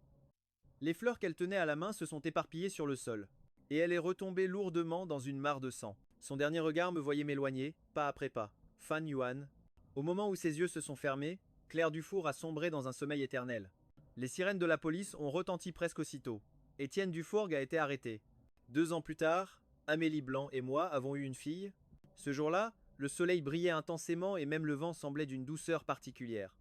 Les fleurs qu'elle tenait à la main se sont éparpillées sur le sol, et elle est retombée lourdement dans une mare de sang. Son dernier regard me voyait m'éloigner, pas après pas. Fan Yuan. Au moment où ses yeux se sont fermés, Claire Dufour a sombré dans un sommeil éternel. Les sirènes de la police ont retenti presque aussitôt. Étienne Dufourg a été arrêté. 2 ans plus tard, Amélie Blanc et moi avons eu une fille. Ce jour-là, le soleil brillait intensément et même le vent semblait d'une douceur particulière.